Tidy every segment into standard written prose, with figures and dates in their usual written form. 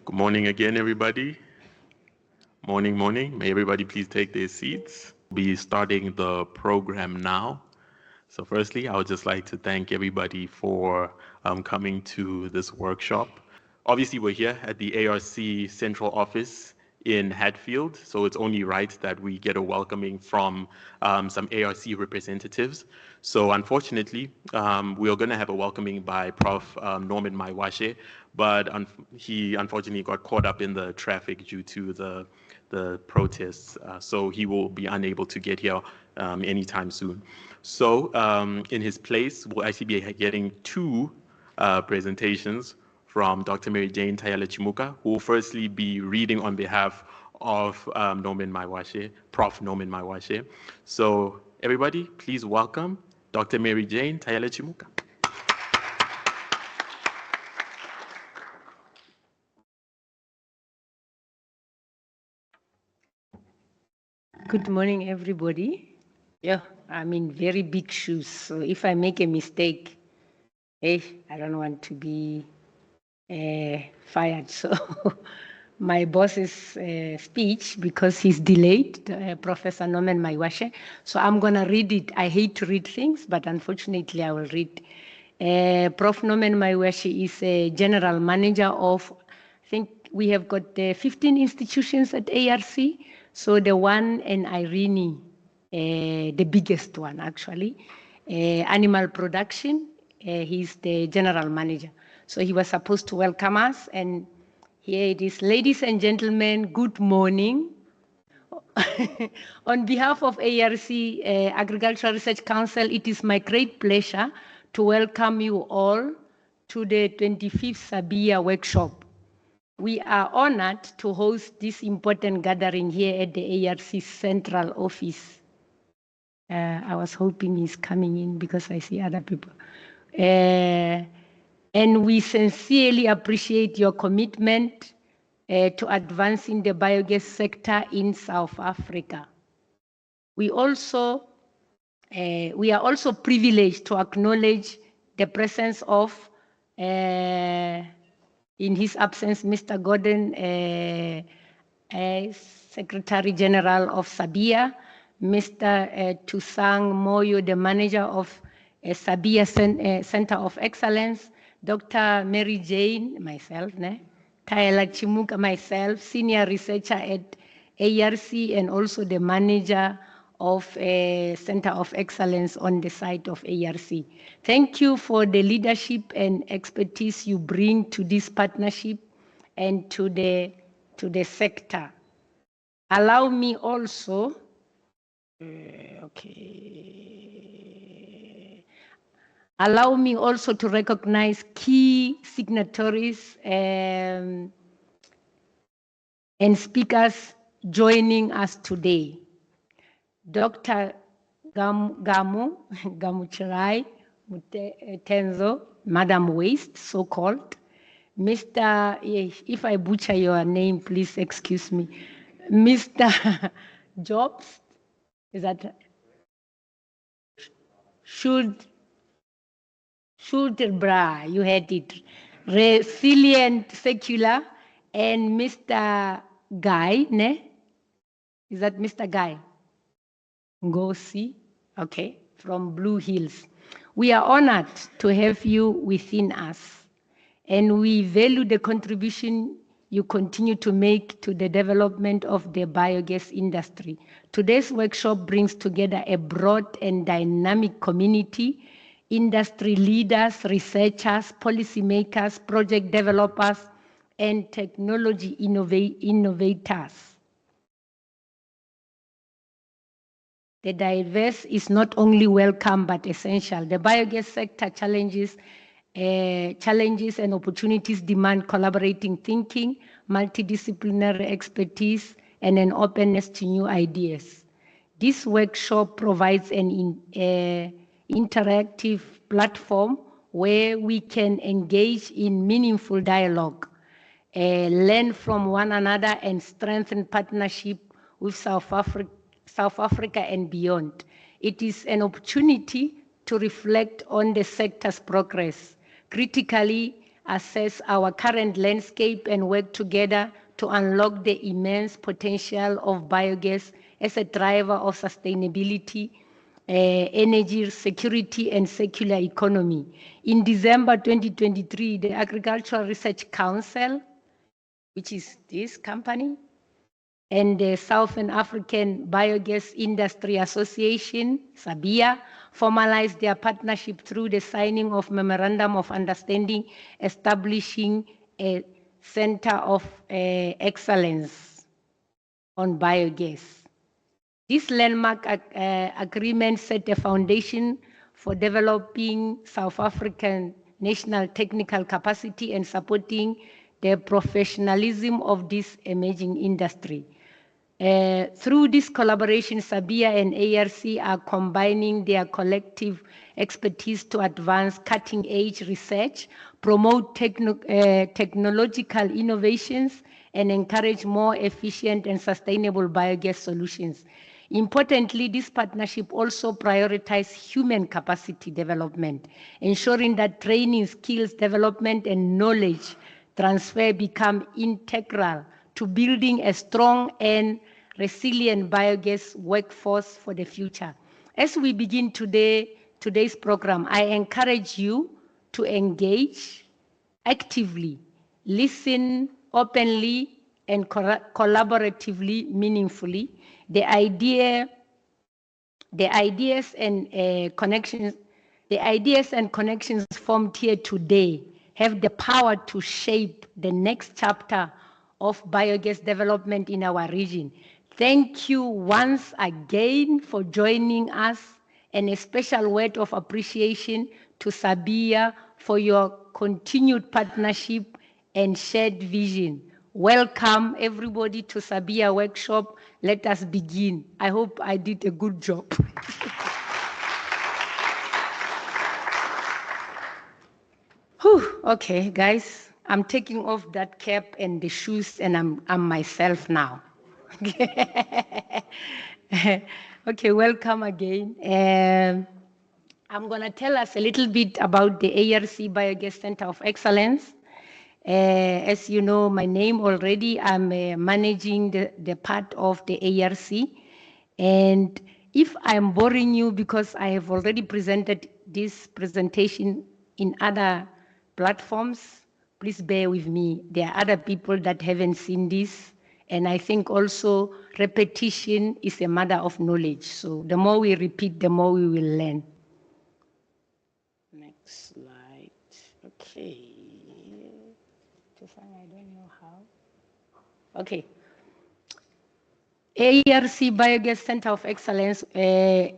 Good morning again, everybody. Morning, morning. May everybody please take their seats. We'll be starting the program now. So firstly, I would just like to thank everybody for coming to this workshop. Obviously, we're here at the ARC Central Office in Hatfield, so it's only right that we get a welcoming from some ARC representatives. So unfortunately, we are going to have a welcoming by Prof. Norman Maiwashe, but he unfortunately got caught up in the traffic due to the protests, so he will be unable to get here anytime soon. So in his place, we'll actually be getting two presentations from Dr. Mary Jane Tayala-Chimuka, who will firstly be reading on behalf of Norman Maiwashe, Prof. Norman Maiwashe. So everybody, please welcome Dr. Mary Jane Tayala-Chimuka. Good morning, everybody. Yeah, I'm in very big shoes, so if I make a mistake, I don't want to be fired. So my boss's speech, because he's delayed, Professor Norman Maiwashe, so I'm going to read it. I hate to read things, but unfortunately I will read. Prof. Norman Maiwashe is a general manager of, I think we have got 15 institutions at ARC. So the one in Irene, the biggest one actually, animal production, he's the general manager. So he was supposed to welcome us, and here it is. Ladies and gentlemen, good morning. On behalf of ARC, Agricultural Research Council, it is my great pleasure to welcome you all to the 25th SABIA workshop. We are honored to host this important gathering here at the ARC Central Office. I was hoping he's coming in because I see other people. And we sincerely appreciate your commitment to advancing the biogas sector in South Africa. We are also privileged to acknowledge the presence of in his absence, Mr. Gordon, Secretary General of SABIA, Mr. Tusang Moyo, the manager of SABIA Center of Excellence, Dr. Mary Jane, myself, Tayala-Chimuka, myself, senior researcher at ARC, and also the manager of Center of Excellence on the side of ARC. Thank you for the leadership and expertise you bring to this partnership and to the sector. Allow me also, allow me also to recognize key signatories and speakers joining us today. Dr. Gamuchirai Mutezo, Madam Waste, so-called. Mr., if I butcher your name, please excuse me. Mr. Jobst, is that Schulte-Brader, you had it. Resilient Secular, and Mr. Guy, ne? Is that Mr. Guy? Ngosi, okay, from BlueHills. We are honored to have you within us, and we value the contribution you continue to make to the development of the biogas industry. Today's workshop brings together a broad and dynamic community, industry leaders, researchers, policymakers, project developers, and technology innovators. The diverse is not only welcome but essential. The biogas sector challenges and opportunities demand collaborating thinking, multidisciplinary expertise, and an openness to new ideas. This workshop provides an interactive platform where we can engage in meaningful dialogue, learn from one another, and strengthen partnership with South Africa and beyond. It is an opportunity to reflect on the sector's progress, critically assess our current landscape and work together to unlock the immense potential of biogas as a driver of sustainability, energy security, and circular economy. In December 2023, the Agricultural Research Council, which is this company, and the Southern African Biogas Industry Association, SABIA, formalized their partnership through the signing of Memorandum of Understanding establishing a Center of Excellence on Biogas. This landmark agreement set a foundation for developing South African national technical capacity and supporting the professionalism of this emerging industry. Through this collaboration, SABIA and ARC are combining their collective expertise to advance cutting-edge research, promote technological innovations, and encourage more efficient and sustainable biogas solutions. Importantly, this partnership also prioritizes human capacity development, ensuring that training, skills development, and knowledge transfer become integral to building a strong and resilient biogas workforce for the future. As we begin today's program, I encourage you to engage actively, listen openly and collaboratively, meaningfully. The ideas and connections formed here today have the power to shape the next chapter of biogas development in our region. Thank you once again for joining us, and a special word of appreciation to SABIA for your continued partnership and shared vision. Welcome everybody to SABIA workshop. Let us begin. I hope I did a good job. Whew, okay, guys, I'm taking off that cap and the shoes, and I'm myself now. Okay, welcome again. I'm going to tell us a little bit about the ARC Biogas Center of Excellence. As you know my name already, I'm managing the part of the ARC. And if I'm boring you because I have already presented this presentation in other platforms, please bear with me. There are other people that haven't seen this. And I think also repetition is a matter of knowledge. So the more we repeat, the more we will learn. Next slide. Okay. I don't know how. Okay. ARC Biogas Center of Excellence,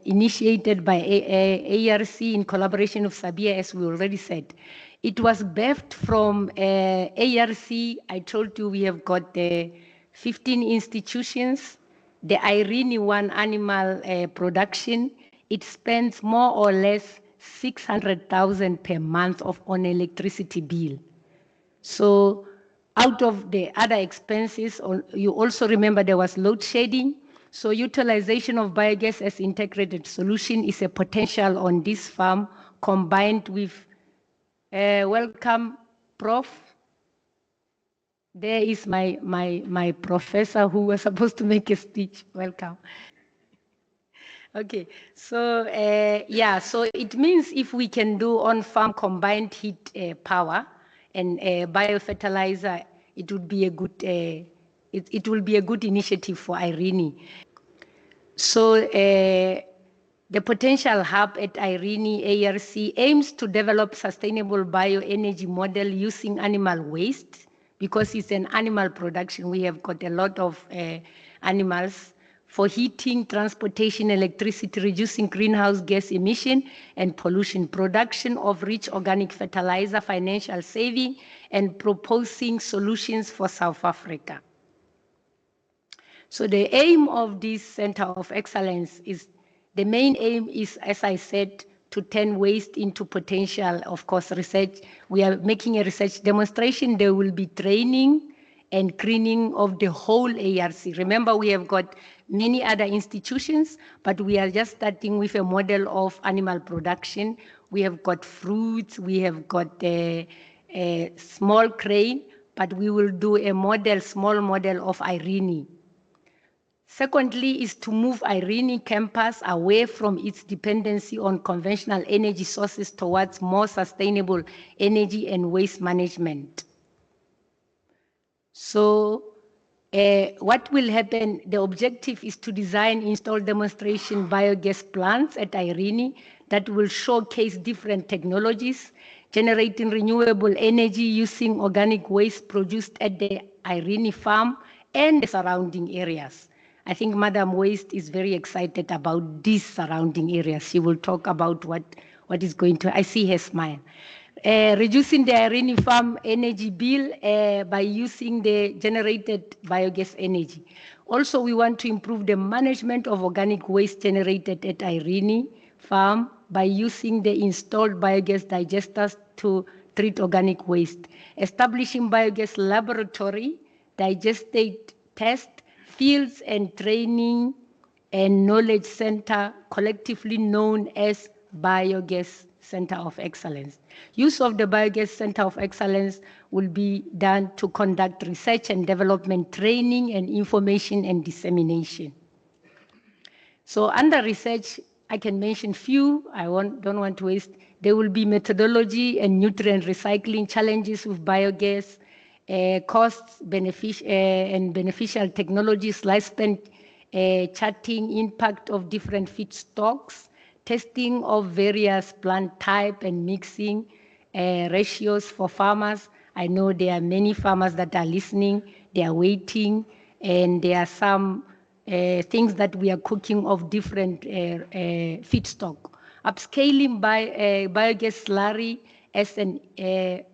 initiated by ARC in collaboration with SABIA, as we already said. It was birthed from ARC. I told you we have got 15 institutions. The Irene One animal production, it spends more or less 600,000 per month on electricity bill. So out of the other expenses, you also remember there was load shedding. So utilization of biogas as integrated solution is a potential on this farm, combined with, welcome, Prof. There is my professor who was supposed to make a speech. Welcome. Okay, so yeah, so it means if we can do on-farm combined heat power and biofertilizer, it would be a good it will be a good initiative for Irene. So the potential hub at Irene ARC aims to develop sustainable bioenergy model using animal waste, because it's an animal production. We have got a lot of animals for heating, transportation, electricity, reducing greenhouse gas emission and pollution, production of rich organic fertilizer, financial saving, and proposing solutions for South Africa. So the aim of this Center of Excellence is, the main aim is, as I said, to turn waste into potential, of course, research. We are making a research demonstration. There will be training and cleaning of the whole ARC. Remember, we have got many other institutions, but we are just starting with a model of animal production. We have got fruits, we have got a small crane, but we will do a small model of Irene. Secondly is to move Irene campus away from its dependency on conventional energy sources towards more sustainable energy and waste management. So what will happen, the objective is to design, install demonstration biogas plants at Irene that will showcase different technologies, generating renewable energy using organic waste produced at the Irene farm and the surrounding areas. I think Madam Waste is very excited about these surrounding areas. She will talk about what is going to, I see her smile. Reducing the Irene farm energy bill by using the generated biogas energy. Also, we want to improve the management of organic waste generated at Irene farm by using the installed biogas digesters to treat organic waste. Establishing biogas laboratory, digestate test, fields and training and knowledge center, collectively known as Biogas Center of Excellence. Use of the Biogas Center of Excellence will be done to conduct research and development training and information and dissemination. So under research, I can mention few, don't want to waste. There will be methodology and nutrient recycling challenges with biogas, costs, and beneficial technologies, lifespan charting, impact of different feedstocks, testing of various plant type and mixing ratios for farmers. I know there are many farmers that are listening, they are waiting, and there are some things that we are cooking of different feedstock. Upscaling biogas slurry as an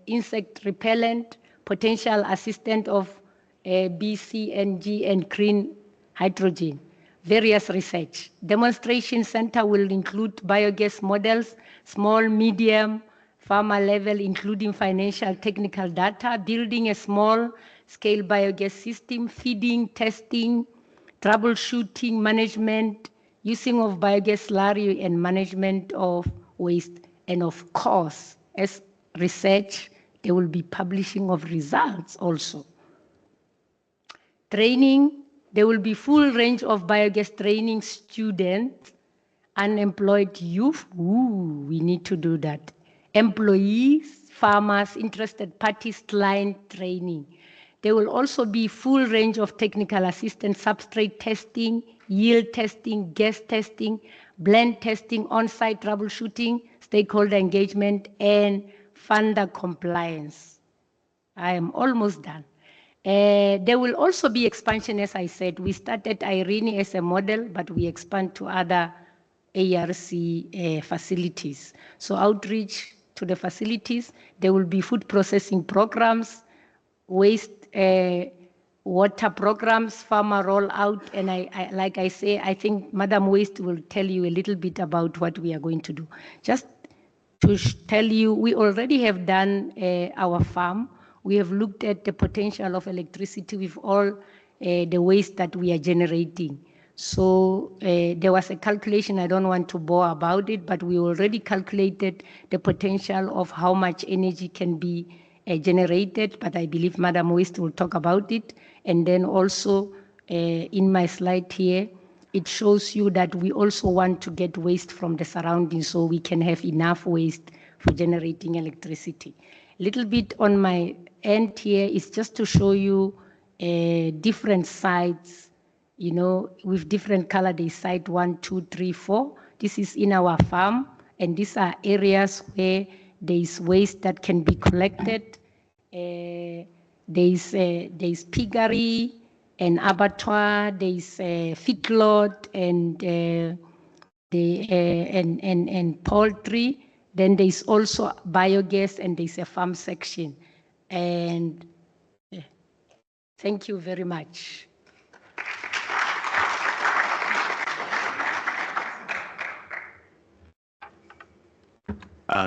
insect repellent, potential assistant of BCNG and green hydrogen. Various research. Demonstration center will include biogas models, small, medium, farmer level, including financial technical data, building a small scale biogas system, feeding, testing, troubleshooting, management, using of biogas slurry and management of waste. And of course, as research, they will be publishing of results also. Training, there will be full range of biogas training students, unemployed youth, we need to do that. Employees, farmers, interested parties, client training. There will also be full range of technical assistance, substrate testing, yield testing, gas testing, blend testing, on-site troubleshooting, stakeholder engagement, and funder compliance. I am almost done. There will also be expansion, as I said. We started Irene as a model, but we expand to other ARC facilities. So outreach to the facilities, there will be food processing programs, waste water programs, farmer rollout, and like I say, I think Madam Waste will tell you a little bit about what we are going to do. Just to tell you, we already have done our farm. We have looked at the potential of electricity with all the waste that we are generating. So there was a calculation, I don't want to bore about it, but we already calculated the potential of how much energy can be generated, but I believe Madam Waste will talk about it. And then also in my slide here, it shows you that we also want to get waste from the surroundings so we can have enough waste for generating electricity. A little bit on my end here is just to show you different sites, you know, with different color. They site 1, 2, 3, 4. This is in our farm, and these are areas where there is waste that can be collected. There's piggery and abattoir. There's feedlot and poultry. Then there's also biogas, and there's a farm section. And thank you very much.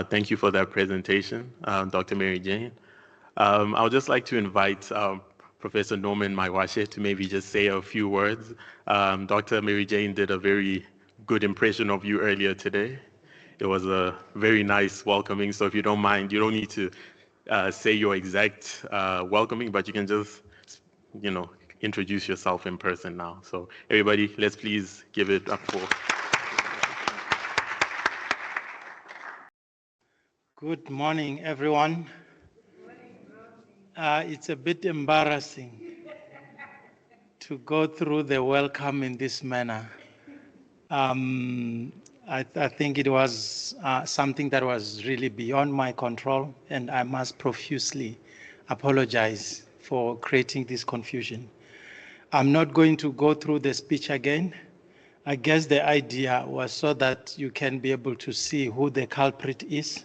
Thank you for that presentation, Dr. Mary Jane. I would just like to invite Professor Norman Maiwashe to maybe just say a few words. Dr. Mary Jane did a very good impression of you earlier today. It was a very nice welcoming, so if you don't mind, you don't need to say your exact welcoming, but you can just, you know, introduce yourself in person now. So everybody, let's please give it up for. Good morning, everyone. It's a bit embarrassing to go through the welcome in this manner. I think it was something that was really beyond my control, and I must profusely apologize for creating this confusion. I'm not going to go through the speech again. I guess the idea was so that you can be able to see who the culprit is,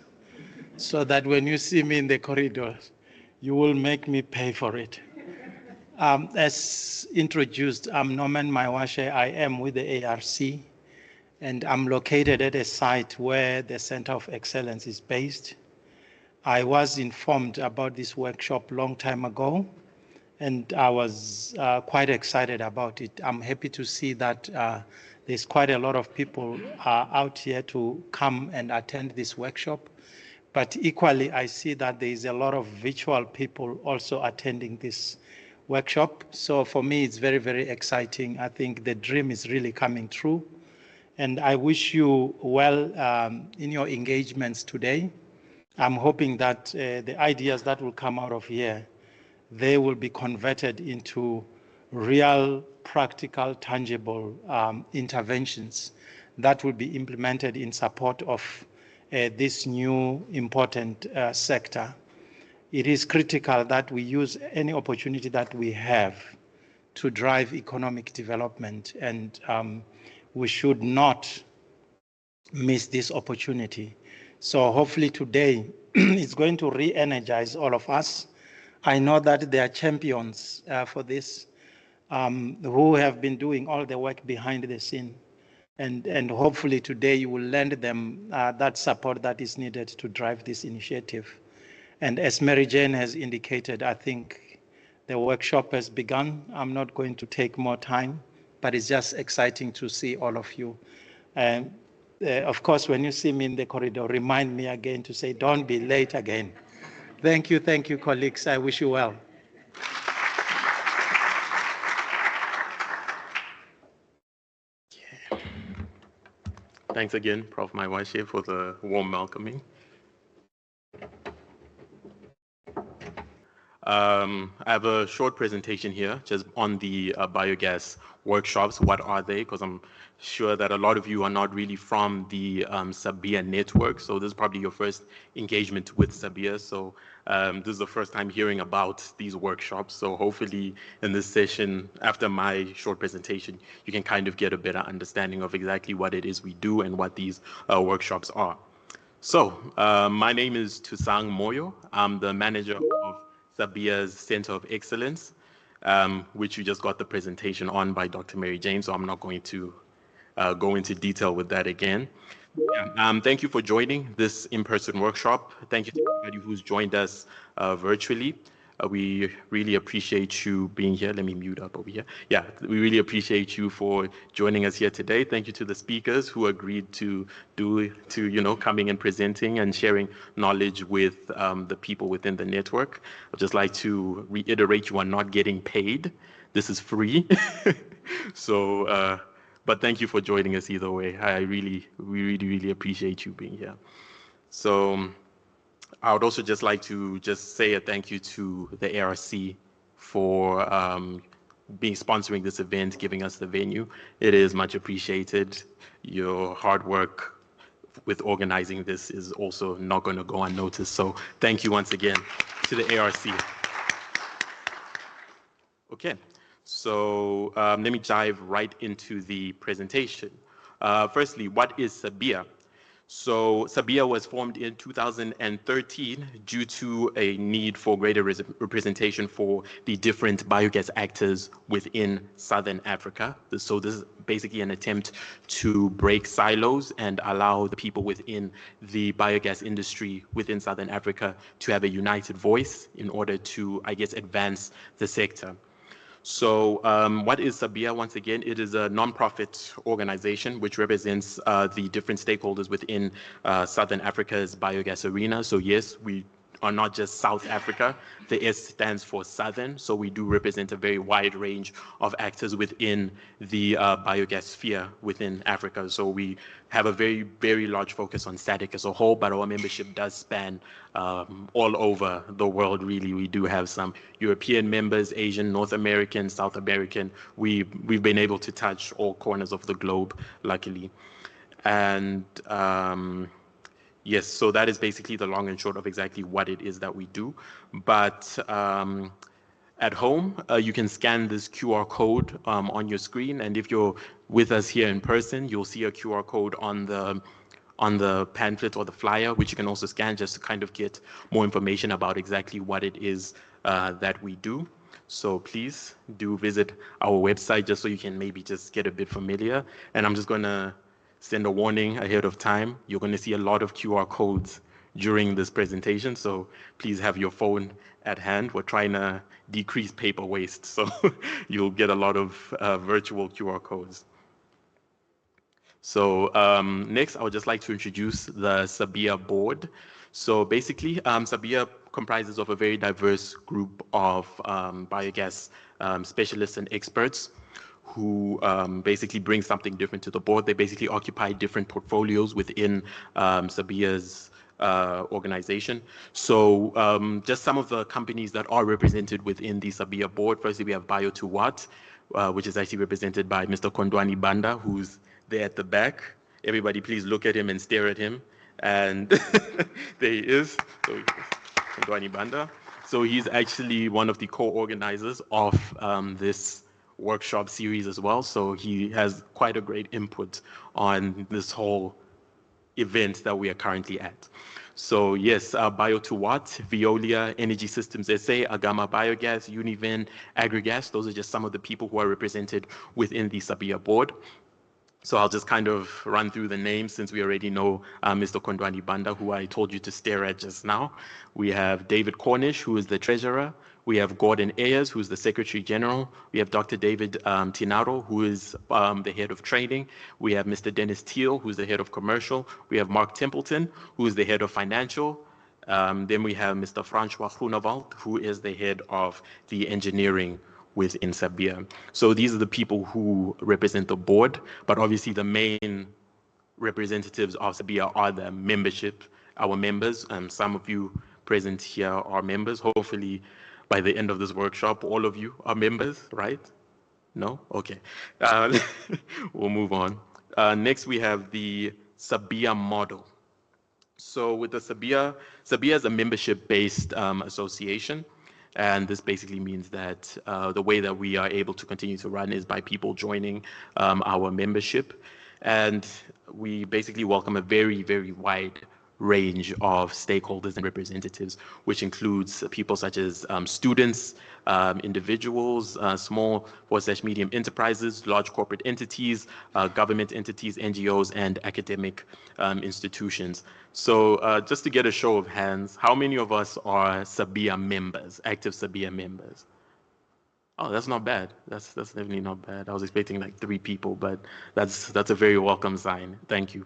so that when you see me in the corridors, you will make me pay for it. As introduced, I'm Norman Maiwashe. I am with the ARC, and I'm located at a site where the Center of Excellence is based. I was informed about this workshop a long time ago, and I was quite excited about it. I'm happy to see that there's quite a lot of people out here to come and attend this workshop. But equally, I see that there is a lot of virtual people also attending this workshop. So for me, it's very, very exciting. I think the dream is really coming true. And I wish you well in your engagements today. I'm hoping that the ideas that will come out of here, they will be converted into real, practical, tangible interventions that will be implemented in support of this new important sector. It is critical that we use any opportunity that we have to drive economic development, and we should not miss this opportunity. So hopefully today it's going to re-energize all of us. I know that there are champions for this who have been doing all the work behind the scene. And hopefully today you will lend them that support that is needed to drive this initiative. And as Mary Jane has indicated, I think the workshop has begun. I'm not going to take more time, but it's just exciting to see all of you. Of course, when you see me in the corridor, remind me again to say, don't be late again. Thank you, colleagues. I wish you well. Thanks again, Prof. Maiwashe, for the warm welcoming. I have a short presentation here just on the biogas workshops. What are they? Because I'm sure that a lot of you are not really from the SABIA network. So this is probably your first engagement with SABIA. So this is the first time hearing about these workshops. So hopefully in this session, after my short presentation, you can kind of get a better understanding of exactly what it is we do and what these workshops are. So my name is Tusang Moyo. I'm the manager of SABIA's Center of Excellence, which you just got the presentation on by Dr. Mary Jane, so I'm not going to go into detail with that again. Thank you for joining this in-person workshop. Thank you to everybody who's joined us virtually. We really appreciate you being here. Let me mute up over here. Yeah, we really appreciate you for joining us here today. Thank you to the speakers who agreed to coming and presenting and sharing knowledge with the people within the network. I'd just like to reiterate, you are not getting paid. This is free. So, but thank you for joining us either way. We really appreciate you being here. So, I would also just like to just say a thank you to the ARC for being sponsoring this event, giving us the venue. It is much appreciated. Your hard work with organizing this is also not going to go unnoticed. So thank you once again to the ARC. Okay, so let me dive right into the presentation. Firstly, what is SABIA? So SABIA was formed in 2013 due to a need for greater representation for the different biogas actors within Southern Africa. So this is basically an attempt to break silos and allow the people within the biogas industry within Southern Africa to have a united voice in order to, I guess, advance the sector. So what is SABIA? Once again, it is a non-profit organization which represents the different stakeholders within Southern Africa's biogas arena. So yes, we are not just South Africa. The S stands for Southern, so we do represent a very wide range of actors within the biogas sphere within Africa. So we have a very, very large focus on SADC as a whole, but our membership does span all over the world, really. We do have some European members, Asian, North American, South American. We've been able to touch all corners of the globe, luckily. And yes, so that is basically the long and short of exactly what it is that we do. But at home, you can scan this QR code on your screen, and if you're with us here in person, you'll see a QR code on the pamphlet or the flyer, which you can also scan just to kind of get more information about exactly what it is that we do. So please do visit our website just so you can maybe just get a bit familiar. And I'm just going to send a warning ahead of time. You're going to see a lot of QR codes during this presentation, so please have your phone at hand. We're trying to decrease paper waste, so you'll get a lot of virtual QR codes. So next, I would just like to introduce the SABIA board. So basically, SABIA comprises of a very diverse group of biogas specialists and experts who basically bring something different to the board. They basically occupy different portfolios within SABIA's organization. So just some of the companies that are represented within the SABIA board. Firstly, we have Bio2Watt, which is actually represented by Mr. Kondwani Banda, who's there at the back. Everybody please look at him and stare at him. And there he is, so Kondwani Banda. So he's actually one of the co-organizers of this workshop series as well. So he has quite a great input on this whole event that we are currently at. So yes, Bio2Watt, Veolia, Energy Systems SA, Agama Biogas, Univen, Agrigas, those are just some of the people who are represented within the SABIA board. So I'll just kind of run through the names since we already know Mr. Kondwani Banda, who I told you to stare at just now. We have David Cornish, who is the treasurer. We have Gordon Ayers, who's the Secretary General. We have Dr. David Tinaro, who is the head of training. We have Mr. Dennis Teal, who's the head of commercial. We have Mark Templeton, who is the head of financial. Then we have Mr. Francois Groenewald, who is the head of the engineering within SABIA. So these are the people who represent the board, but obviously the main representatives of SABIA are the membership, our members. Some of you present here are members. Hopefully by the end of this workshop, all of you are members, right? No? Okay. We'll move on. Next, we have the SABIA model. So with the SABIA is a membership-based association. And this basically means that the way that we are able to continue to run is by people joining our membership. And we basically welcome a very, very wide range of stakeholders and representatives, which includes people such as students, individuals, small / medium enterprises, large corporate entities, government entities, NGOs, and academic institutions. So just to get a show of hands, how many of us are SABIA members, active SABIA members? Oh, that's not bad. That's definitely not bad. I was expecting like 3 people, but that's a very welcome sign. Thank you.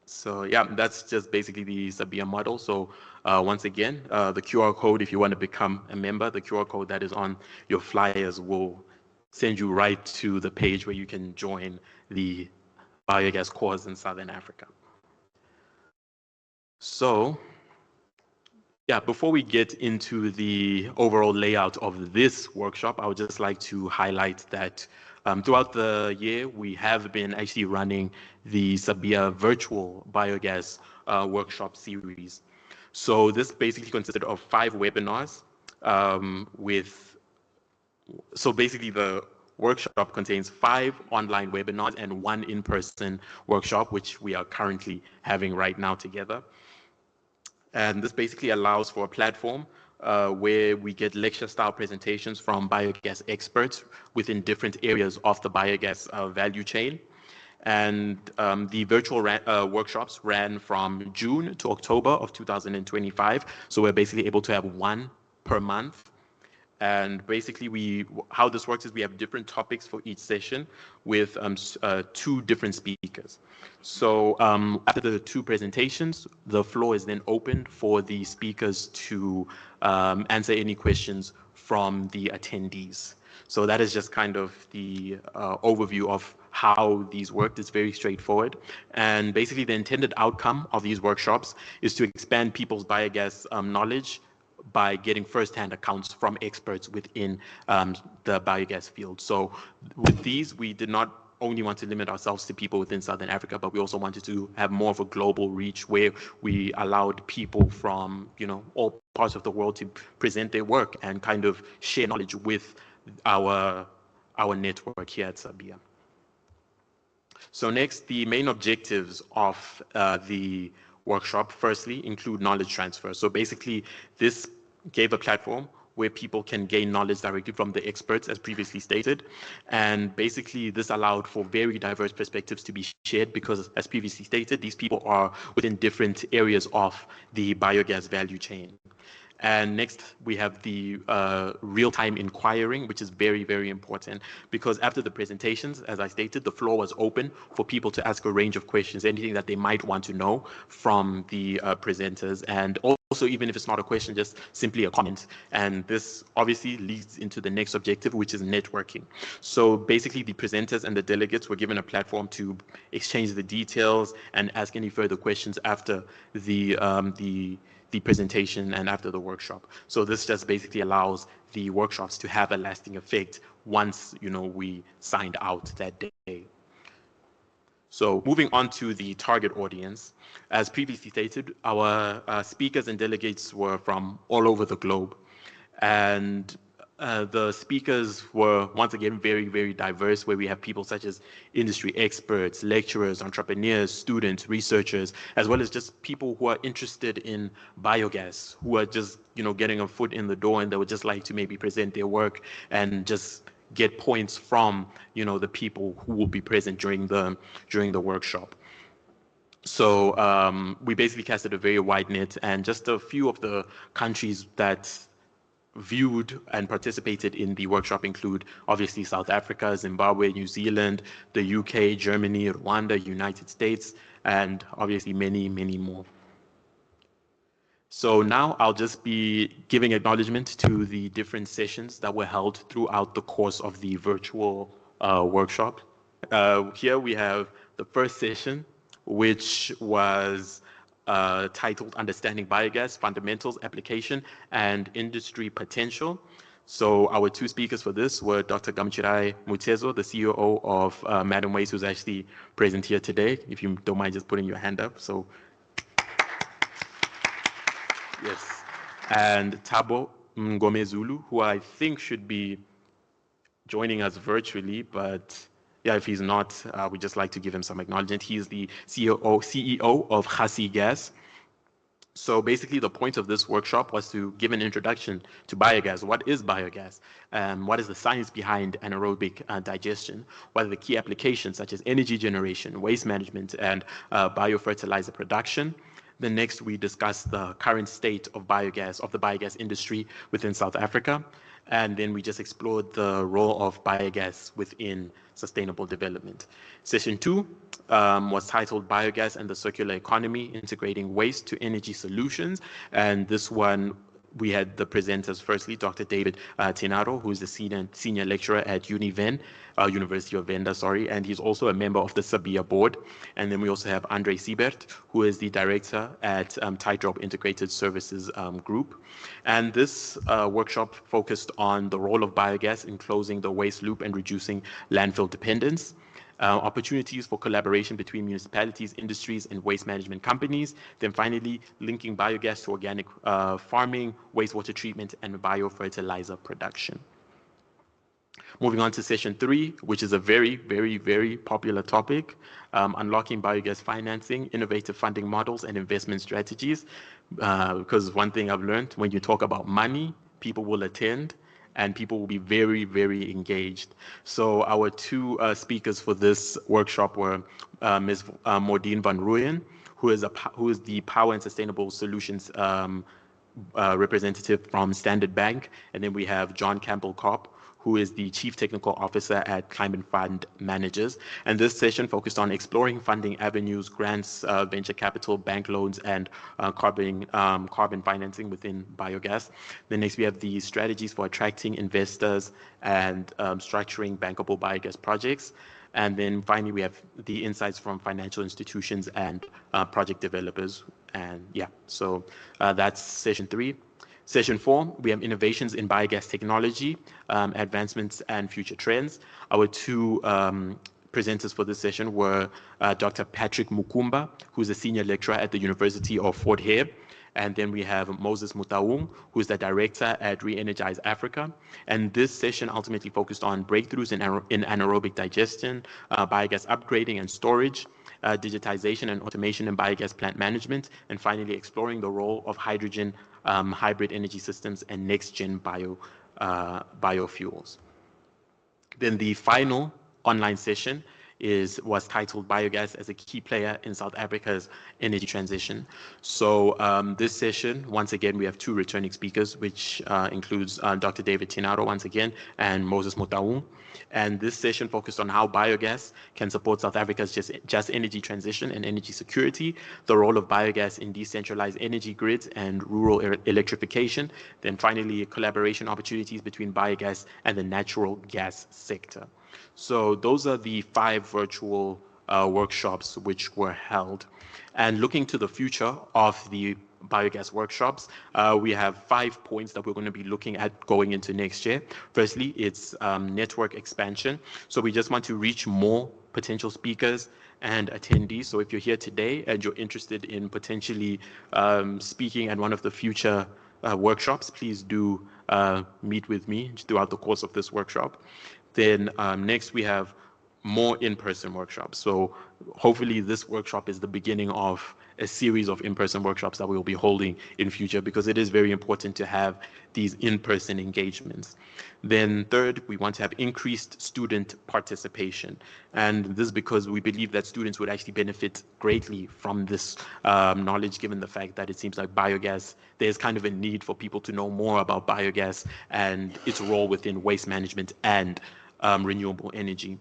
So yeah, that's just basically the SABIA model. So once again, the QR code, if you want to become a member, the QR code that is on your flyers will send you right to the page where you can join the biogas cause in Southern Africa. So yeah, before we get into the overall layout of this workshop, I would just like to highlight that throughout the year, we have been actually running the SABIA virtual biogas workshop series. So this basically consisted of 5 webinars so basically the workshop contains 5 online webinars and 1 in-person workshop, which we are currently having right now together. And this basically allows for a platform where we get lecture-style presentations from biogas experts within different areas of the biogas value chain. And the virtual workshops ran from June to October of 2025. So we're basically able to have 1 per month. And basically, how this works is we have different topics for each session with two different speakers. So after the two presentations, the floor is then opened for the speakers to answer any questions from the attendees. So that is just kind of the overview of how these work. It's very straightforward. And basically, the intended outcome of these workshops is to expand people's biogas knowledge by getting first-hand accounts from experts within the biogas field. So with these, we did not only want to limit ourselves to people within Southern Africa, but we also wanted to have more of a global reach where we allowed people from, all parts of the world to present their work and kind of share knowledge with our network here at SABIA. So next, the main objectives of the workshop, firstly, include knowledge transfer. So basically, this gave a platform where people can gain knowledge directly from the experts, as previously stated. And basically, this allowed for very diverse perspectives to be shared because, as previously stated, these people are within different areas of the biogas value chain. And next, we have the real-time inquiring, which is very, very important because after the presentations, as I stated, the floor was open for people to ask a range of questions, anything that they might want to know from the presenters. And also, even if it's not a question, just simply a comment. And this obviously leads into the next objective, which is networking. So basically, the presenters and the delegates were given a platform to exchange the details and ask any further questions after the presentation and after the workshop. So this just basically allows the workshops to have a lasting effect once we signed out that day. So moving on to the target audience, as previously stated, our speakers and delegates were from all over the globe, and the speakers were once again very, very diverse, where we have people such as industry experts, lecturers, entrepreneurs, students, researchers, as well as just people who are interested in biogas, who are just getting a foot in the door and they would just like to maybe present their work and just get points from the people who will be present during the workshop. So we basically casted a very wide net, and just a few of the countries that viewed and participated in the workshop include obviously South Africa, Zimbabwe, New Zealand, the UK, Germany, Rwanda, United States, and obviously many, many more. So now I'll just be giving acknowledgement to the different sessions that were held throughout the course of the virtual workshop. Here we have the first session, which was titled Understanding Biogas, Fundamentals, Application, and Industry Potential. So our two speakers for this were Dr. Gamuchirai Mutezo, the CEO of Madam Waste, who's actually present here today. If you don't mind just putting your hand up. So, yes. And Thabo Mngomezulu, who I think should be joining us virtually, but yeah, if he's not, we'd just like to give him some acknowledgement. He is the CEO of Khasi Gas. So basically, the point of this workshop was to give an introduction to biogas. What is biogas? What is the science behind anaerobic digestion? What are the key applications such as energy generation, waste management, and biofertilizer production? Then next, we discussed the current state of biogas, of the biogas industry within South Africa. And then we just explored the role of biogas within sustainable development. Session 2 was titled Biogas and the Circular Economy, Integrating Waste to Energy Solutions. And this one, we had the presenters, firstly, Dr. David Tenaro, who is the senior lecturer at University of Venda, and he's also a member of the SABIA board. And then we also have Andre Siebert, who is the director at Tightrope Integrated Services Group. And this workshop focused on the role of biogas in closing the waste loop and reducing landfill dependence. Opportunities for collaboration between municipalities, industries, and waste management companies. Then finally, linking biogas to organic farming, wastewater treatment, and biofertilizer production. Moving on to session 3, which is a very, very, very popular topic, unlocking biogas financing, innovative funding models, and investment strategies. Because one thing I've learned, when you talk about money, people will attend, and people will be very, very engaged. So our two speakers for this workshop were Ms. Maudine van Rooyen, who is the Power and Sustainable Solutions representative from Standard Bank, and then we have John Campbell Cobb, who is the Chief Technical Officer at Climate Fund Managers. And this session focused on exploring funding avenues, grants, venture capital, bank loans, and carbon financing within biogas. Then next we have the strategies for attracting investors and structuring bankable biogas projects. And then finally, we have the insights from financial institutions and project developers. And yeah, so that's session 3. Session 4, we have innovations in biogas technology, advancements and future trends. Our two presenters for this session were Dr. Patrick Mukumba, who's a senior lecturer at the University of Fort Hare. And then we have Moses Mutaung, who's the director at Re-Energize Africa. And this session ultimately focused on breakthroughs in anaerobic digestion, biogas upgrading and storage, digitization and automation in biogas plant management, and finally exploring the role of hydrogen hybrid energy systems and next-gen biofuels. Then the final online session was titled Biogas as a Key Player in South Africa's Energy Transition. So this session, once again, we have 2 returning speakers, which includes Dr. David Tinaro once again and Moses Mutaung. And this session focused on how biogas can support South Africa's just energy transition and energy security, the role of biogas in decentralized energy grids and rural electrification, then finally collaboration opportunities between biogas and the natural gas sector. So those are the 5 virtual workshops which were held. And looking to the future of the biogas workshops, we have 5 points that we're going to be looking at going into next year. Firstly, it's network expansion. So we just want to reach more potential speakers and attendees. So if you're here today and you're interested in potentially speaking at one of the future workshops, please do meet with me throughout the course of this workshop. Then next we have more in-person workshops. So hopefully this workshop is the beginning of a series of in-person workshops that we will be holding in future, because it is very important to have these in-person engagements. Then third, we want to have increased student participation. And this is because we believe that students would actually benefit greatly from this knowledge, given the fact that it seems like biogas, there's kind of a need for people to know more about biogas and its role within waste management and renewable energy.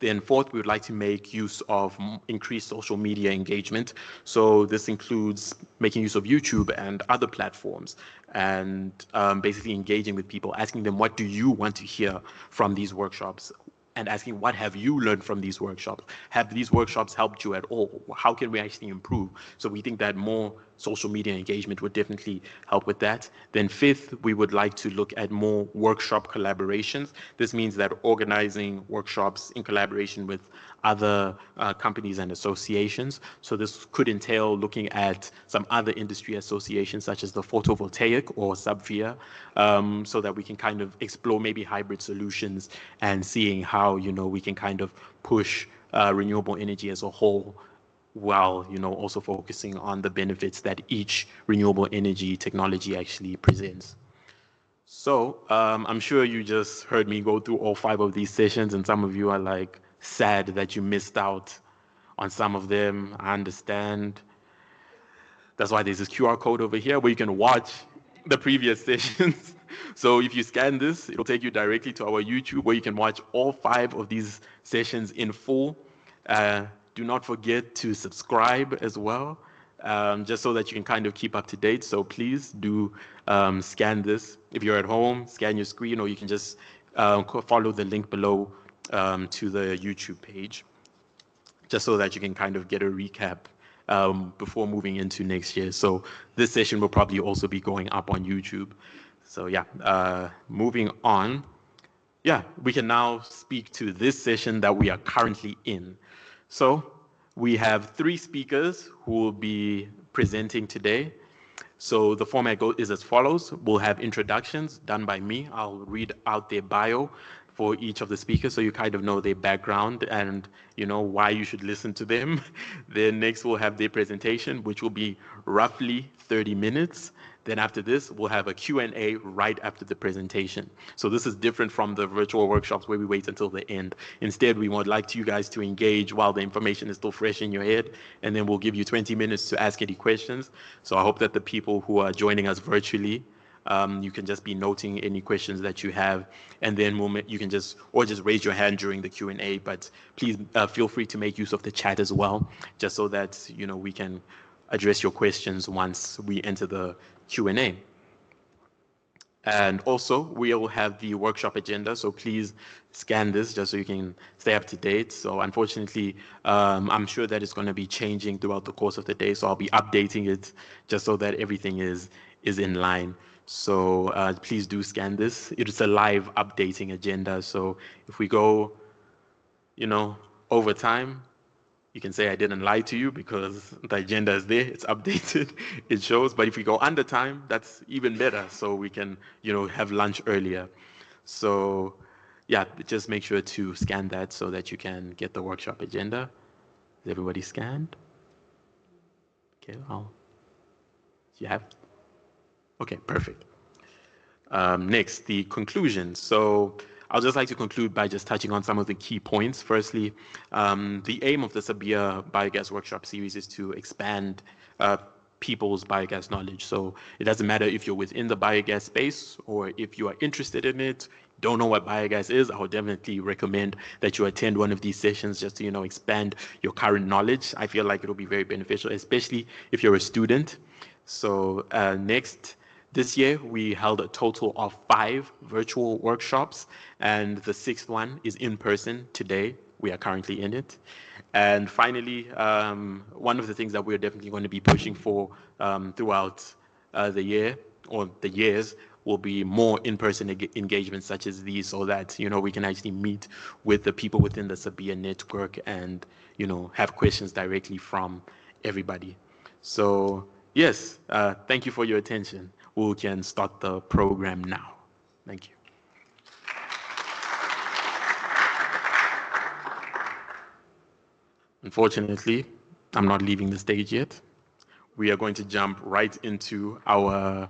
Then fourth, we would like to make use of increased social media engagement. So this includes making use of YouTube and other platforms and basically engaging with people, asking them, what do you want to hear from these workshops? And asking, what have you learned from these workshops? Have these workshops helped you at all? How can we actually improve? So we think that more social media engagement would definitely help with that. Then fifth, we would like to look at more workshop collaborations. This means that organizing workshops in collaboration with other companies and associations. So this could entail looking at some other industry associations such as the photovoltaic or SABIA, so that we can kind of explore maybe hybrid solutions and seeing how, we can kind of push renewable energy as a whole, while also focusing on the benefits that each renewable energy technology actually presents. So I'm sure you just heard me go through all 5 of these sessions, and some of you are like sad that you missed out on some of them. I understand. That's why there's this QR code over here where you can watch the previous sessions. So if you scan this, it'll take you directly to our YouTube where you can watch all 5 of these sessions in full. Do not forget to subscribe as well, just so that you can kind of keep up to date. So please do scan this. If you're at home, scan your screen, or you can just follow the link below to the YouTube page, just so that you can kind of get a recap before moving into next year. So this session will probably also be going up on YouTube. So yeah, moving on. Yeah, we can now speak to this session that we are currently in. So we have 3 speakers who will be presenting today. So the format is as follows. We'll have introductions done by me. I'll read out their bio for each of the speakers so you kind of know their background and why you should listen to them. Then next we'll have their presentation, which will be roughly 30 minutes. Then after this, we'll have a Q&A right after the presentation. So this is different from the virtual workshops where we wait until the end. Instead, we would like you guys to engage while the information is still fresh in your head, and then we'll give you 20 minutes to ask any questions. So I hope that the people who are joining us virtually, you can just be noting any questions that you have, and then you can just raise your hand during the Q&A. But please feel free to make use of the chat as well, just so that we can address your questions once we enter the Q&A. And also, we'll have the workshop agenda, so please scan this just so you can stay up to date. So unfortunately, I'm sure that it's going to be changing throughout the course of the day, so I'll be updating it just so that everything is in line. So please do scan this. It's a live updating agenda, so if we go, over time, you can say I didn't lie to you because the agenda is there, it's updated, it shows. But if we go under time, that's even better. So we can, have lunch earlier. So yeah, just make sure to scan that so that you can get the workshop agenda. Is everybody scanned? Okay, you have? Okay, perfect. Next, the conclusion. So I'll just like to conclude by just touching on some of the key points. Firstly, the aim of the SABIA Biogas Workshop Series is to expand people's biogas knowledge. So it doesn't matter if you're within the biogas space or if you are interested in it, don't know what biogas is, I would definitely recommend that you attend one of these sessions just to, expand your current knowledge. I feel like it'll be very beneficial, especially if you're a student. So next, this year, we held a total of 5 virtual workshops, and the 6th one is in person today. We are currently in it. And finally, one of the things that we're definitely going to be pushing for throughout the year or the years will be more in-person engagements such as these, so that we can actually meet with the people within the SABIA network and have questions directly from everybody. So yes, thank you for your attention. We can start the program now. Thank you. Unfortunately, I'm not leaving the stage yet. We are going to jump right into our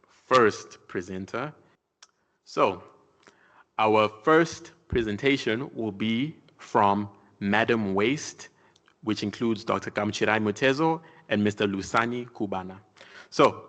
first presenter. So, our first presentation will be from Madam Waste, which includes Dr. Gamuchirai Mutezo and Mr. Lusani Khubana. So,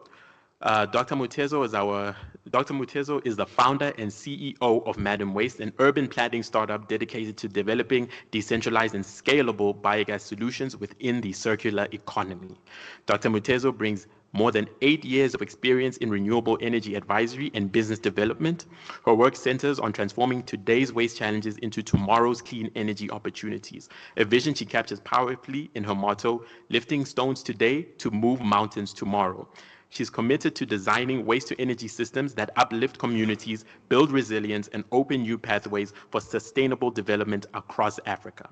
Dr. Mutezo is the founder and CEO of Madam Waste, an urban planning startup dedicated to developing decentralized and scalable biogas solutions within the circular economy. Dr. Mutezo brings more than 8 years of experience in renewable energy advisory and business development. Her work centers on transforming today's waste challenges into tomorrow's clean energy opportunities, a vision she captures powerfully in her motto, lifting stones today to move mountains tomorrow. She's committed to designing waste-to-energy systems that uplift communities, build resilience, and open new pathways for sustainable development across Africa.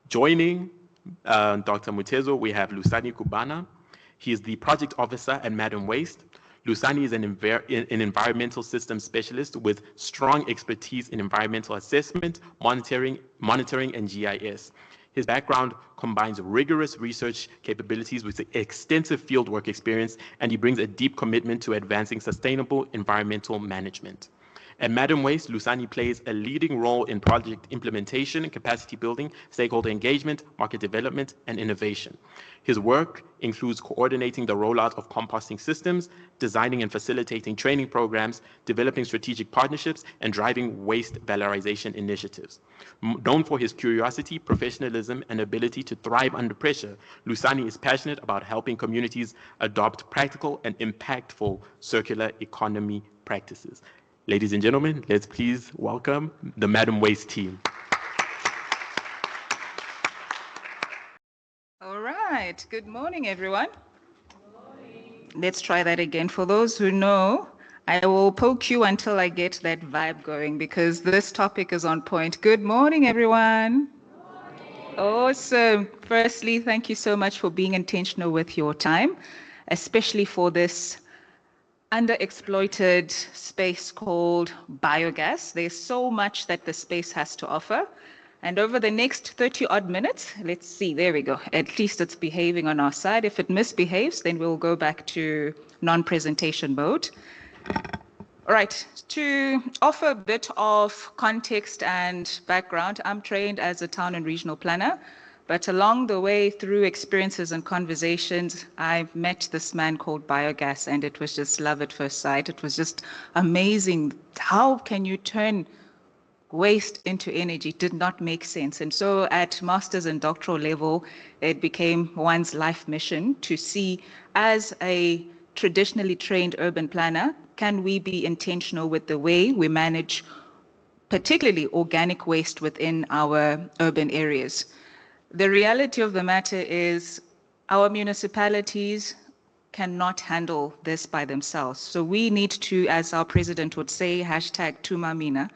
Joining Dr. Mutezo, we have Lusani Khubana. He is the project officer at Madam Waste. Lusani is an environmental systems specialist with strong expertise in environmental assessment, monitoring, and GIS. His background combines rigorous research capabilities with extensive fieldwork experience, and he brings a deep commitment to advancing sustainable environmental management. At Madam Waste, Lusani plays a leading role in project implementation and capacity building, stakeholder engagement, market development, and innovation. His work includes coordinating the rollout of composting systems, designing and facilitating training programs, developing strategic partnerships, and driving waste valorization initiatives. Known for his curiosity, professionalism, and ability to thrive under pressure, Lusani is passionate about helping communities adopt practical and impactful circular economy practices. Ladies and gentlemen, let's please welcome the Madam Waste team. All right. Good morning, everyone. Good morning. Let's try that again. For those who know, I will poke you until I get that vibe going because this topic is on point. Good morning, everyone. Good morning. Awesome. Firstly, thank you so much for being intentional with your time, especially for this underexploited space called biogas. There's so much that the space has to offer. And over the next 30 odd minutes, let's see, there we go. At least it's behaving on our side. If it misbehaves, then we'll go back to non-presentation mode. All right, to offer a bit of context and background, I'm trained as a town and regional planner, but along the way through experiences and conversations, I've met this man called Biogas, and it was just love at first sight. It was just amazing. How can you turn waste into energy? Did not make sense. And so at master's and doctoral level, it became one's life mission to see, as a traditionally trained urban planner, can we be intentional with the way we manage particularly organic waste within our urban areas? The reality of the matter is our municipalities cannot handle this by themselves. So we need to, as our president would say, hashtag #Tumamina,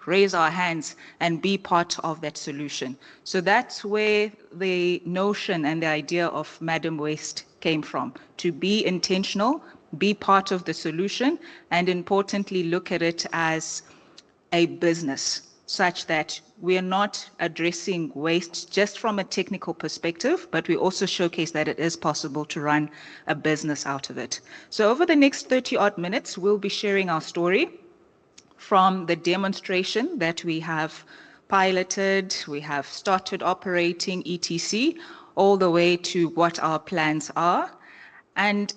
raise our hands and be part of that solution. So that's where the notion and the idea of Madam Waste came from, to be intentional, be part of the solution, and importantly, look at it as a business, such that we are not addressing waste just from a technical perspective, but we also showcase that it is possible to run a business out of it. So over the next 30 odd minutes, we'll be sharing our story from the demonstration that we have piloted, we have started operating, etc., all the way to what our plans are. And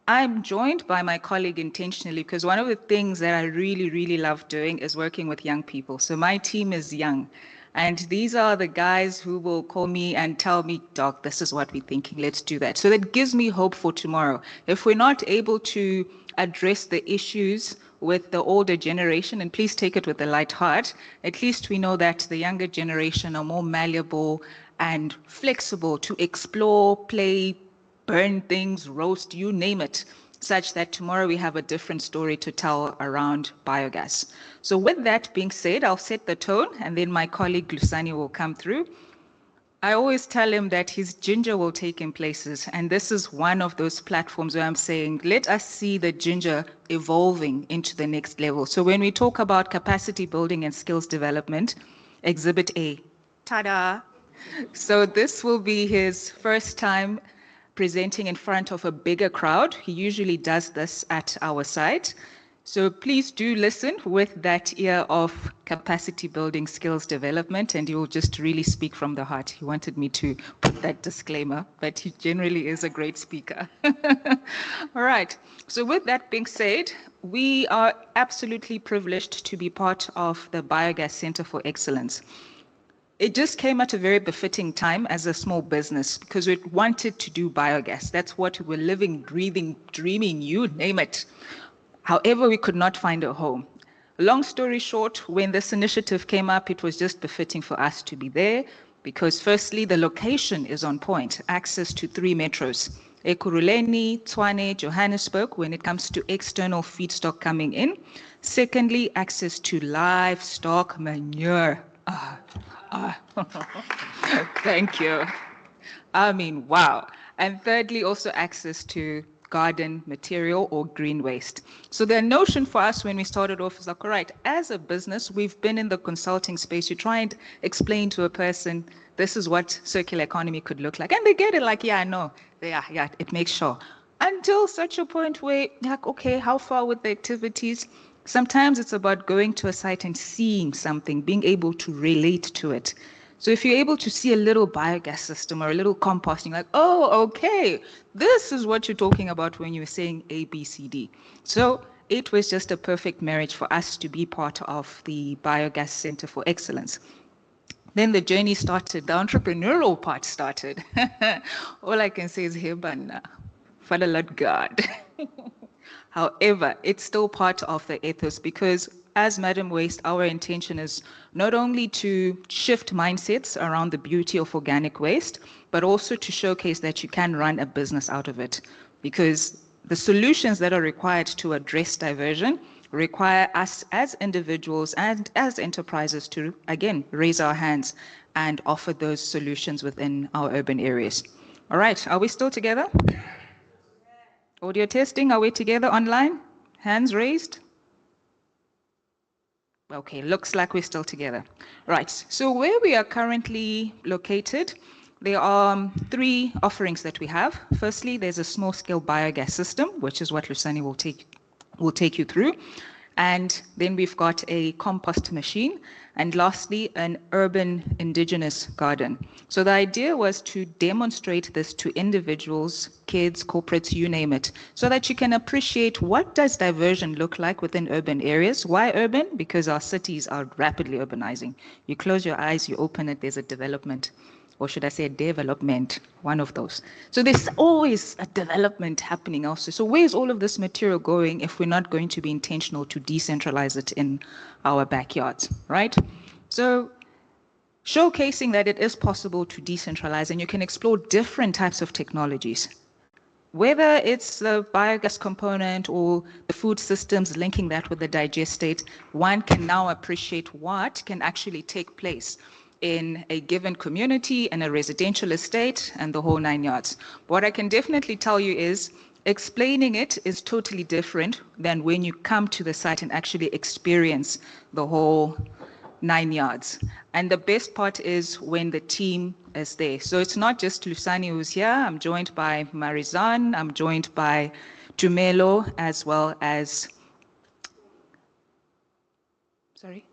I'm joined by my colleague intentionally because one of the things that I really, really love doing is working with young people. So my team is young. And these are the guys who will call me and tell me, Doc, this is what we're thinking, let's do that. So that gives me hope for tomorrow. If we're not able to address the issues with the older generation, and please take it with a light heart, at least we know that the younger generation are more malleable and flexible to explore, play, burn things, roast, you name it, such that tomorrow we have a different story to tell around biogas. So with that being said, I'll set the tone and then my colleague Lusani will come through. I always tell him that his ginger will take him places, and this is one of those platforms where I'm saying, let us see the ginger evolving into the next level. So when we talk about capacity building and skills development, Exhibit A, ta-da! So this will be his first time presenting in front of a bigger crowd. He usually does this at our site. So please do listen with that ear of capacity building, skills development, and he will just really speak from the heart. He wanted me to put that disclaimer, but he generally is a great speaker. All right. So with that being said, we are absolutely privileged to be part of the Biogas Center for Excellence. It just came at a very befitting time as a small business because we wanted to do biogas. That's what we were living, breathing, dreaming, you name it. However, we could not find a home. Long story short, when this initiative came up, it was just befitting for us to be there because firstly, the location is on point, access to 3 metros, Ekurhuleni, Tshwane, Johannesburg, when it comes to external feedstock coming in. Secondly, access to livestock manure. Thank you. I mean, wow. And thirdly, also access to garden material or green waste. So the notion for us when we started off is like, all right, as a business, we've been in the consulting space. You try and explain to a person, this is what circular economy could look like. And they get it like, yeah, I know. Yeah, it makes sure. Until such a point where, like, okay, how far with the activities? Sometimes it's about going to a site and seeing something, being able to relate to it. So if you're able to see a little biogas system or a little composting, like, oh, okay, this is what you're talking about when you're saying A, B, C, D. So it was just a perfect marriage for us to be part of the Biogas Center for Excellence. Then the journey started, the entrepreneurial part started. All I can say is, hey, Banna, Father Lord God. However, it's still part of the ethos because as Madam Waste, our intention is not only to shift mindsets around the beauty of organic waste, but also to showcase that you can run a business out of it. Because the solutions that are required to address diversion require us as individuals and as enterprises to, again, raise our hands and offer those solutions within our urban areas. All right, are we still together? Audio testing, are we together online? Hands raised? Okay, looks like we're still together. Right, so where we are currently located, there are three offerings that we have. Firstly, there's a small-scale biogas system, which is what Lusani will take you through. And then we've got a compost machine. And lastly, an urban indigenous garden. So the idea was to demonstrate this to individuals, kids, corporates, you name it, so that you can appreciate what does diversion look like within urban areas. Why urban? Because our cities are rapidly urbanizing. You close your eyes, you open it, there's a development. Or should I say development, one of those. So there's always a development happening also. So where's all of this material going if we're not going to be intentional to decentralize it in our backyards, right? So showcasing that it is possible to decentralize and you can explore different types of technologies. Whether it's the biogas component or the food systems linking that with the digestate, one can now appreciate what can actually take place in a given community, in a residential estate, and the whole 9 yards. What I can definitely tell you is explaining it is totally different than when you come to the site and actually experience the whole 9 yards. And the best part is when the team is there. So it's not just Lusani who's here. I'm joined by Marizan, I'm joined by Tumelo, as well as, sorry?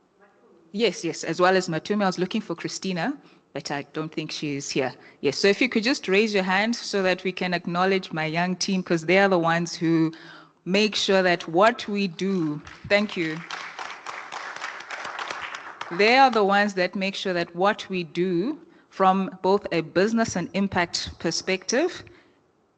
Yes, as well as Matume. I was looking for Christina, but I don't think she's here. Yes, so if you could just raise your hand so that we can acknowledge my young team, because they are the ones who make sure that what we do, thank you. They are the ones that make sure that what we do from both a business and impact perspective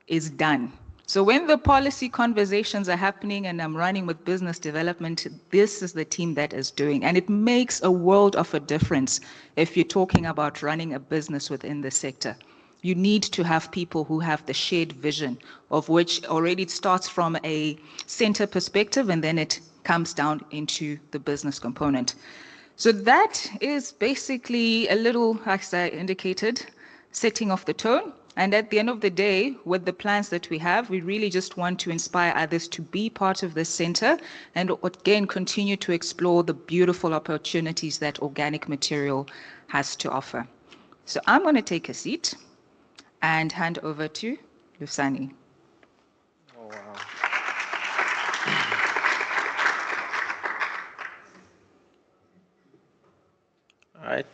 is done. So when the policy conversations are happening and I'm running with business development, this is the team that is doing. And it makes a world of a difference if you're talking about running a business within the sector. You need to have people who have the shared vision, of which already it starts from a center perspective and then it comes down into the business component. So that is basically a little, as I indicated, setting off the tone. And at the end of the day, with the plans that we have, we really just want to inspire others to be part of this center and again, continue to explore the beautiful opportunities that organic material has to offer. So I'm going to take a seat and hand over to Lusani. Oh, wow. All right.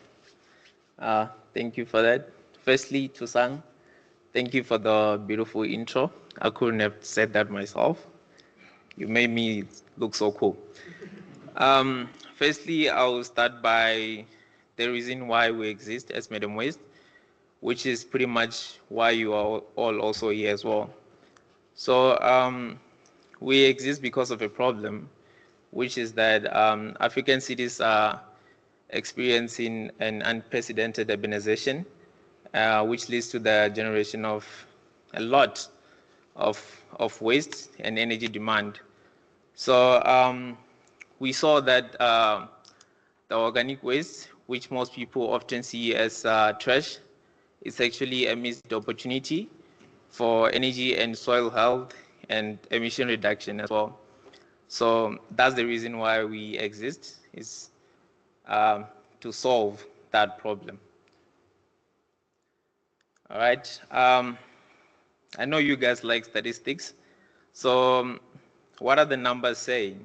Thank you for that. Firstly, Tusang, thank you for the beautiful intro. I couldn't have said that myself. You made me look so cool. Firstly, I will start by the reason why we exist as Madam Waste, which is pretty much why you are all also here as well. So we exist because of a problem, which is that African cities are experiencing an unprecedented urbanization, which leads to the generation of a lot of waste and energy demand. So we saw that the organic waste, which most people often see as trash, is actually a missed opportunity for energy and soil health and emission reduction as well. So that's the reason why we exist, is to solve that problem. All right. I know you guys like statistics. So what are the numbers saying?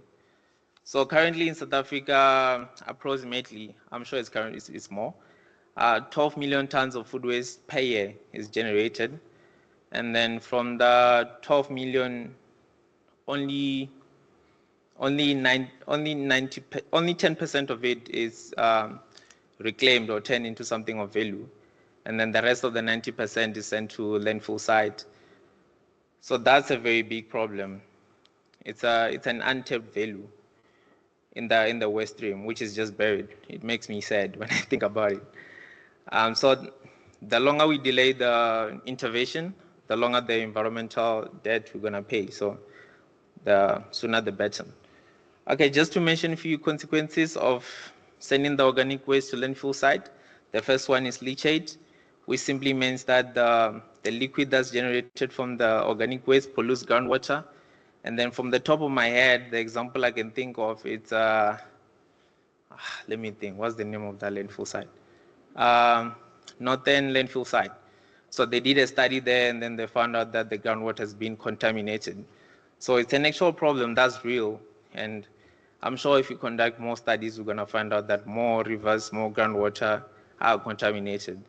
So currently in South Africa, approximately, I'm sure it's more, 12 million tons of food waste per year is generated. And then from the 12 million, only 10% of it is reclaimed or turned into something of value. And then the rest of the 90% is sent to landfill site. So that's a very big problem. It's an untapped value in the waste stream, which is just buried. It makes me sad when I think about it. So the longer we delay the intervention, the longer the environmental debt we're gonna pay. So the sooner the better. Okay, just to mention a few consequences of sending the organic waste to landfill site. The first one is leachate, which simply means that the liquid that's generated from the organic waste pollutes groundwater. And then from the top of my head, the example I can think of, it's let me think, what's the name of that landfill site? Northern landfill site. So they did a study there, and then they found out that the groundwater has been contaminated. So it's an actual problem that's real, and I'm sure if you conduct more studies, we're going to find out that more rivers, more groundwater are contaminated.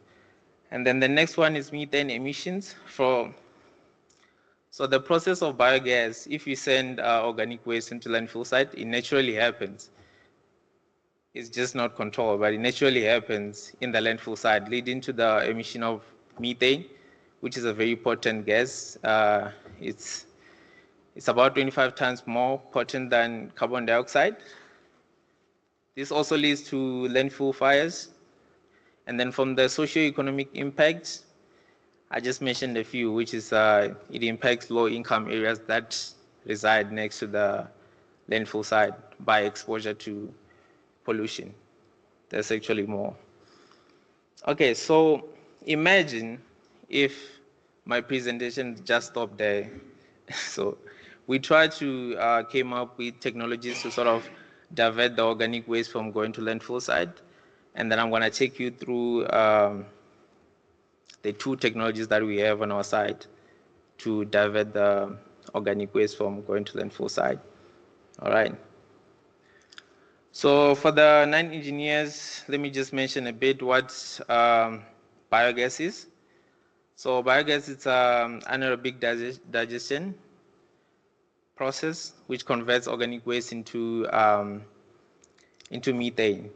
And then the next one is methane emissions. So the process of biogas, if you send organic waste into landfill site, it naturally happens. It's just not controlled, but it naturally happens in the landfill site, leading to the emission of methane, which is a very potent gas. It's about 25 times more potent than carbon dioxide. This also leads to landfill fires. And then from the socio-economic impacts, I just mentioned a few, which is it impacts low-income areas that reside next to the landfill site by exposure to pollution. There's actually more. Okay, so imagine if my presentation just stopped there. So we tried to came up with technologies to sort of divert the organic waste from going to landfill site. And then I'm going to take you through the two technologies that we have on our site to divert the organic waste from going to landfill site. All right. So for the 9 engineers, let me just mention a bit what biogas is. So biogas is anaerobic digestion process which converts organic waste into methane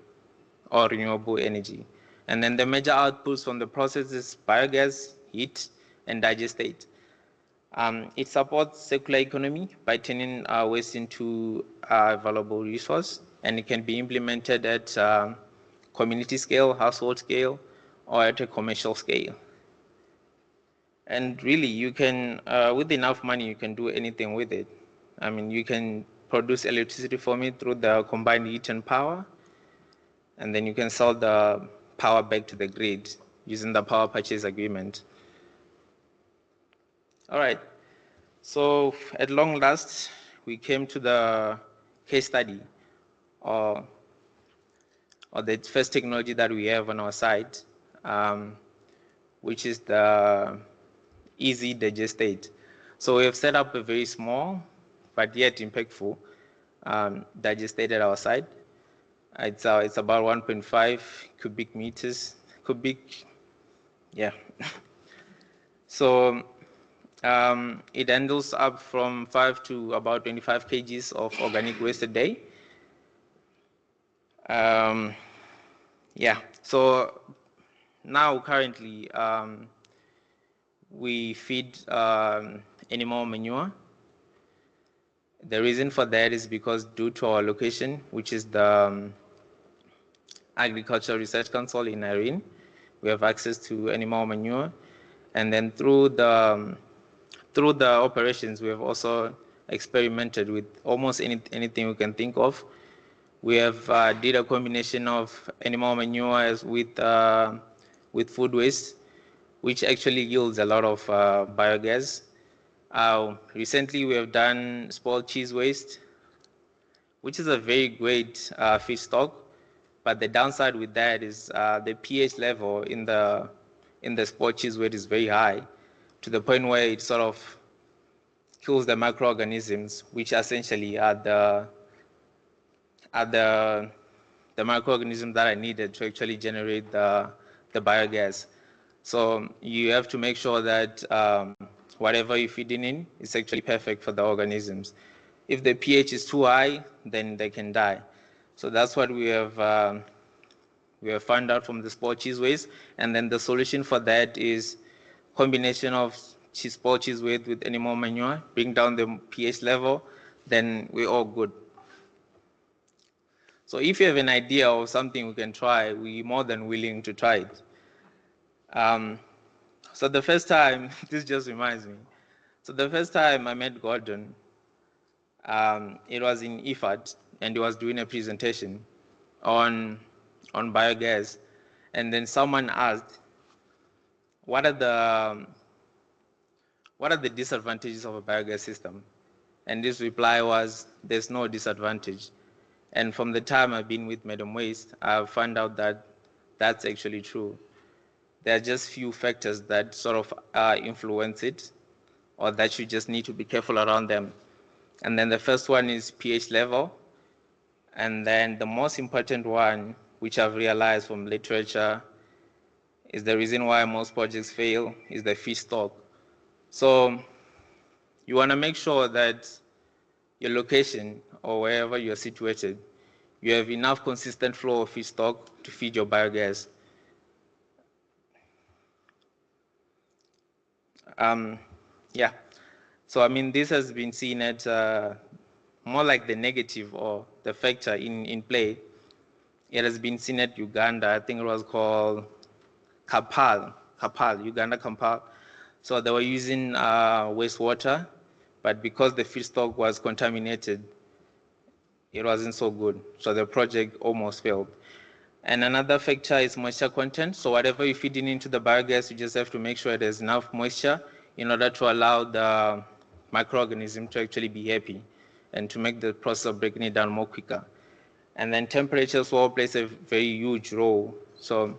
or renewable energy. And then the major outputs from the process is biogas, heat, and digestate. It supports circular economy by turning waste into a valuable resource, and it can be implemented at community scale, household scale, or at a commercial scale. And really, you can, with enough money, you can do anything with it. I mean, you can produce electricity from it through the combined heat and power, and then you can sell the power back to the grid using the power purchase agreement. All right, so at long last, we came to the case study or the first technology that we have on our site, which is the easy digestate. So we have set up a very small but yet impactful digestate at our site. It's about 1.5 cubic meters, yeah. So it handles up from 5 to about 25 kgs of organic waste a day. Yeah, so now currently we feed animal manure. The reason for that is because due to our location, which is the Agricultural Research Council in Irene, we have access to animal manure. And then through the operations, we have also experimented with almost anything we can think of. We have did a combination of animal manure with food waste, which actually yields a lot of biogas. Recently, we have done spoiled cheese waste, which is a very great feedstock, but the downside with that is the pH level in the spoiled cheese waste is very high, to the point where it sort of kills the microorganisms, which essentially are the microorganisms that are needed to actually generate the biogas. So you have to make sure that whatever you're feeding in is actually perfect for the organisms. If the pH is too high, then they can die. So that's what we have found out from the spoiled cheese waste. And then the solution for that is combination of spoiled cheese waste with animal manure, bring down the pH level, then we're all good. So if you have an idea of something we can try, we're more than willing to try it. So the first time, this just reminds me. So the first time I met Gordon, it was in IFAD, and he was doing a presentation on biogas. And then someone asked, what are the disadvantages of a biogas system? And his reply was, there's no disadvantage. And from the time I've been with Madam Waste, I've found out that that's actually true. There are just few factors that sort of influence it, or that you just need to be careful around them. And then the first one is pH level. And then the most important one, which I've realized from literature, is the reason why most projects fail, is the fish stock. So you want to make sure that your location or wherever you're situated, you have enough consistent flow of feedstock to feed your biogas. Yeah, so I mean, this has been seen at more like the negative or the factor in play. It has been seen at Uganda. I think it was called Kapal, Uganda Kapal. So they were using wastewater, but because the feedstock was contaminated, it wasn't so good. So the project almost failed. And another factor is moisture content. So whatever you're feeding into the biogas, you just have to make sure there's enough moisture in order to allow the microorganism to actually be happy and to make the process of breaking it down more quicker. And then temperature as well plays a very huge role. So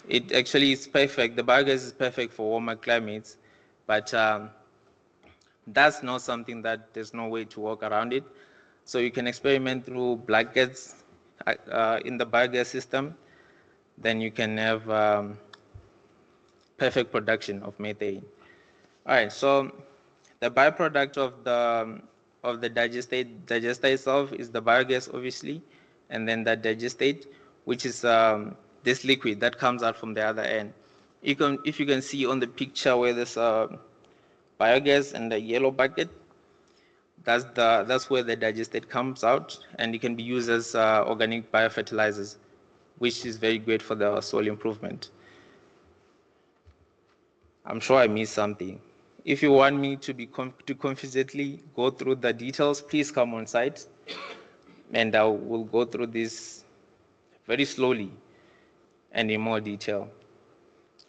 it actually is perfect. The biogas is perfect for warmer climates, but that's not something that there's no way to work around it. So you can experiment through blankets in the biogas system. Then you can have perfect production of methane. All right, so the byproduct of the digester itself is the biogas, obviously, and then that digestate, which is this liquid that comes out from the other end. If you can see on the picture where there's biogas and the yellow bucket, that's where the digestate comes out, and it can be used as organic biofertilizers, which is very great for the soil improvement. I'm sure I missed something. If you want me to confidently go through the details, please come on site, and I will go through this very slowly and in more detail.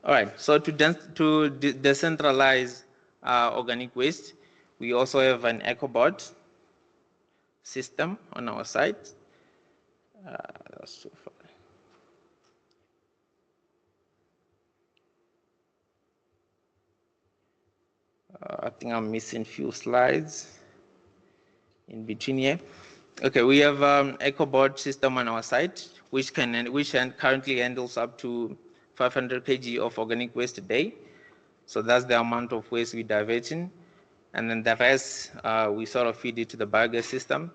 All right, so to decentralize organic waste, we also have an EcoBot system on our site. That's too far. I think I'm missing few slides in between here. Okay, we have EcoBot system on our site, which currently handles up to 500 kg of organic waste a day. So that's the amount of waste we diverting. And then the rest, we sort of feed it to the biogas system.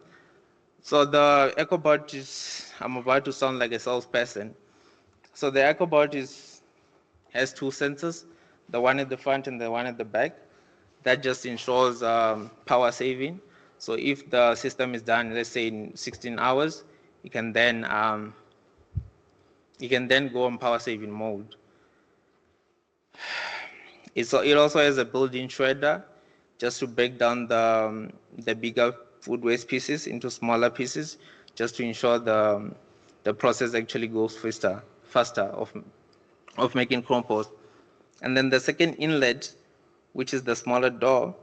So the EcoBot is, I'm about to sound like a salesperson. So the EcoBot has two sensors, the one at the front and the one at the back. That just ensures power saving. So if the system is done, let's say in 16 hours, you can then go on power saving mode. It also has a built-in shredder, just to break down the bigger food waste pieces into smaller pieces, just to ensure the process actually goes faster of making compost. And then the second inlet, which is the smaller door,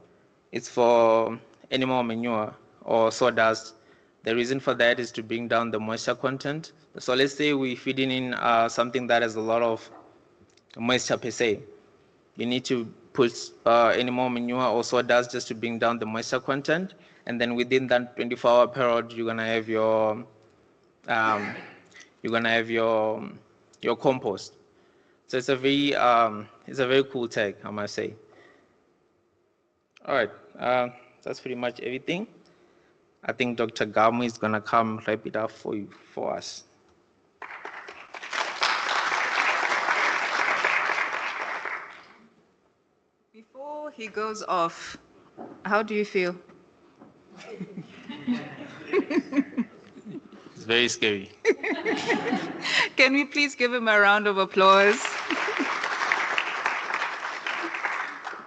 it's for animal manure or sawdust. The reason for that is to bring down the moisture content. So let's say we're feeding in something that has a lot of moisture per se. You need to put animal manure or sawdust just to bring down the moisture content, and then within that 24-hour period, you're gonna have your compost. So it's a very cool tech, I must say. All right, that's pretty much everything. I think Dr. Gamu is gonna come wrap it up for us. Before he goes off, how do you feel? It's very scary. Can we please give him a round of applause?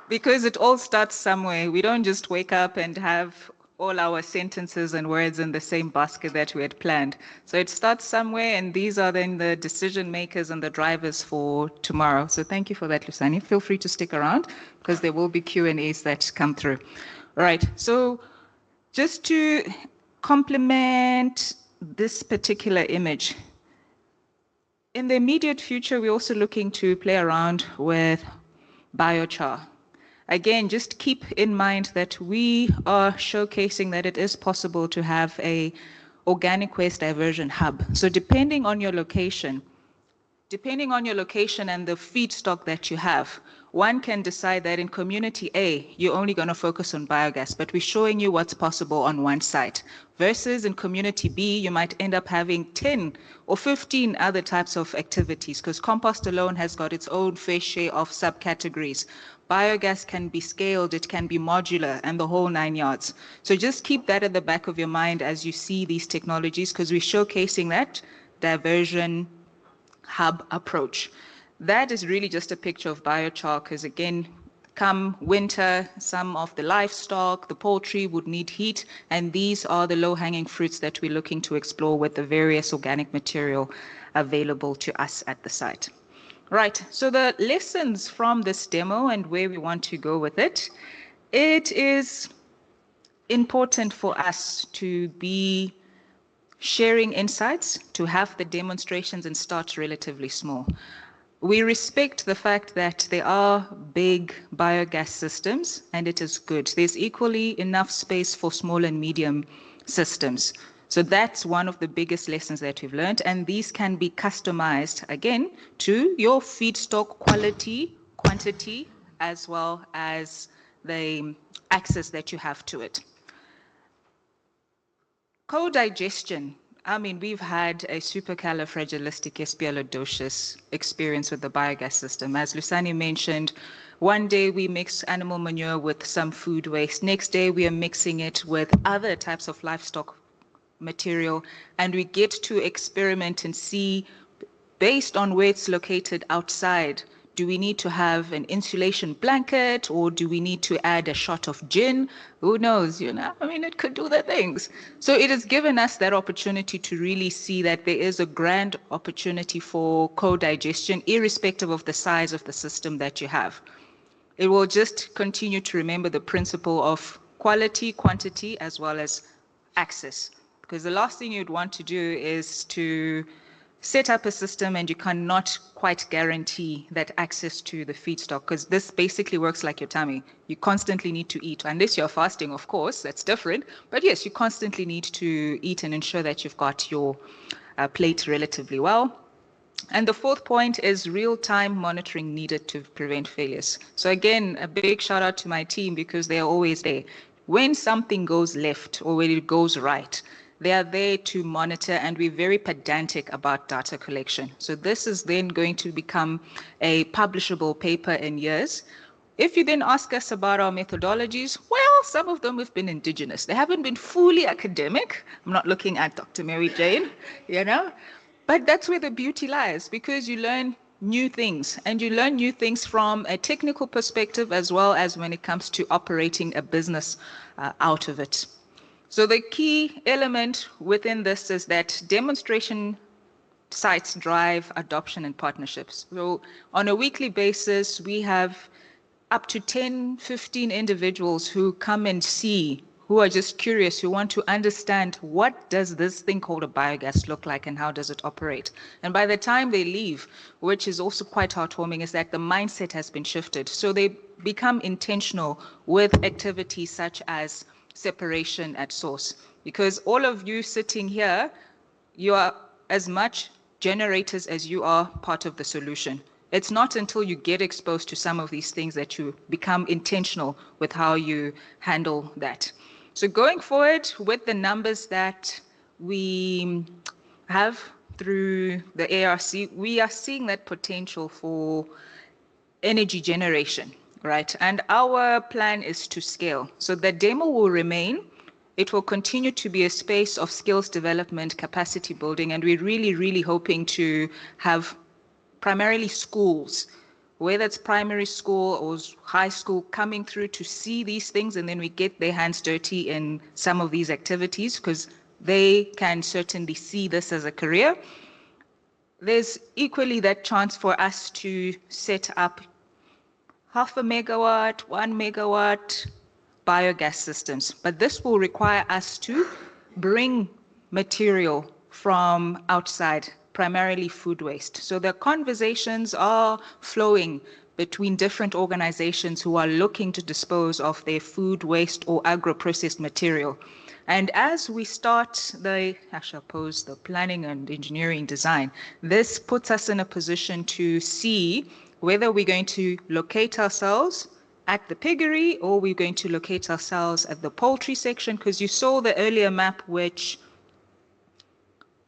Because it all starts somewhere. We don't just wake up and have all our sentences and words in the same basket that we had planned. So it starts somewhere, and these are then the decision makers and the drivers for tomorrow. So thank you for that, Lusani. Feel free to stick around because there will be Q&As that come through. All right, so just to complement this particular image, in the immediate future, we're also looking to play around with biochar. Again, just keep in mind that we are showcasing that it is possible to have a organic waste diversion hub. So depending on your location and the feedstock that you have, one can decide that in community A, you're only going to focus on biogas, but we're showing you what's possible on one site. Versus in community B, you might end up having 10 or 15 other types of activities, because compost alone has got its own fair share of subcategories. Biogas can be scaled, it can be modular, and the whole 9 yards. So just keep that at the back of your mind as you see these technologies, because we're showcasing that diversion hub approach. That is really just a picture of biochar, because again, come winter, some of the livestock, the poultry would need heat, and these are the low-hanging fruits that we're looking to explore with the various organic material available to us at the site. Right, so the lessons from this demo and where we want to go with it, it is important for us to be sharing insights, to have the demonstrations and start relatively small. We respect the fact that there are big biogas systems, and it is good. There's equally enough space for small and medium systems. So that's one of the biggest lessons that we've learned, and these can be customized, again, to your feedstock quality, quantity, as well as the access that you have to it. Co-digestion. I mean, we've had a supercalifragilisticexpialidocious experience with the biogas system. As Lusani mentioned, one day we mix animal manure with some food waste. Next day we are mixing it with other types of livestock material, and we get to experiment and see, based on where it's located outside, do we need to have an insulation blanket, or do we need to add a shot of gin? Who knows, you know? I mean, it could do the things. So it has given us that opportunity to really see that there is a grand opportunity for co-digestion, irrespective of the size of the system that you have. It will just continue to remember the principle of quality, quantity, as well as access. Because the last thing you'd want to do is to set up a system and you cannot quite guarantee that access to the feedstock, because this basically works like your tummy. You constantly need to eat, unless you're fasting, of course, that's different. But yes, you constantly need to eat and ensure that you've got your plate relatively well. And the fourth point is real-time monitoring needed to prevent failures. So again, a big shout out to my team, because they are always there. When something goes left or when it goes right, they are there to monitor, and we're very pedantic about data collection. So this is then going to become a publishable paper in years. If you then ask us about our methodologies, well, some of them have been indigenous. They haven't been fully academic. I'm not looking at Dr. Mary Jane, you know, but that's where the beauty lies, because you learn new things, and you learn new things from a technical perspective, as well as when it comes to operating a business out of it. So the key element within this is that demonstration sites drive adoption and partnerships. So on a weekly basis, we have up to 10, 15 individuals who come and see, who are just curious, who want to understand, what does this thing called a biogas look like and how does it operate? And by the time they leave, which is also quite heartwarming, is that the mindset has been shifted. So they become intentional with activities such as separation at source, because all of you sitting here, you are as much generators as you are part of the solution. It's not until you get exposed to some of these things that you become intentional with how you handle that. So going forward with the numbers that we have through the ARC, we are seeing that potential for energy generation. Right, and our plan is to scale. So the demo will remain. It will continue to be a space of skills development, capacity building, and we're really, really hoping to have primarily schools, whether it's primary school or high school, coming through to see these things, and then we get their hands dirty in some of these activities, because they can certainly see this as a career. There's equally that chance for us to set up 0.5 megawatt, 1 megawatt biogas systems. But this will require us to bring material from outside, primarily food waste. So the conversations are flowing between different organizations who are looking to dispose of their food waste or agro-processed material. And as we start the planning and engineering design, this puts us in a position to see whether we're going to locate ourselves at the piggery or we're going to locate ourselves at the poultry section, because you saw the earlier map which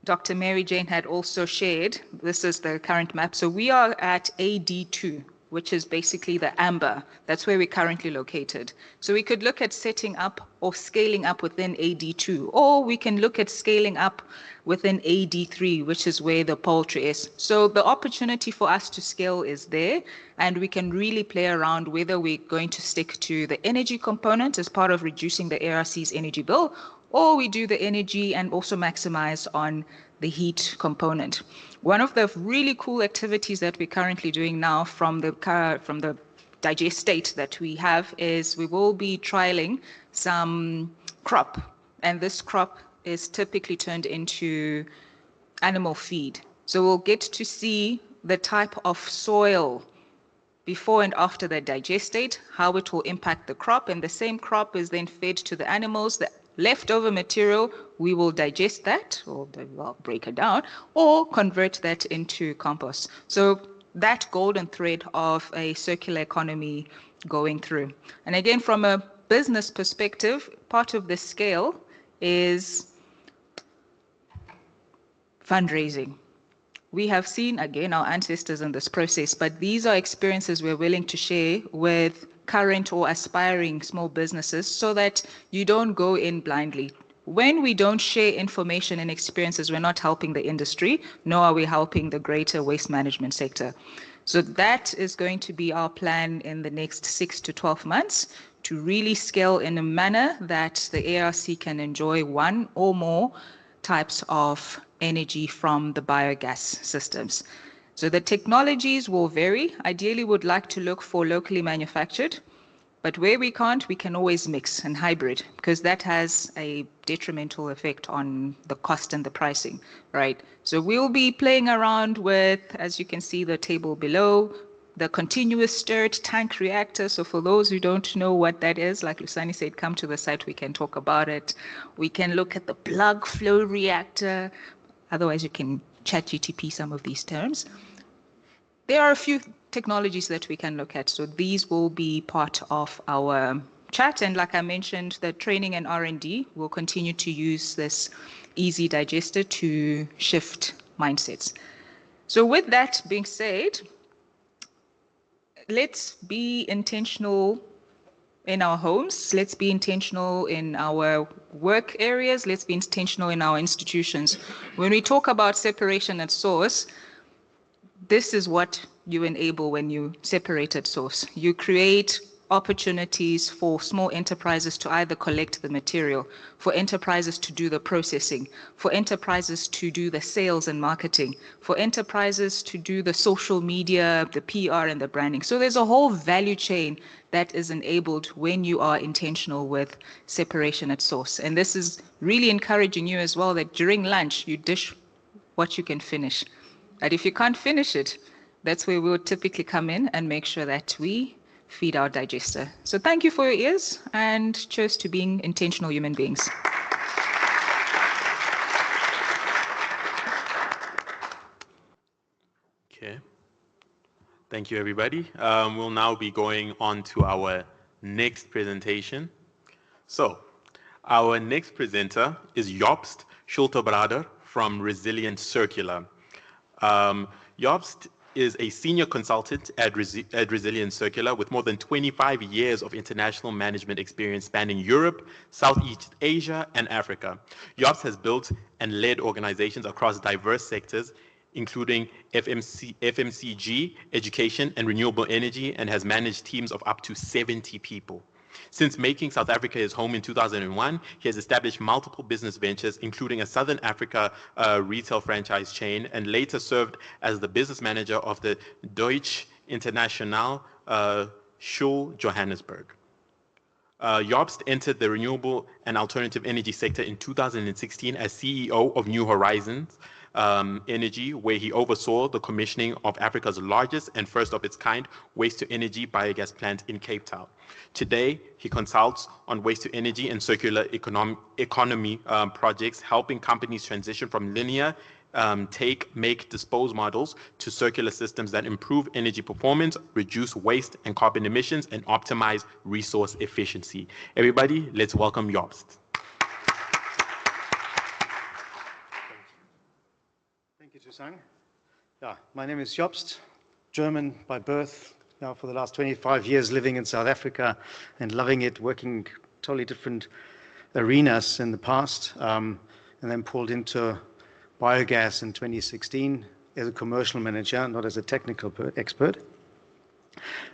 Dr. Mary Jane had also shared. This is the current map. So we are at AD2, which is basically the amber. That's where we're currently located. So we could look at setting up or scaling up within AD2, or we can look at scaling up within AD3, which is where the poultry is. So the opportunity for us to scale is there, and we can really play around whether we're going to stick to the energy component as part of reducing the ARC's energy bill, or we do the energy and also maximize on the heat component. One of the really cool activities that we're currently doing now from the digest state that we have is we will be trialing some crop, and this crop is typically turned into animal feed. So we'll get to see the type of soil before and after the digest state, how it will impact the crop, and the same crop is then fed to the animals. The leftover material, we will digest that, or break it down, or convert that into compost. So that golden thread of a circular economy going through. And again, from a business perspective, part of the scale is fundraising. We have seen, again, our ancestors in this process, but these are experiences we're willing to share with current or aspiring small businesses so that you don't go in blindly. When we don't share information and experiences, we're not helping the industry, nor are we helping the greater waste management sector. So that is going to be our plan in the next 6 to 12 months to really scale in a manner that the ARC can enjoy one or more types of energy from the biogas systems. So the technologies will vary. Ideally, would like to look for locally manufactured, but where we can't, we can always mix and hybrid, because that has a detrimental effect on the cost and the pricing, right? So we'll be playing around with, as you can see the table below, the continuous stirred tank reactor. So for those who don't know what that is, like Lusani said, come to the site, we can talk about it. We can look at the plug flow reactor. Otherwise, you can chat GTP some of these terms. There are a few technologies that we can look at. So these will be part of our chat. And like I mentioned, the training and R&D will continue to use this easy digester to shift mindsets. So with that being said, let's be intentional in our homes. Let's be intentional in our work areas. Let's be intentional in our institutions. When we talk about separation at source, this is what you enable when you separate at source. You create opportunities for small enterprises to either collect the material, for enterprises to do the processing, for enterprises to do the sales and marketing, for enterprises to do the social media, the PR and the branding. So there's a whole value chain that is enabled when you are intentional with separation at source. And this is really encouraging you as well, that during lunch you dish what you can finish. And if you can't finish it, that's where we would typically come in and make sure that we feed our digester. So thank you for your ears, and cheers to being intentional human beings. Okay. Thank you, everybody. We'll now be going on to our next presentation. So our next presenter is Jobst Schulte-Brader from Resilient Circular. Jobst is a senior consultant at Resilient Circular with more than 25 years of international management experience spanning Europe, Southeast Asia, and Africa. Jobst has built and led organizations across diverse sectors, including FMCG, education, and renewable energy, and has managed teams of up to 70 people. Since making South Africa his home in 2001, he has established multiple business ventures, including a Southern Africa retail franchise chain, and later served as the business manager of the Deutsche International Schule Johannesburg. Jobst entered the renewable and alternative energy sector in 2016 as CEO of New Horizons Energy, where he oversaw the commissioning of Africa's largest and first of its kind waste-to-energy biogas plant in Cape Town. Today, he consults on waste-to-energy and circular economy projects, helping companies transition from linear take, make, dispose models to circular systems that improve energy performance, reduce waste and carbon emissions, and optimize resource efficiency. Everybody, let's welcome Jobst. Thank you, Susan. Yeah, my name is Jobst, German by birth. Now for the last 25 years living in South Africa and loving it, working totally different arenas in the past, and then pulled into biogas in 2016 as a commercial manager, not as a technical expert.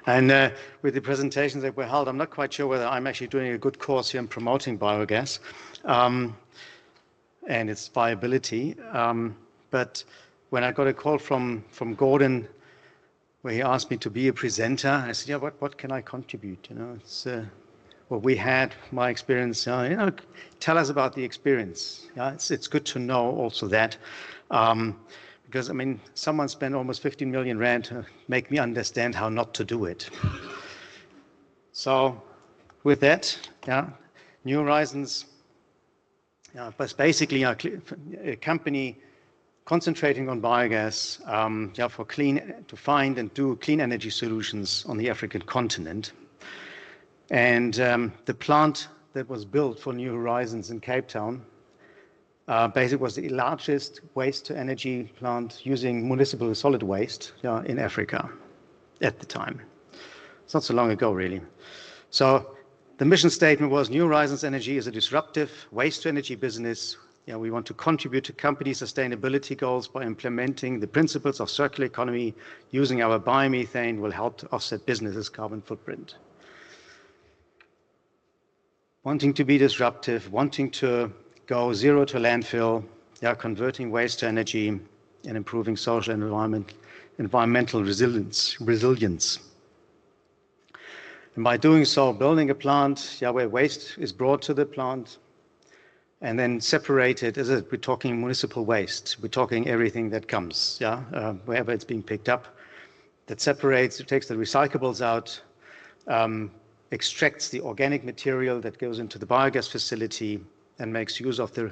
And with the presentations that were held, I'm not quite sure whether I'm actually doing a good course here in promoting biogas and its viability. But when I got a call from Gordon, where he asked me to be a presenter, I said, yeah, what can I contribute? You know, it's what we had, my experience, you know, tell us about the experience. Yeah, it's good to know also that, because I mean, someone spent almost 15 million rand to make me understand how not to do it. So with that, yeah, New Horizons, but basically a company concentrating on biogas, for to find and do clean energy solutions on the African continent. And the plant that was built for New Horizons in Cape Town basically was the largest waste-to-energy plant using municipal solid waste in Africa at the time. It's not so long ago, really. So the mission statement was New Horizons Energy is a disruptive waste-to-energy business. We want to contribute to company sustainability goals by implementing the principles of circular economy. Using our biomethane will help to offset businesses' carbon footprint. Wanting to be disruptive, wanting to go zero to landfill, converting waste to energy and improving social and environmental resilience. And by doing so, building a plant where waste is brought to the plant and then separated. We're talking municipal waste. We're talking everything that comes, wherever it's being picked up. That separates, it takes the recyclables out, extracts the organic material that goes into the biogas facility and makes use of the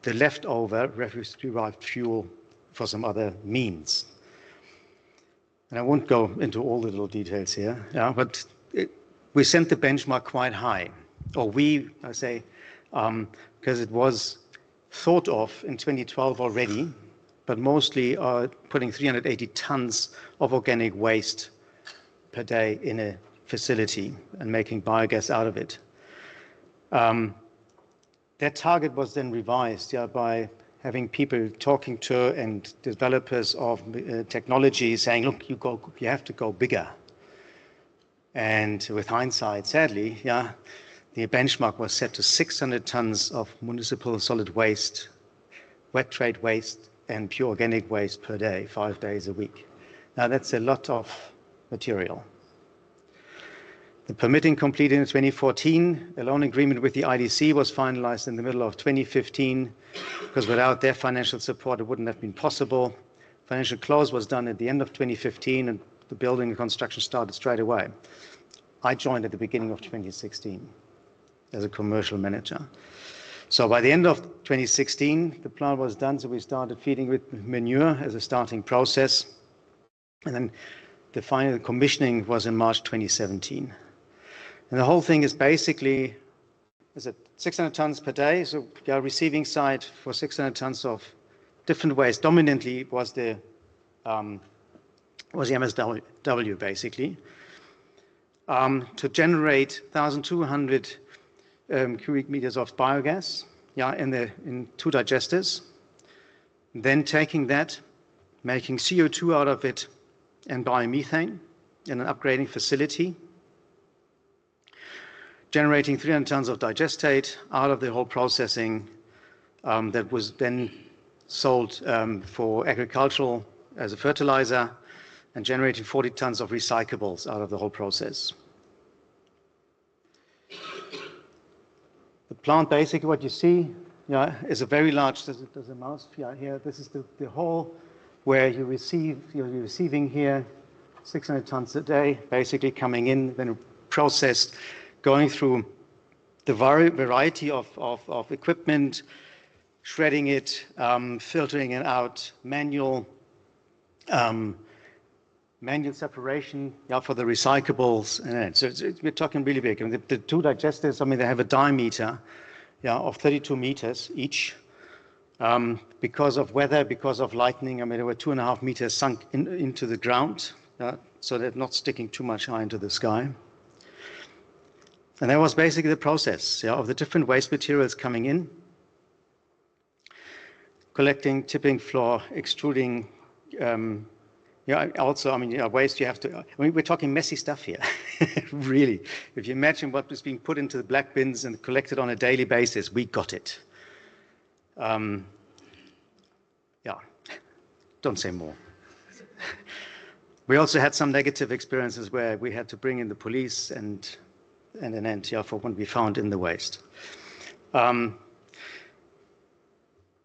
leftover refuse-derived fuel for some other means. And I won't go into all the little details here, but we set the benchmark quite high, or I say, because it was thought of in 2012 already, but mostly putting 380 tons of organic waste per day in a facility and making biogas out of it. That target was then revised by having people talking to and developers of technology saying, look, you have to go bigger. And with hindsight, sadly, the benchmark was set to 600 tons of municipal solid waste, wet trade waste, and pure organic waste per day, 5 days a week. Now that's a lot of material. The permitting completed in 2014, a loan agreement with the IDC was finalized in the middle of 2015, because without their financial support, it wouldn't have been possible. Financial close was done at the end of 2015, and the building and construction started straight away. I joined at the beginning of 2016 as a commercial manager. So by the end of 2016, the plant was done, so we started feeding with manure as a starting process. And then the final commissioning was in March 2017. And the whole thing is basically, 600 tons per day, so our receiving site for 600 tons of different waste. Dominantly was the MSW basically, to generate 1,200 cubic meters of biogas, in 2 digesters. Then taking that, making CO2 out of it and biomethane in an upgrading facility, generating 300 tons of digestate out of the whole processing that was then sold for agricultural as a fertilizer, and generating 40 tons of recyclables out of the whole process. The plant, basically what you see, is a very large, there's a mouse here. This is the hole where you're receiving here 600 tons a day, basically coming in, then processed, going through the variety of equipment, shredding it, filtering it out, manual separation, for the recyclables. And so we're talking really big. And the two digesters, they have a diameter, of 32 meters each. Because of weather, because of lightning, they were 2.5 meters sunk into the ground, so they're not sticking too much high into the sky. And that was basically the process, of the different waste materials coming in, collecting, tipping floor, extruding. Also, waste you have to. We're talking messy stuff here, really. If you imagine what was being put into the black bins and collected on a daily basis, we got it. Don't say more. We also had some negative experiences where we had to bring in the police and an end for what we found in the waste.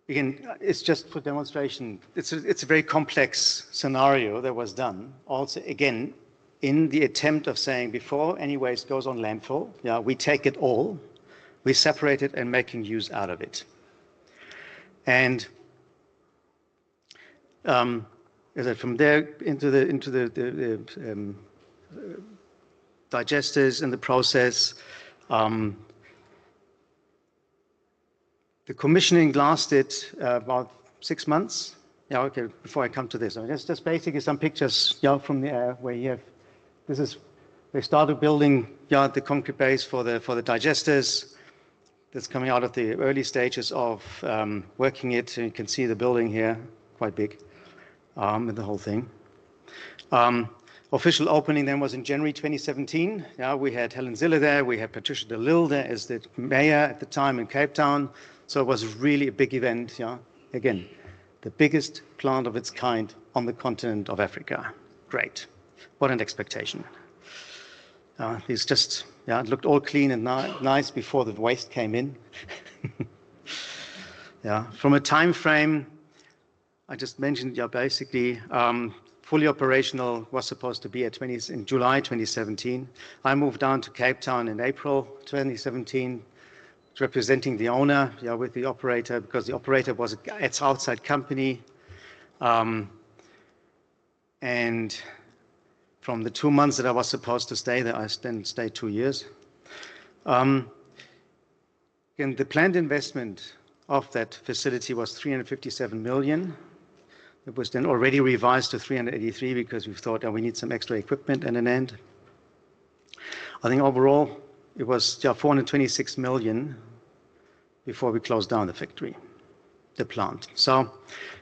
Again, it's just for demonstration. It's a very complex scenario that was done. Also, again, in the attempt of saying before any waste goes on landfill, we take it all, we separate it and making use out of it. And from there into the digesters and the process. The commissioning lasted about 6 months. Before I come to this, just basically some pictures from the air where you have, they started building the concrete base for the digesters. That's coming out of the early stages of working it. You can see the building here, quite big, and the whole thing. Official opening then was in January 2017. We had Helen Zille there. We had Patricia de Lille there as the mayor at the time in Cape Town. So it was really a big event. Again, the biggest plant of its kind on the continent of Africa. Great. What an expectation. It's just, it looked all clean and nice before the waste came in. From a time frame, I just mentioned, basically, fully operational was supposed to be in July 2017. I moved down to Cape Town in April 2017, representing the owner, with the operator, because the operator was its outside company. And from the 2 months that I was supposed to stay there, I then stayed 2 years. And the planned investment of that facility was 357 million. It was then already revised to 383 because we thought we need some extra equipment and an end. I think overall it was 426 million before we closed down the factory, the plant. So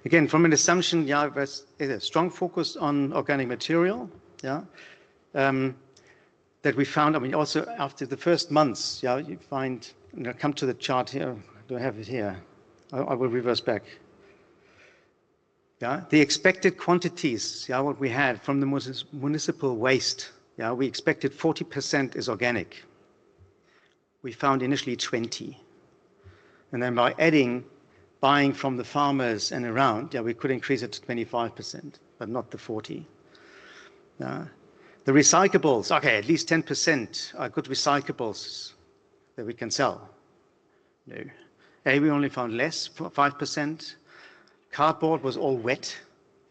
again, from an assumption, it was a strong focus on organic material, that we found. Also after the first months, you find. Come to the chart here. Do I have it here? I will reverse back. The expected quantities, what we had from the municipal waste, we expected 40% is organic. We found initially 20. And then by buying from the farmers and around, we could increase it to 25%, but not the 40. The recyclables, at least 10% are good recyclables that we can sell. No. We only found less, 5%. Cardboard was all wet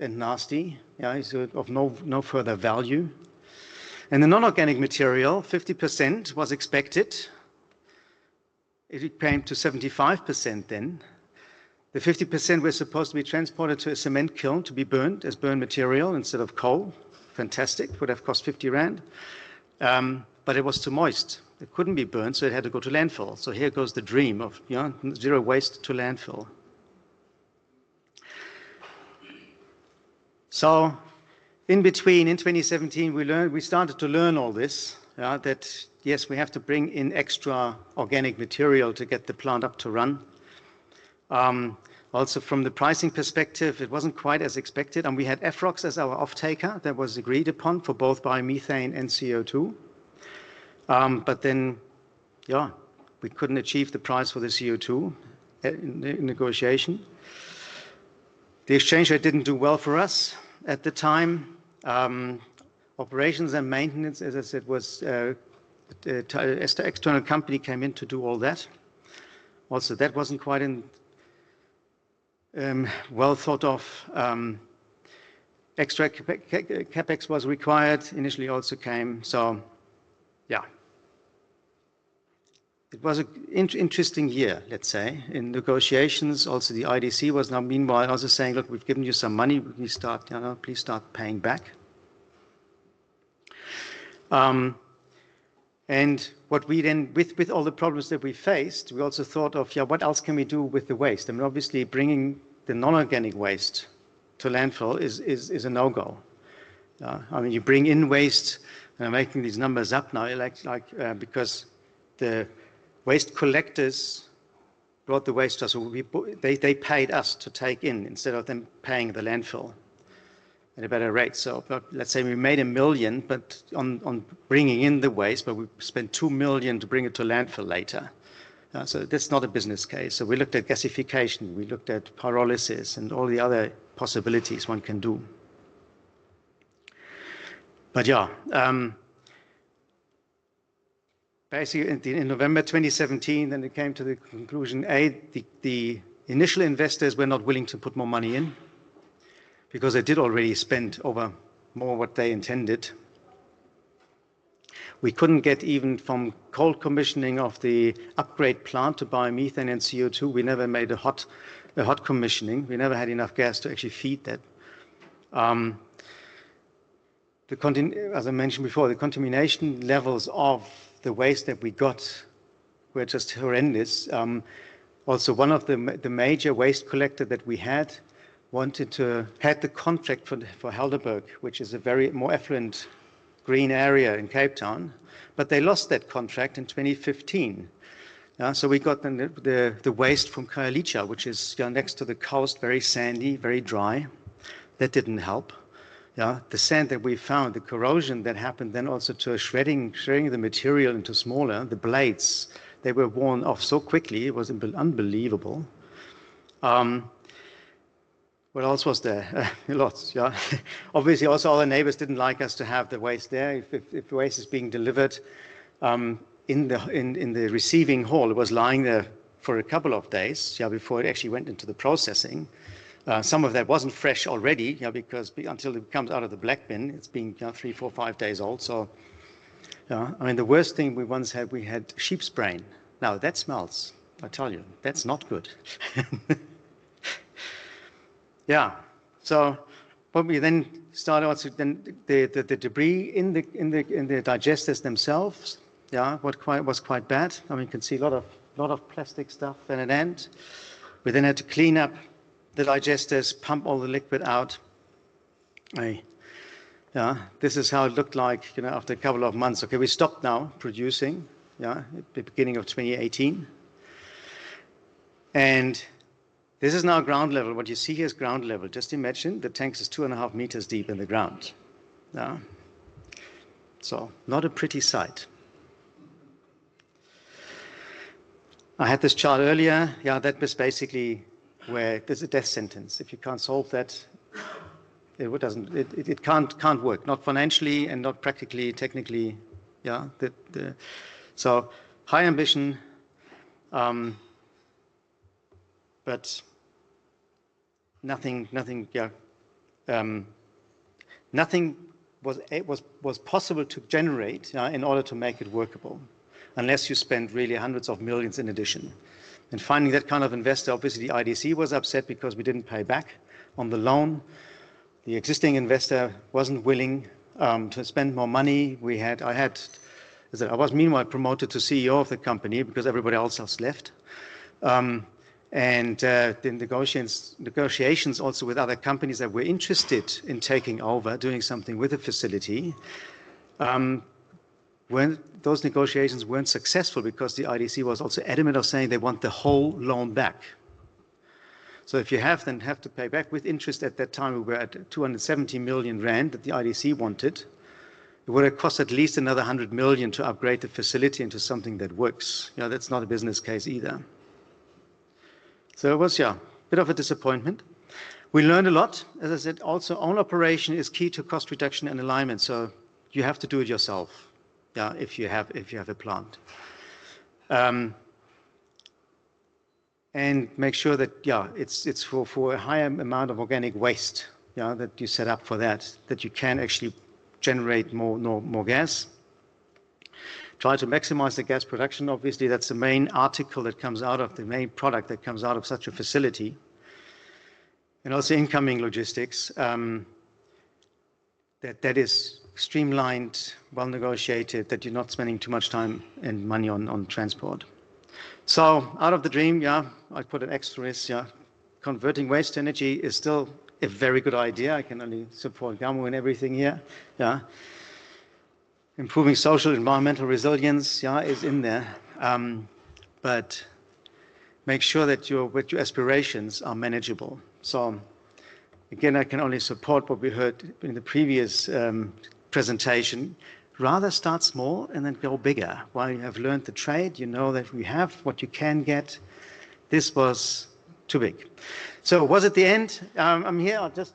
and nasty, so of no further value. And the non-organic material, 50% was expected. It came to 75% then. The 50% were supposed to be transported to a cement kiln to be burned as burn material instead of coal. Fantastic, would have cost 50 rand. But it was too moist. It couldn't be burned, so it had to go to landfill. So here goes the dream of zero waste to landfill. So in between, in 2017, we started to learn all this, that yes, we have to bring in extra organic material to get the plant up to run. Also from the pricing perspective, it wasn't quite as expected. And we had EFROX as our off-taker that was agreed upon for both biomethane and CO2. But then, We couldn't achieve the price for the CO2 in the negotiation. The exchange rate didn't do well for us at the time. Operations and maintenance, as I said, was external company came in to do all that. Also, that wasn't quite well thought of. Extra capex was required. Initially, also came. So, yeah, it was an interesting year, let's say, in negotiations. Also, the IDC was now, meanwhile, also saying, "Look, we've given you some money. We start, please start paying back." And what we then, with all the problems that we faced, we also thought of, what else can we do with the waste? I mean, obviously, bringing the non-organic waste to landfill is a no-go. I mean, you bring in waste, and I'm making these numbers up now, because the waste collectors brought the waste to us, so they paid us to take in instead of them paying the landfill at a better rate. So let's say we made $1 million, but on bringing in the waste, but we spent $2 million to bring it to landfill later. So that's not a business case. So we looked at gasification, we looked at pyrolysis, and all the other possibilities one can do. But basically in November 2017, then it came to the conclusion: the initial investors were not willing to put more money in, because they did already spend over more what they intended. We couldn't get even from cold commissioning of the upgrade plant to biomethane and CO2. We never made a hot commissioning. We never had enough gas to actually feed that. As I mentioned before, the contamination levels of the waste that we got were just horrendous. Also, one of the major waste collector that we had had the contract for Helderberg, which is a very more affluent green area in Cape Town, but they lost that contract in 2015. So we got the waste from Khayelitsha, which is next to the coast, very sandy, very dry. That didn't help. The sand that we found, the corrosion that happened then also to shredding the material into smaller, the blades, they were worn off so quickly, it was unbelievable. What else was there? Lots, Obviously, also all the neighbors didn't like us to have the waste there. If the waste is being delivered in the receiving hall, it was lying there for a couple of days, before it actually went into the processing. Some of that wasn't fresh already, because until it comes out of the black bin, it's been 3, 4, 5 days old. So, I mean, the worst thing we had sheep's brain. Now that smells. I tell you, that's not good. So what we then started also, then the debris in the digesters themselves, was quite bad. I mean, you can see a lot of plastic stuff at an end. We then had to clean up the digesters, pump all the liquid out. This is how it looked like, after a couple of months. Okay, we stopped now producing, at the beginning of 2018. And this is now ground level. What you see here is ground level. Just imagine the tank is 2.5 meters deep in the ground. So not a pretty sight. I had this chart earlier. That was basically where there's a death sentence. If you can't solve that, it can't work. Not financially and not practically, technically. So high ambition, but nothing was possible to generate in order to make it workable, unless you spend really hundreds of millions in addition. And finding that kind of investor, obviously the IDC was upset because we didn't pay back on the loan. The existing investor wasn't willing to spend more money. I was meanwhile promoted to CEO of the company because everybody else has left. And the negotiations also with other companies that were interested in taking over, doing something with the facility, those negotiations weren't successful because the IDC was also adamant of saying they want the whole loan back. So if you have to pay back with interest. At that time, we were at 270 million rand that the IDC wanted. it would have cost at least another 100 million to upgrade the facility into something that works. That's not a business case either. So it was, a bit of a disappointment. We learned a lot. As I said, also own operation is key to cost reduction and alignment. So you have to do it yourself, if you have a plant. And make sure that, it's for a higher amount of organic waste, that you set up for that you can actually generate more gas. Try to maximize the gas production. Obviously, that's the main article that comes out of the main product that comes out of such a facility. And also incoming logistics, that is streamlined, well negotiated, that you're not spending too much time and money on transport. So out of the dream, I put an asterisk. Converting waste to energy is still a very good idea. I can only support Gamu and everything here. Improving social environmental resilience, is in there. But make sure that your aspirations are manageable. So again, I can only support what we heard in the previous presentation. Rather start small and then go bigger. While you have learned the trade, you know that we have what you can get. This was too big. So was it the end? I'm here, just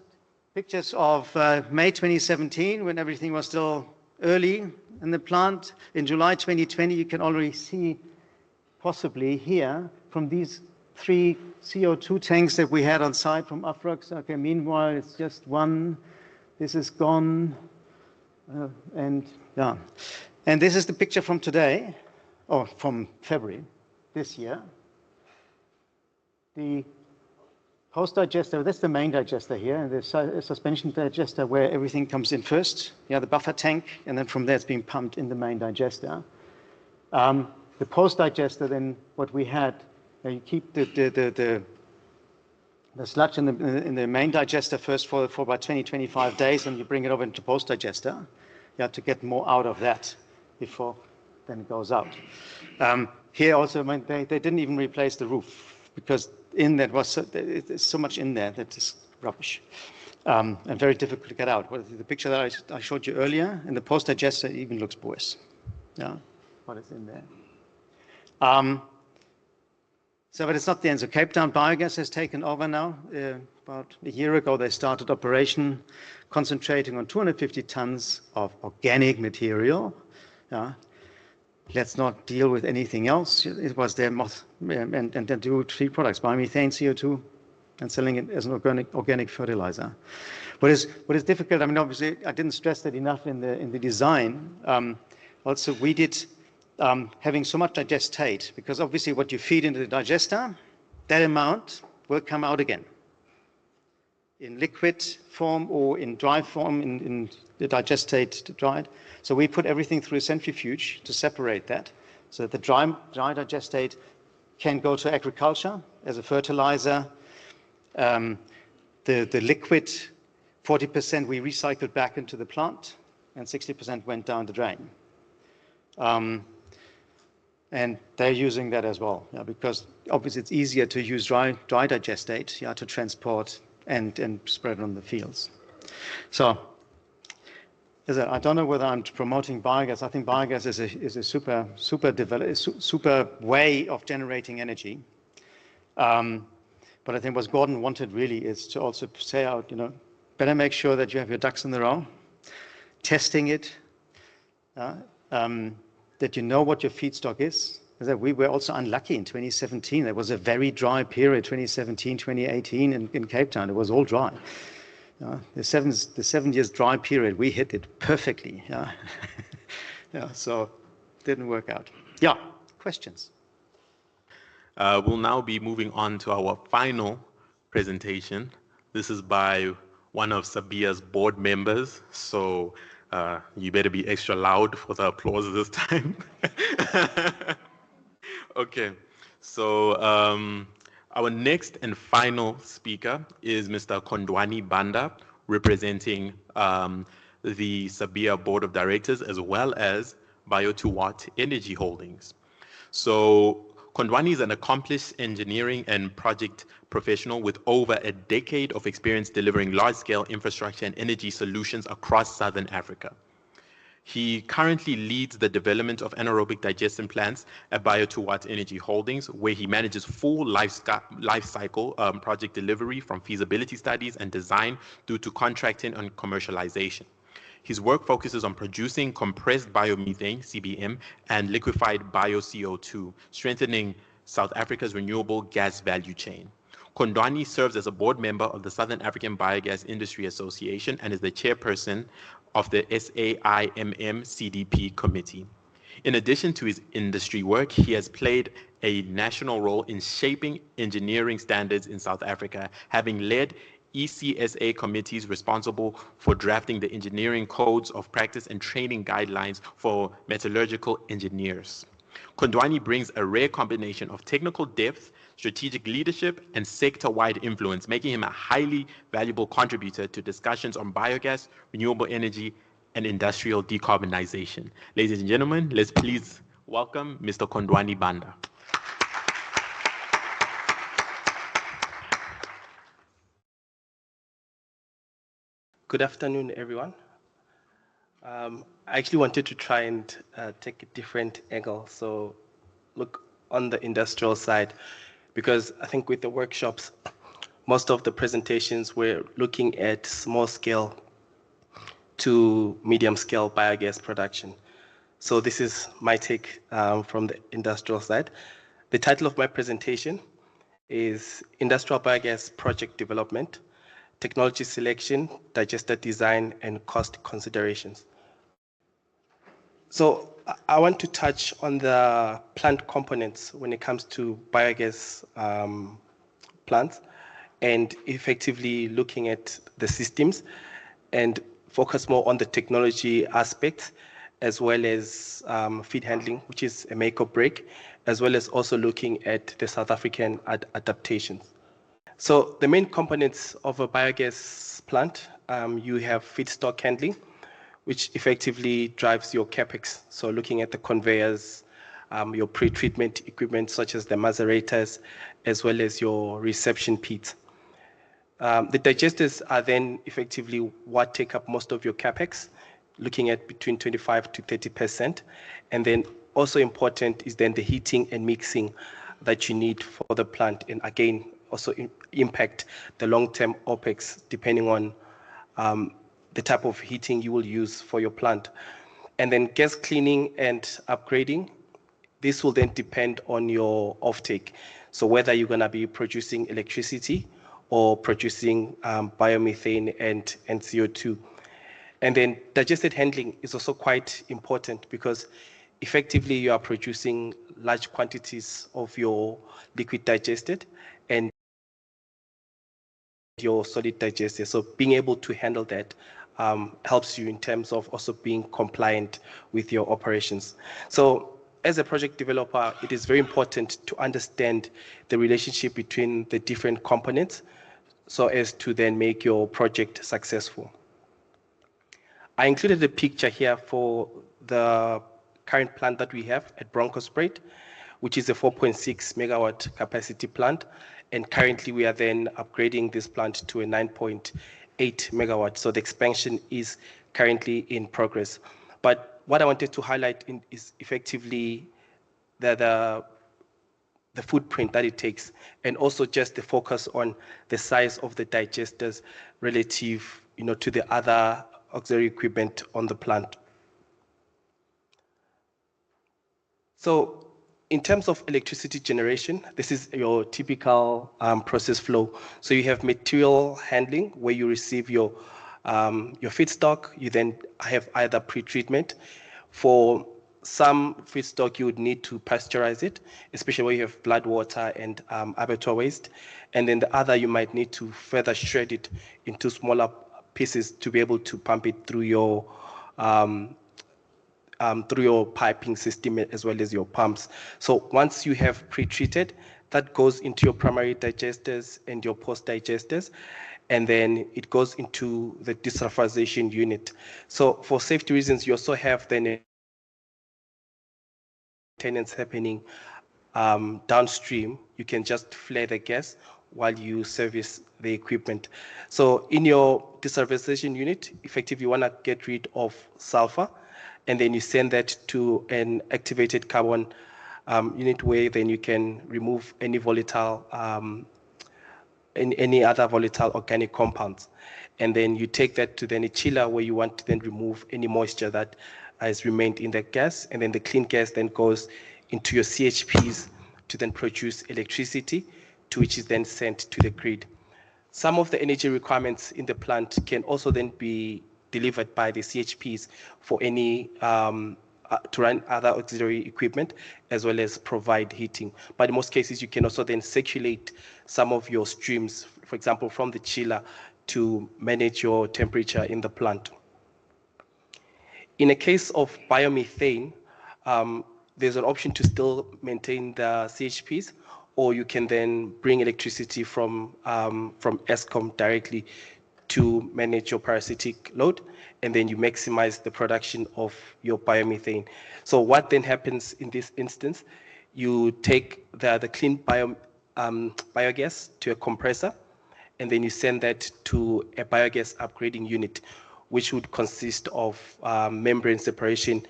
pictures of May 2017 when everything was still early in the plant. In July 2020, you can already see possibly here from these 3 CO2 tanks that we had on site from Afrox. Okay, meanwhile, it's just one. This is gone. And this is the picture from today, or from February this year. The post digester, that's the main digester here, and the suspension digester where everything comes in first. The buffer tank, and then from there it's being pumped in the main digester. The post digester, then what we had, you keep the sludge in the main digester first for about 20-25 days, and you bring it over into post digester, to get more out of that before then it goes out. Here also, they didn't even replace the roof because in that was there's so much in there that is rubbish and very difficult to get out. The picture that I showed you earlier in the post digester even looks worse. What is in there. But it's not the end. So Cape Town Biogas has taken over now. About a year ago, they started operation, concentrating on 250 tons of organic material. Let's not deal with anything else. It was their and they do 3 products: biomethane, CO2, and selling it as an organic fertilizer. What is difficult? I mean, obviously, I didn't stress that enough in the design. Also, we did. Having so much digestate, because obviously what you feed into the digester, that amount will come out again in liquid form or in dry form in the digestate dried. So we put everything through a centrifuge to separate that, so that the dry digestate can go to agriculture as a fertilizer. The liquid, 40% we recycled back into the plant, and 60% went down the drain. And they're using that as well, because obviously it's easier to use dry digestate, to transport and spread on the fields. So, I don't know whether I'm promoting biogas. I think biogas is a super way of generating energy. But I think what Gordon wanted really is to also say out, better make sure that you have your ducks in a row, testing it. That you know what your feedstock is. That we were also unlucky in 2017. There was a very dry period, 2017, 2018 in Cape Town. It was all dry. The 7 years dry period, we hit it perfectly. So it didn't work out. Questions? We'll now be moving on to our final presentation. This is by one of SABIA's board members. So you better be extra loud for the applause this time. Okay, so our next and final speaker is Mr. Kondwani Banda, representing the SABIA Board of Directors as well as Bio2Watt Energy Holdings. So Kondwani is an accomplished engineering and project professional with over a decade of experience delivering large-scale infrastructure and energy solutions across Southern Africa. He currently leads the development of anaerobic digestion plants at Bio2Watt Energy Holdings, where he manages full life cycle project delivery from feasibility studies and design through to contracting and commercialization. His work focuses on producing compressed biomethane, CBM, and liquefied bio-CO2, strengthening South Africa's renewable gas value chain. Kondwani serves as a board member of the Southern African Biogas Industry Association and is the chairperson of the SAIMM CDP committee. In addition to his industry work, he has played a national role in shaping engineering standards in South Africa, having led ECSA committees responsible for drafting the engineering codes of practice and training guidelines for metallurgical engineers. Kondwani brings a rare combination of technical depth, strategic leadership, and sector-wide influence, making him a highly valuable contributor to discussions on biogas, renewable energy, and industrial decarbonization. Ladies and gentlemen, let's please welcome Mr. Kondwani Banda. Good afternoon, everyone. I actually wanted to try and take a different angle. So look on the industrial side, because I think with the workshops, most of the presentations were looking at small scale to medium scale biogas production. So this is my take from the industrial side. The title of my presentation is Industrial Biogas Project Development, Technology Selection, Digester Design, and Cost Considerations. So I want to touch on the plant components when it comes to biogas plants, and effectively looking at the systems and focus more on the technology aspects, as well as feed handling, which is a make or break, as well as also looking at the South African adaptations. So the main components of a biogas plant, you have feedstock handling, which effectively drives your CapEx. So looking at the conveyors, your pre-treatment equipment such as the macerators, as well as your reception pits. The digesters are then effectively what take up most of your CapEx, looking at between 25 to 30%. And then also important is then the heating and mixing that you need for the plant. And again, also impact the long-term OPEX depending on the type of heating you will use for your plant. And then gas cleaning and upgrading, this will then depend on your offtake. So whether you're going to be producing electricity or producing biomethane and CO2. And then digested handling is also quite important, because effectively you are producing large quantities of your liquid digested and your solid digester. So being able to handle that helps you in terms of also being compliant with your operations. So as a project developer, it is very important to understand the relationship between the different components so as to then make your project successful. I included a picture here for the current plant that we have at Bronkhorstspruit, which is a 4.6 megawatt capacity plant. And currently we are then upgrading this plant to a 9.8 megawatt. So the expansion is currently in progress. But what I wanted to highlight is effectively the footprint that it takes, and also just the focus on the size of the digesters relative, to the other auxiliary equipment on the plant. So in terms of electricity generation, this is your typical process flow. So you have material handling, where you receive your feedstock. You then have either pre-treatment. For some feedstock, you would need to pasteurize it, especially where you have blood water and abattoir waste. And then the other, you might need to further shred it into smaller pieces to be able to pump it through your piping system as well as your pumps. So once you have pre-treated, that goes into your primary digesters and your post digesters, and then it goes into the desulfurization unit. So for safety reasons, you also have then maintenance happening downstream. You can just flare the gas while you service the equipment. So in your desulfurization unit, effectively you want to get rid of sulfur, and then you send that to an activated carbon unit where then you can remove any volatile, any other volatile organic compounds. And then you take that to then a chiller where you want to then remove any moisture that has remained in the gas, and then the clean gas then goes into your CHPs to then produce electricity, to which is then sent to the grid. Some of the energy requirements in the plant can also then be delivered by the CHPs for any to run other auxiliary equipment, as well as provide heating. But in most cases, you can also then circulate some of your streams, for example, from the chiller to manage your temperature in the plant. In a case of biomethane, there's an option to still maintain the CHPs, or you can then bring electricity from Eskom directly to manage your parasitic load, and then you maximize the production of your biomethane. So what then happens in this instance, you take the clean biogas to a compressor, and then you send that to a biogas upgrading unit, which would consist of membrane separation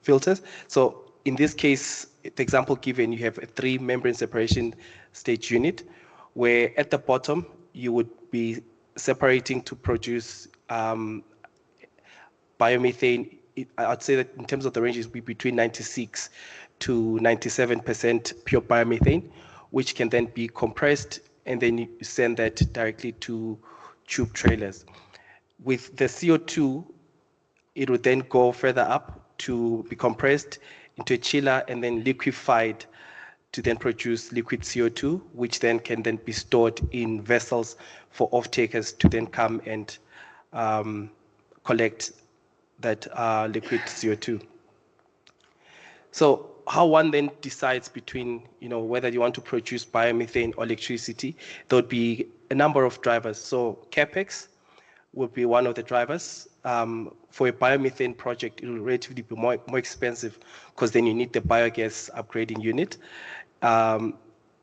filters. So in this case, the example given, you have a 3 membrane separation stage unit, where at the bottom you would be separating to produce biomethane. I'd say that in terms of the range, it would be between 96 to 97% pure biomethane, which can then be compressed, and then you send that directly to tube trailers. With the CO2, it would then go further up to be compressed into a chiller and then liquefied to then produce liquid CO2, which then can then be stored in vessels for off-takers to then come and collect that liquid CO2. So how one then decides between, whether you want to produce biomethane or electricity, there would be a number of drivers. So CapEx would be one of the drivers. For a biomethane project, it will relatively be more expensive, because then you need the biogas upgrading unit. On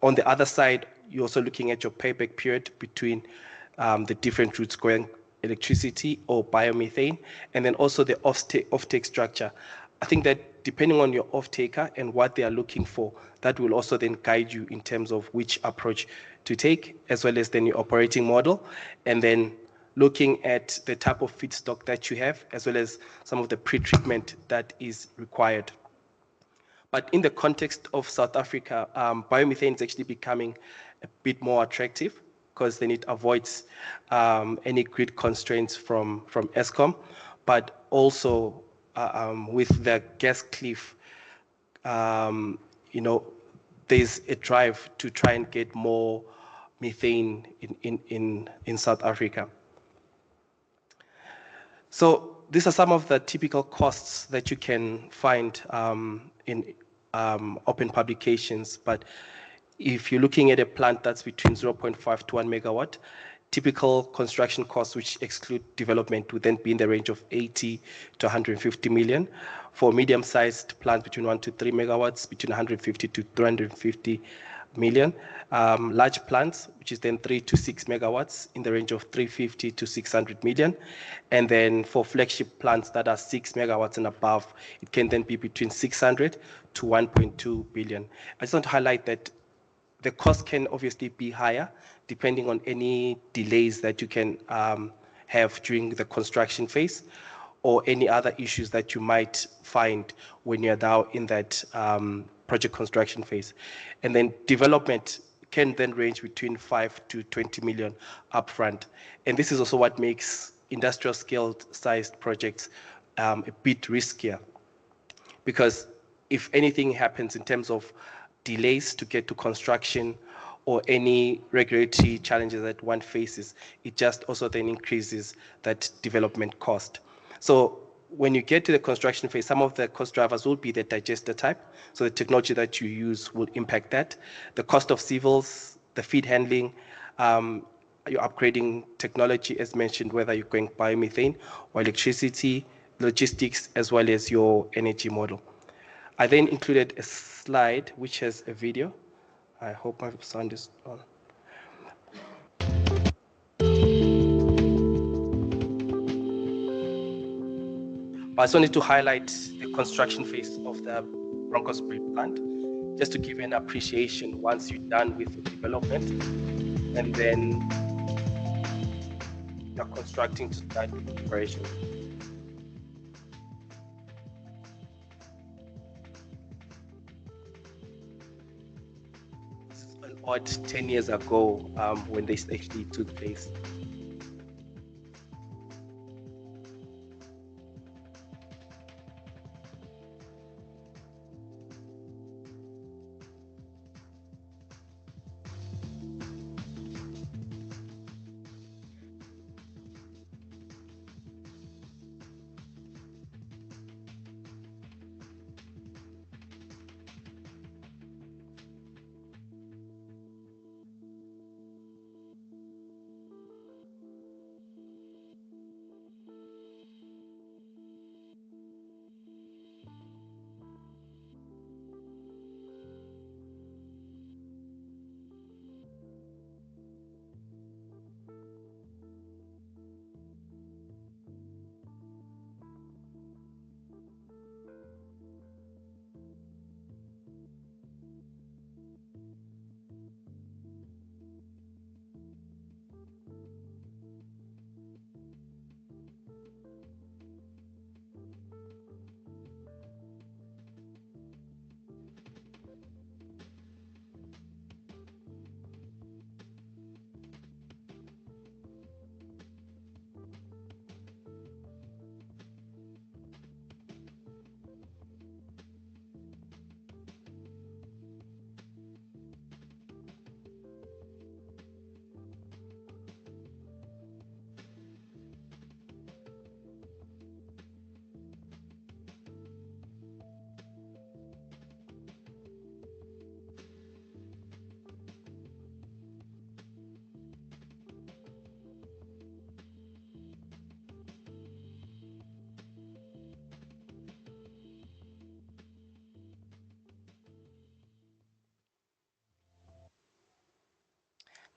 the other side, you're also looking at your payback period between the different routes going electricity or biomethane, and then also the off-take structure. I think that depending on your off-taker and what they are looking for, that will also then guide you in terms of which approach to take, as well as then your operating model, and then looking at the type of feedstock that you have, as well as some of the pre-treatment that is required. But in the context of South Africa, biomethane is actually becoming a bit more attractive, because then it avoids any grid constraints from Eskom, but also with the gas cliff, there's a drive to try and get more methane in South Africa. So these are some of the typical costs that you can find in open publications. But if you're looking at a plant that's between 0.5 to 1 megawatt, typical construction costs, which exclude development, would then be in the range of 80 to 150 million. For medium-sized plants between 1 to 3 megawatts, between 150 to 350 million. Large plants, which is then 3 to 6 megawatts, in the range of 350 to 600 million. And then for flagship plants that are 6 megawatts and above, it can then be between 600 to 1.2 billion. I just want to highlight that the cost can obviously be higher depending on any delays that you can have during the construction phase, or any other issues that you might find when you're now in that project construction phase. And then development can then range between 5 to 20 million upfront. And this is also what makes industrial scale sized projects a bit riskier, because if anything happens in terms of delays to get to construction or any regulatory challenges that one faces, it just also then increases that development cost. So when you get to the construction phase, some of the cost drivers will be the digester type. So the technology that you use will impact that. The cost of civils, the feed handling, your upgrading technology, as mentioned, whether you're going biomethane or electricity, logistics, as well as your energy model. I then included a slide which has a video. I hope my sound is on. I just wanted to highlight the construction phase of the Broncosprit plant, just to give you an appreciation once you're done with the development, and then you're constructing to start operation. This is about 10 years ago when this actually took place.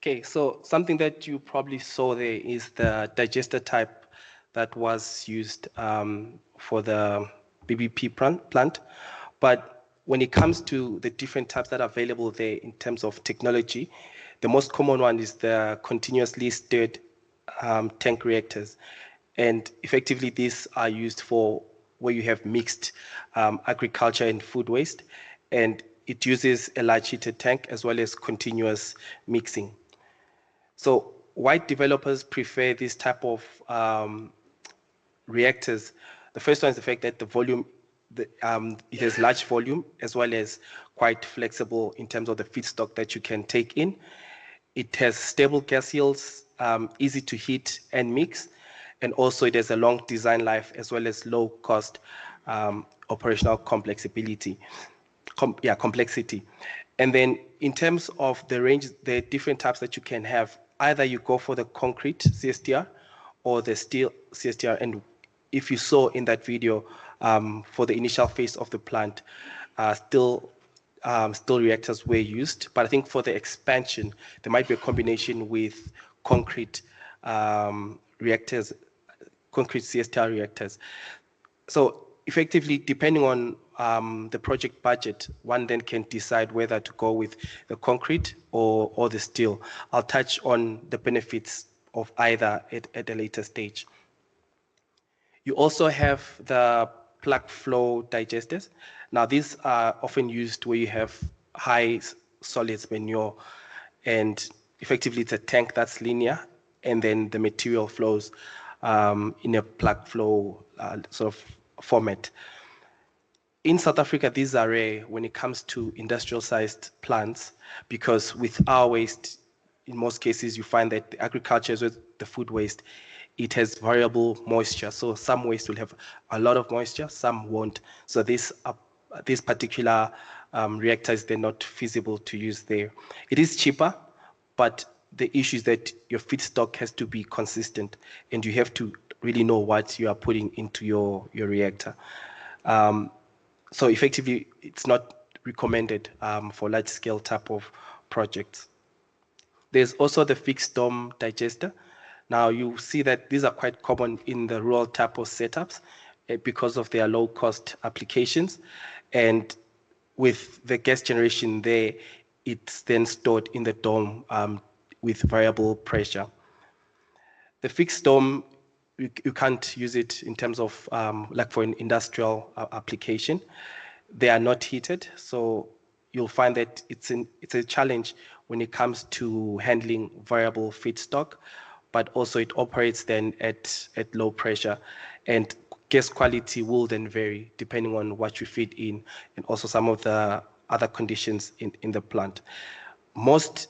Okay, so something that you probably saw there is the digester type that was used for the BBP plant. But when it comes to the different types that are available there in terms of technology, the most common one is the continuously stirred tank reactors. And effectively, these are used for where you have mixed agriculture and food waste. And it uses a large heated tank as well as continuous mixing. So why developers prefer this type of reactors? The first one is the fact that the volume, it has large volume as well as quite flexible in terms of the feedstock that you can take in. It has stable gas yields, easy to heat and mix, and also it has a long design life as well as low cost operational complexity. Complexity. And then in terms of the range, there are different types that you can have. Either you go for the concrete CSTR or the steel CSTR. And if you saw in that video, for the initial phase of the plant, still reactors were used. But I think for the expansion, there might be a combination with concrete reactors, concrete CSTR reactors. So effectively, depending on the project budget, one then can decide whether to go with the concrete or the steel. I'll touch on the benefits of either at a later stage. You also have the plug flow digesters. Now, these are often used where you have high solids manure, and effectively it's a tank that's linear, and then the material flows in a plug flow sort of format. In South Africa, these are rare when it comes to industrial-sized plants, because with our waste, in most cases, you find that the agriculture is with the food waste, it has variable moisture. So some waste will have a lot of moisture, some won't. So these particular reactors, they're not feasible to use there. It is cheaper, but the issue is that your feedstock has to be consistent, and you have to really know what you are putting into your reactor. So effectively, it's not recommended for large-scale type of projects. There's also the fixed dome digester. Now you see that these are quite common in the rural type of setups, because of their low cost applications. And with the gas generation there, it's then stored in the dome with variable pressure. The fixed dome, you can't use it in terms of like for an industrial application. They are not heated, so you'll find that it's a challenge when it comes to handling variable feedstock, but also it operates then at low pressure, and gas quality will then vary depending on what you feed in and also some of the other conditions in the plant. Most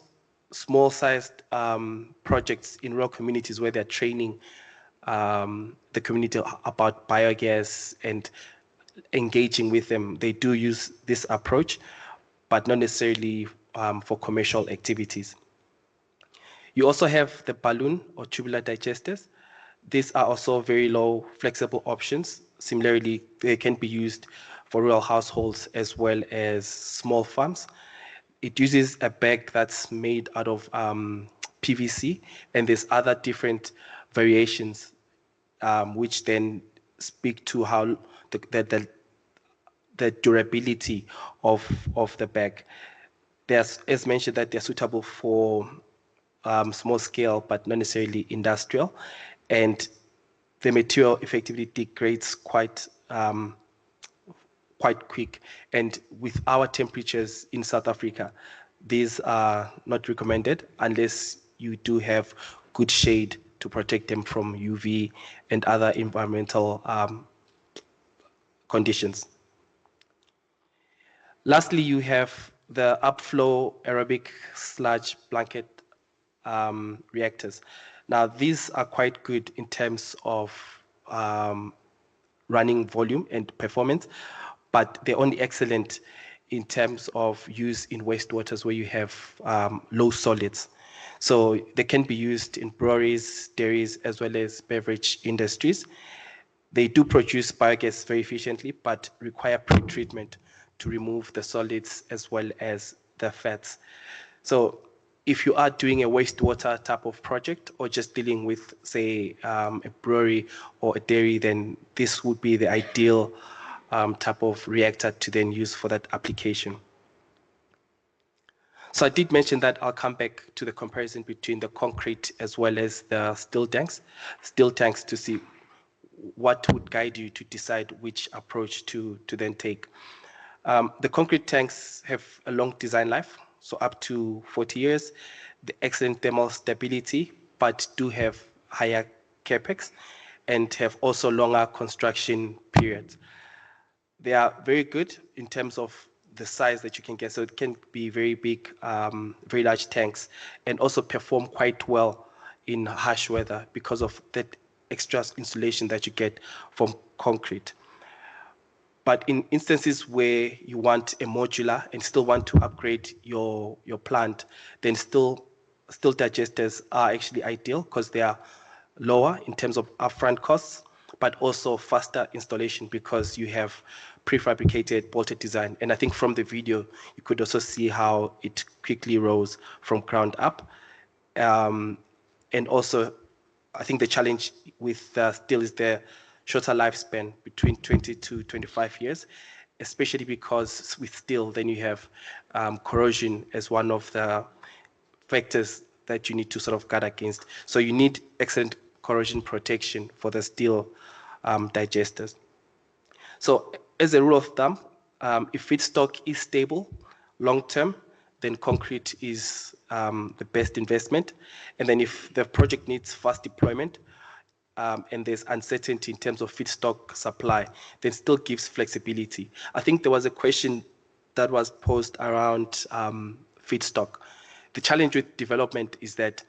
small-sized projects in rural communities where they're training the community about biogas and engaging with them, they do use this approach, but not necessarily for commercial activities. You also have the balloon or tubular digesters. These are also very low flexible options. Similarly, they can be used for rural households as well as small farms. It uses a bag that's made out of PVC, and there's other different variations which then speak to how the durability of the bag. There's, as mentioned, that they're suitable for small scale, but not necessarily industrial, and the material effectively degrades quite quick. And with our temperatures in South Africa, these are not recommended unless you do have good shade to protect them from UV and other environmental conditions. Lastly, you have the upflow aerobic sludge blanket reactors. Now, these are quite good in terms of running volume and performance, but they're only excellent in terms of use in wastewaters where you have low solids. So they can be used in breweries, dairies, as well as beverage industries. They do produce biogas very efficiently, but require pre-treatment to remove the solids as well as the fats. So if you are doing a wastewater type of project or just dealing with, say, a brewery or a dairy, then this would be the ideal type of reactor to then use for that application. So I did mention that I'll come back to the comparison between the concrete as well as the steel tanks to see what would guide you to decide which approach to then take. The concrete tanks have a long design life, so up to 40 years, the excellent thermal stability, but do have higher capex and have also longer construction periods. They are very good in terms of the size that you can get. So it can be very big, very large tanks, and also perform quite well in harsh weather because of that extra insulation that you get from concrete. But in instances where you want a modular and still want to upgrade your plant, then still digesters are actually ideal because they are lower in terms of upfront costs, but also faster installation because you have prefabricated bolted design. And I think from the video, you could also see how it quickly rose from ground up. And also, I think the challenge with steel is the shorter lifespan, between 20 to 25 years, especially because with steel, then you have corrosion as one of the factors that you need to sort of guard against. So you need excellent corrosion protection for the steel digesters. So as a rule of thumb, if feedstock is stable long-term, then concrete is the best investment. And then if the project needs fast deployment, and there's uncertainty in terms of feedstock supply, then still gives flexibility. I think there was a question that was posed around feedstock. The challenge with development is that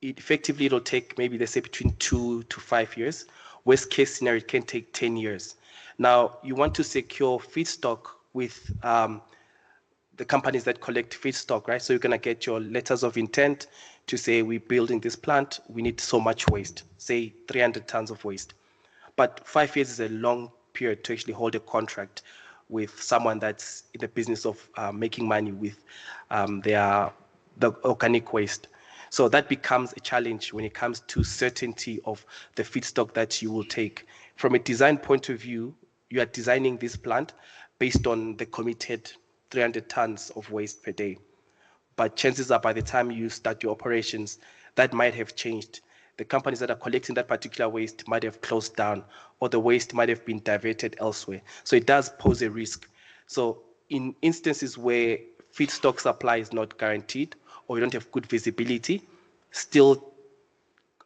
it'll take maybe, let's say, between 2 to 5 years. Worst case scenario, it can take 10 years. Now, you want to secure feedstock with the companies that collect feedstock, right? So you're going to get your letters of intent to say, we're building this plant, we need so much waste, say 300 tons of waste. But 5 years is a long period to actually hold a contract with someone that's in the business of making money with the organic waste. So that becomes a challenge when it comes to certainty of the feedstock that you will take. From a design point of view, you are designing this plant based on the committed 300 tons of waste per day. But chances are by the time you start your operations, that might have changed. The companies that are collecting that particular waste might have closed down, or the waste might have been diverted elsewhere. So it does pose a risk. So in instances where feedstock supply is not guaranteed, or you don't have good visibility, still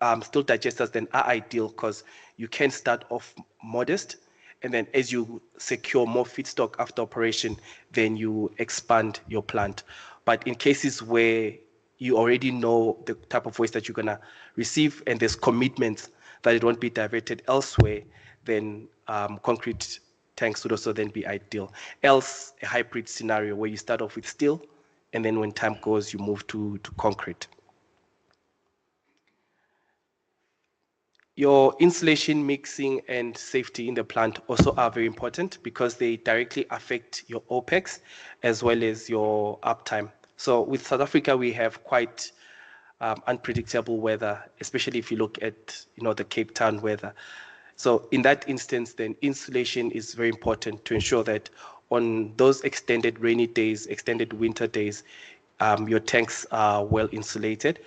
digesters then are ideal because you can start off modest, and then as you secure more feedstock after operation, then you expand your plant. But in cases where you already know the type of waste that you're gonna receive and there's commitments that it won't be diverted elsewhere, then concrete tanks would also then be ideal. Else, a hybrid scenario where you start off with steel, and then when time goes, you move to concrete. Your insulation, mixing, and safety in the plant also are very important because they directly affect your OPEX as well as your uptime. So with South Africa, we have quite unpredictable weather, especially if you look at the Cape Town weather. So in that instance, then insulation is very important to ensure that on those extended rainy days, extended winter days, your tanks are well insulated,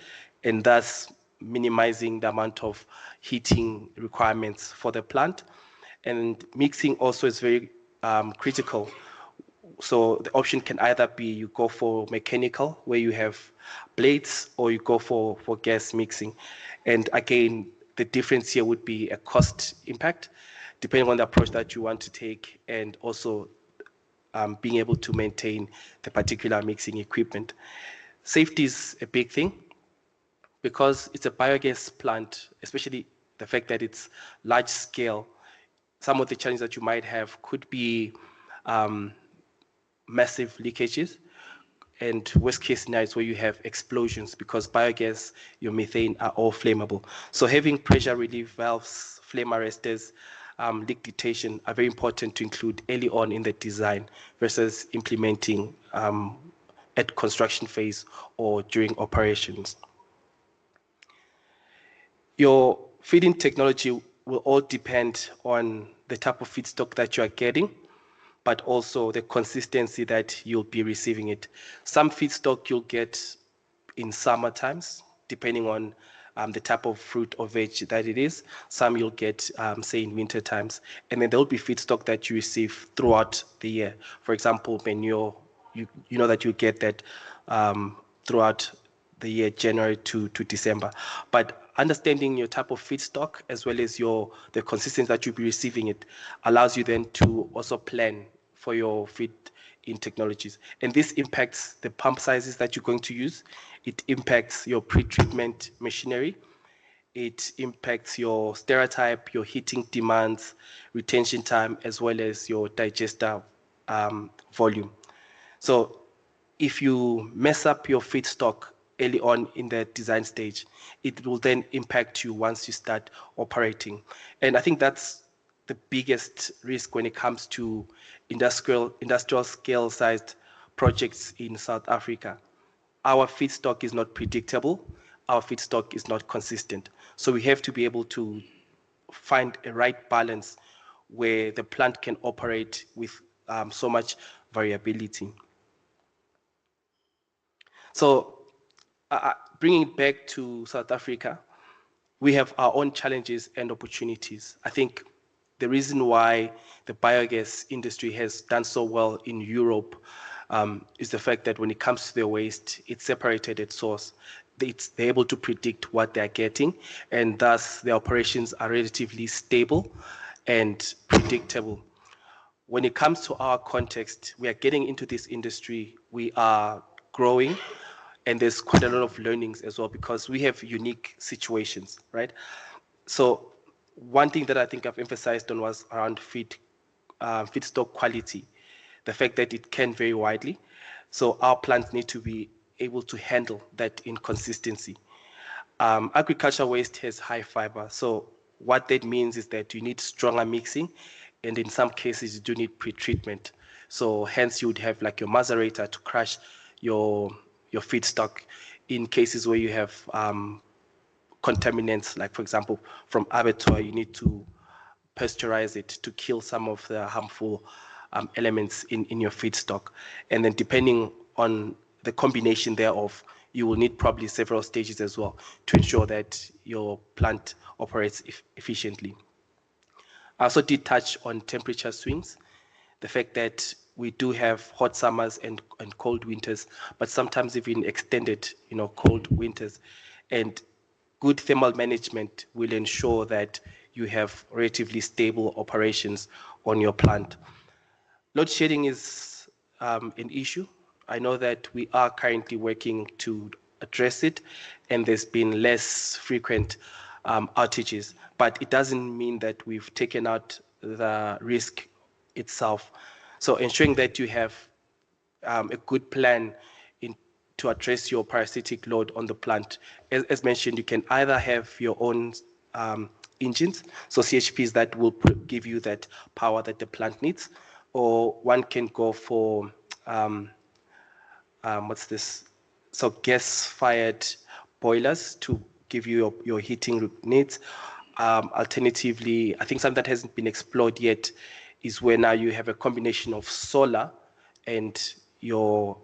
and thus minimizing the amount of heating requirements for the plant. And mixing also is very critical. So the option can either be you go for mechanical, where you have blades, or you go for gas mixing. And again, the difference here would be a cost impact, depending on the approach that you want to take, and also being able to maintain the particular mixing equipment. Safety is a big thing because it's a biogas plant, especially the fact that it's large scale. Some of the challenges that you might have could be massive leakages, and worst case scenarios where you have explosions, because biogas, your methane are all flammable. So having pressure relief valves, flame arresters, leak detection are very important to include early on in the design versus implementing at construction phase or during operations. Your feeding technology will all depend on the type of feedstock that you are getting, but also the consistency that you'll be receiving it. Some feedstock you'll get in summer times, depending on the type of fruit or veg that it is. Some you'll get, say, in winter times. And then there'll be feedstock that you receive throughout the year. For example, manure, you know that you get that throughout the year, January to December. But understanding your type of feedstock as well as the consistency that you'll be receiving it allows you then to also plan for your feed in technologies. And this impacts the pump sizes that you're going to use. It impacts your pre-treatment machinery. It impacts your stereotype, your heating demands, retention time, as well as your digester volume. So if you mess up your feedstock early on in the design stage, it will then impact you once you start operating. And I think that's the biggest risk when it comes to industrial scale sized projects in South Africa. Our feedstock is not predictable. Our feedstock is not consistent. So we have to be able to find a right balance where the plant can operate with so much variability. So bringing it back to South Africa, we have our own challenges and opportunities. I think the reason why the biogas industry has done so well in Europe is the fact that when it comes to their waste, it's separated at source. They're able to predict what they're getting, and thus the operations are relatively stable and predictable. When it comes to our context, we are getting into this industry, we are growing, and there's quite a lot of learnings as well because we have unique situations, right? So one thing that I think I've emphasized on was around feedstock quality, the fact that it can vary widely. So our plants need to be able to handle that inconsistency. Agricultural waste has high fiber. So what that means is that you need stronger mixing, and in some cases you do need pre-treatment. So hence you would have like your macerator to crush your feedstock. in cases where you have contaminants, like for example, from abattoir, you need to pasteurize it to kill some of the harmful elements in your feedstock. And then depending on the combination thereof, you will need probably several stages as well to ensure that your plant operates efficiently. I also did touch on temperature swings, the fact that we do have hot summers and cold winters, but sometimes even extended, cold winters. And good thermal management will ensure that you have relatively stable operations on your plant. Load shedding is an issue. I know that we are currently working to address it, and there's been less frequent outages, but it doesn't mean that we've taken out the risk itself. So ensuring that you have a good plan to address your parasitic load on the plant. As mentioned, you can either have your own engines, so CHPs that will give you that power that the plant needs, or one can go for so gas-fired boilers to give you your heating needs. Alternatively, I think something that hasn't been explored yet is where now you have a combination of solar and your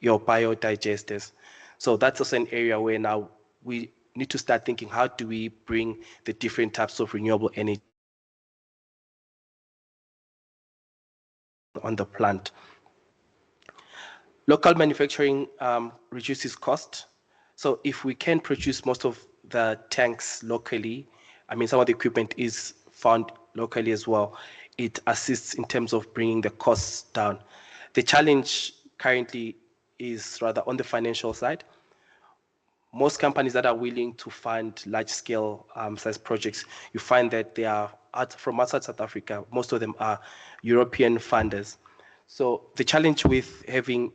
biodigesters. So that's also an area where now we need to start thinking, how do we bring the different types of renewable energy on the plant? Local manufacturing reduces cost. So if we can produce most of the tanks locally, I mean, some of the equipment is found locally as well, it assists in terms of bringing the costs down. The challenge currently is rather on the financial side. Most companies that are willing to fund large-scale size projects, you find that they are from outside South Africa. Most of them are European funders. So the challenge with having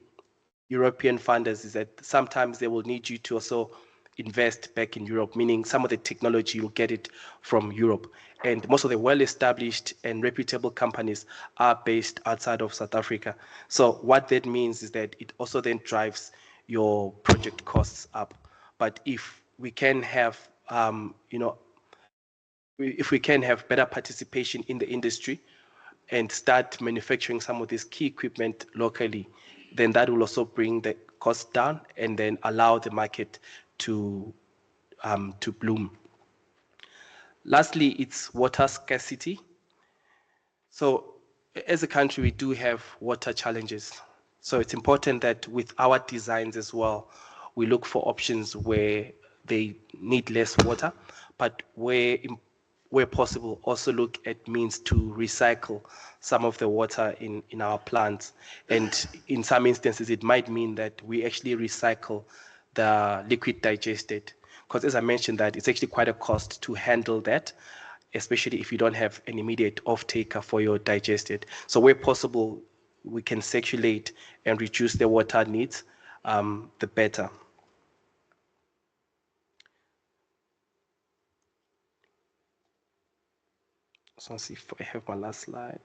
European funders is that sometimes they will need you to also invest back in Europe, meaning some of the technology you'll get it from Europe. And most of the well-established and reputable companies are based outside of South Africa. So what that means is that it also then drives your project costs up. But if we can have, if we can have better participation in the industry and start manufacturing some of this key equipment locally, then that will also bring the cost down and then allow the market to bloom. Lastly, it's water scarcity. So as a country, we do have water challenges. So it's important that with our designs as well, we look for options where they need less water, but where possible, also look at means to recycle some of the water in our plants. And in some instances, it might mean that we actually recycle the liquid digestate. Because as I mentioned, that it's actually quite a cost to handle that, especially if you don't have an immediate off-taker for your digestate. So where possible, we can circulate and reduce the water needs, the better. So let's see if I have my last slide.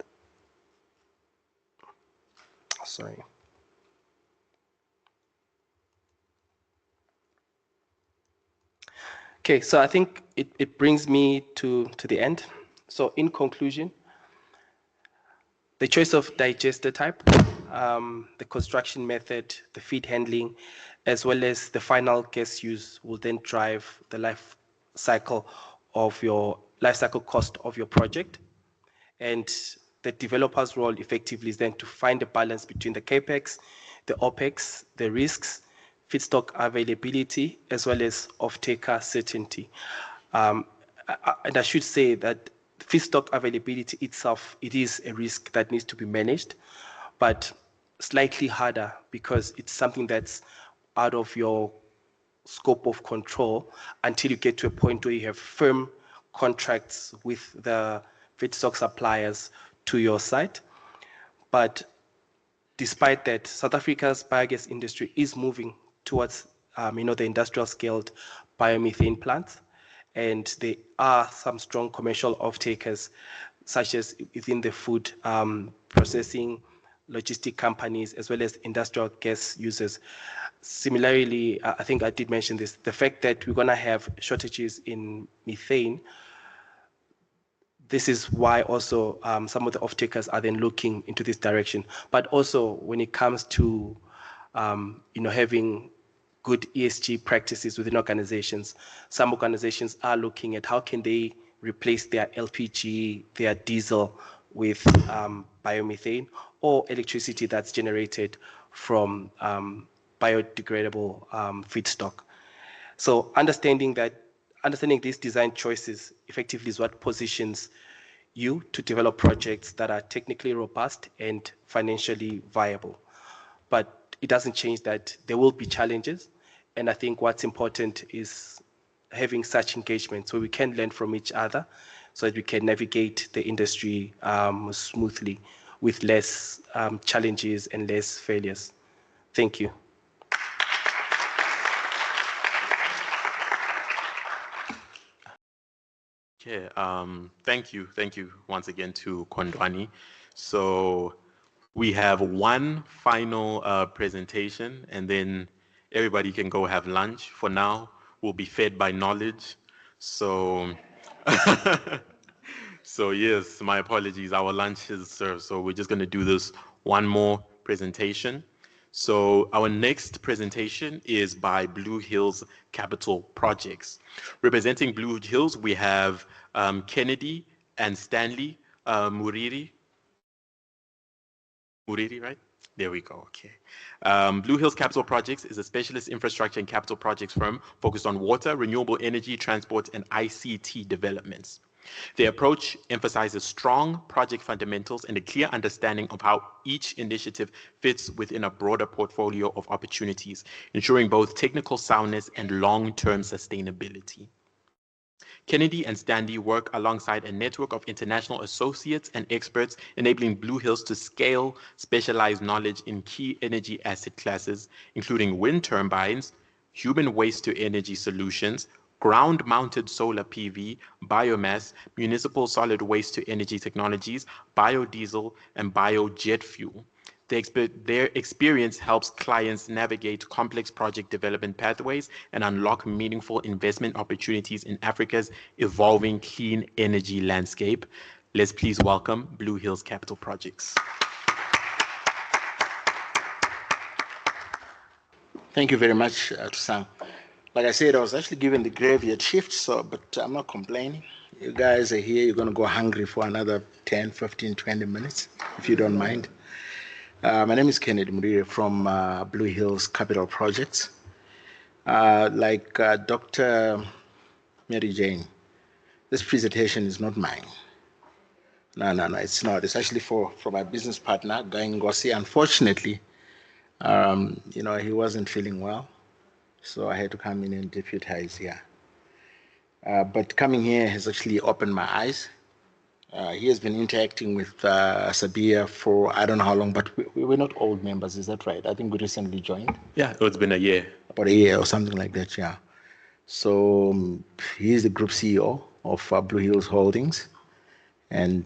Sorry. Okay, so I think it brings me to the end. So in conclusion, the choice of digester type, the construction method, the feed handling, as well as the final gas use will then drive the life cycle cost of your project. And the developer's role effectively is then to find a balance between the capex, the opex, the risks, feedstock availability, as well as off-taker certainty. And I should say that feedstock availability itself, it is a risk that needs to be managed, but slightly harder because it's something that's out of your scope of control until you get to a point where you have firm contracts with the feedstock suppliers to your site. But despite that, South Africa's biogas industry is moving towards the industrial scaled biomethane plants. And there are some strong commercial off-takers, such as within the food processing, logistic companies, as well as industrial gas users. Similarly, I think I did mention this, the fact that we're going to have shortages in methane. This is why also some of the off-takers are then looking into this direction. But also when it comes to having good ESG practices within organizations, some organizations are looking at how can they replace their LPG, their diesel with biomethane or electricity that's generated from biodegradable feedstock. So understanding these design choices effectively is what positions you to develop projects that are technically robust and financially viable. But it doesn't change that there will be challenges. And I think what's important is having such engagement so we can learn from each other so that we can navigate the industry smoothly with less challenges and less failures. Thank you. Okay, thank you once again to Kondwani. So we have one final presentation, and then everybody can go have lunch. For now, we'll be fed by knowledge. So, so yes, my apologies. Our lunch is served, so we're just going to do this one more presentation. So our next presentation is by BlueHills Capital Projects. Representing BlueHills, we have Kennedy and Stanley Muriri. Muriri, right? There we go, okay. BlueHills Capital Projects is a specialist infrastructure and capital projects firm focused on water, renewable energy, transport, and ICT developments. Their approach emphasizes strong project fundamentals and a clear understanding of how each initiative fits within a broader portfolio of opportunities, ensuring both technical soundness and long-term sustainability. Kennedy and Stanley work alongside a network of international associates and experts, enabling BlueHills to scale specialized knowledge in key energy asset classes, including wind turbines, human waste-to-energy solutions, ground-mounted solar PV, biomass, municipal solid waste-to-energy technologies, biodiesel, and biojet fuel. Their experience helps clients navigate complex project development pathways and unlock meaningful investment opportunities in Africa's evolving clean energy landscape. Let's please welcome BlueHills Capital Projects. Thank you very much, Tusang. Like I said, I was actually given the graveyard shift, but I'm not complaining. You guys are here, you're going to go hungry for another 10, 15, 20 minutes, if you don't mind. My name is Kennedy Muriri from BlueHills Capital Projects. Like Dr. Mary Jane, this presentation is not mine. No, it's not. It's actually for my business partner, Guy Ngosi. Unfortunately, he wasn't feeling well, so I had to come in and deputize here. But coming here has actually opened my eyes. He has been interacting with SABIA for I don't know how long, but we're not old members, is that right? I think we recently joined. Yeah, it's been a year. About a year or something like that, yeah. So he is the group CEO of BlueHills Holdings, and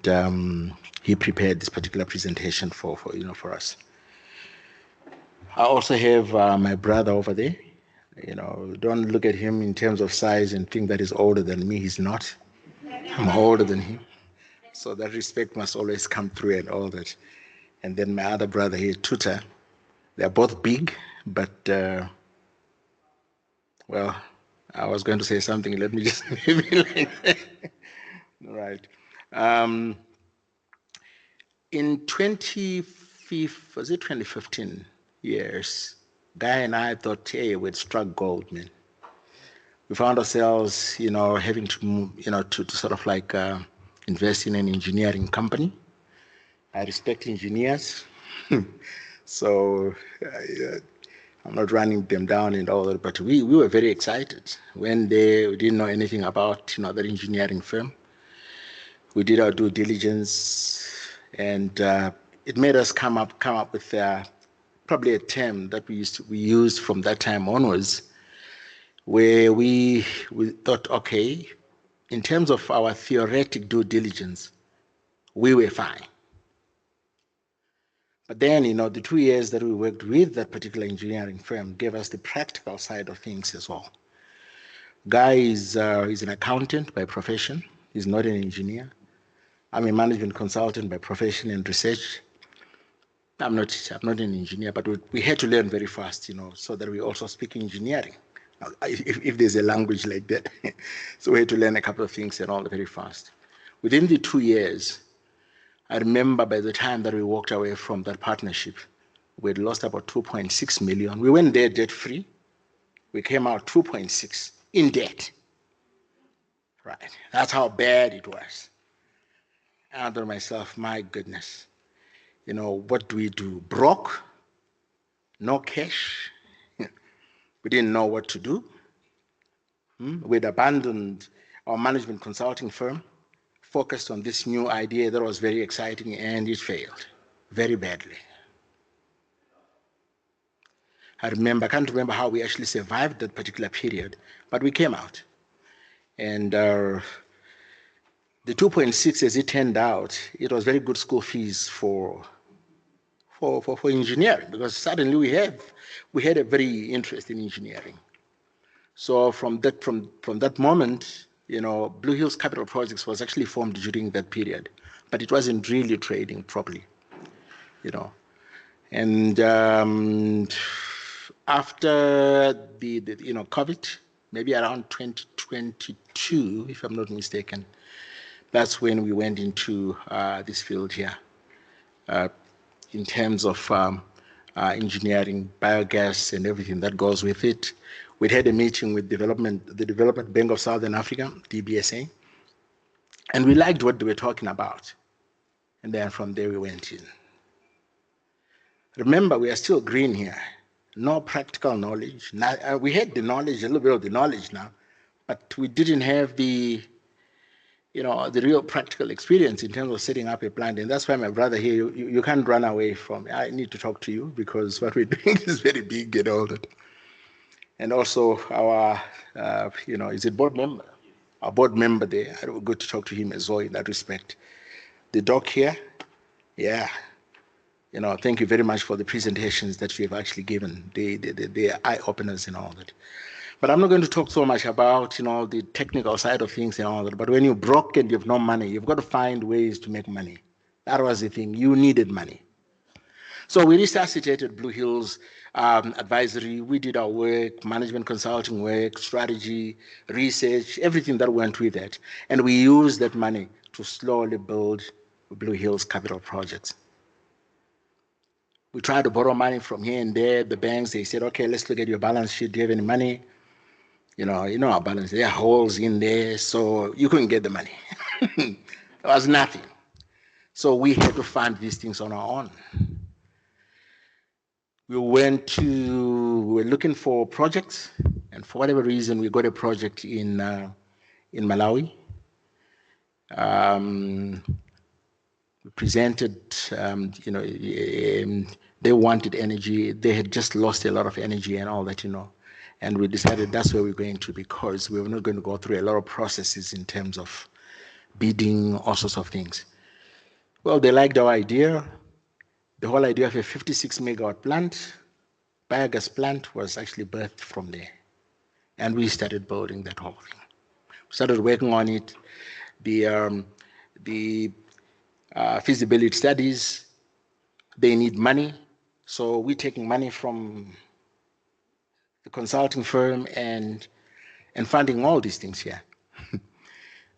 he prepared this particular presentation for us. I also have my brother over there. Don't look at him in terms of size and think that he's older than me. He's not. I'm older than him. So that respect must always come through and all that. And then my other brother here, Tuta. They're both big, but, well, I was going to say something. Let me just maybe like that. Right. In 2015 years, Guy and I thought, hey, we'd struck gold, man. We found ourselves, having to, to sort of like invest in an engineering company. I respect engineers, so I'm not running them down and all that, but we were very excited. When we didn't know anything about that engineering firm. We did our due diligence, and it made us come up with probably a term that we used from that time onwards, where we thought, okay, in terms of our theoretic due diligence, we were fine. But then, the 2 years that we worked with that particular engineering firm gave us the practical side of things as well. Guy is an accountant by profession. He's not an engineer. I'm a management consultant by profession and research. I'm not an engineer, but we had to learn very fast, so that we also speak engineering, if there's a language like that. So we had to learn a couple of things and all very fast. Within the 2 years, I remember by the time that we walked away from that partnership, we had lost about 2.6 million. We went there debt free. We came out 2.6 in debt. Right. That's how bad it was. And I thought to myself, my goodness, what do we do? Broke, no cash. We didn't know what to do. We'd abandoned our management consulting firm, focused on this new idea that was very exciting, and it failed very badly. I can't remember how we actually survived that particular period, but we came out. And the 2.6, as it turned out, it was very good school fees for engineering, because suddenly we had a very interest in engineering. So from that moment, BlueHills Capital Projects was actually formed during that period, but it wasn't really trading properly, And after the COVID, maybe around 2022, if I'm not mistaken, that's when we went into this field here. In terms of engineering, biogas, and everything that goes with it. We had a meeting with the Development Bank of Southern Africa, DBSA, and we liked what they were talking about. And then from there we went in. Remember, we are still green here. No practical knowledge. We had the knowledge, a little bit of the knowledge now, but we didn't have the real practical experience in terms of setting up a plant. And that's why, my brother here, you can't run away from it. I need to talk to you, because what we're doing is very big and all that. And also our, is it board member? Our board member there, good to talk to him as well in that respect. The doc here, yeah. Thank you very much for the presentations that you have actually given, the eye-openers and all that. But I'm not going to talk so much about, the technical side of things and all that. But when you're broke and you have no money, you've got to find ways to make money. That was the thing. You needed money. So we resuscitated BlueHills advisory. We did our work, management consulting work, strategy, research, everything that went with it. And we used that money to slowly build BlueHills Capital Projects. We tried to borrow money from here and there. The banks, they said, okay, let's look at your balance sheet. Do you have any money? Our balance, there are holes in there, so you couldn't get the money. There was nothing. So we had to fund these things on our own. We were looking for projects, and for whatever reason, we got a project in Malawi. We presented, they wanted energy. They had just lost a lot of energy and all that, And we decided that's where we're going to, because we were not going to go through a lot of processes in terms of bidding, all sorts of things. Well, they liked our idea. The whole idea of a 56 megawatt plant, biogas plant, was actually birthed from there. And we started building that whole thing. We started working on it. The feasibility studies, they need money. So we're taking money from the consulting firm and funding all these things here.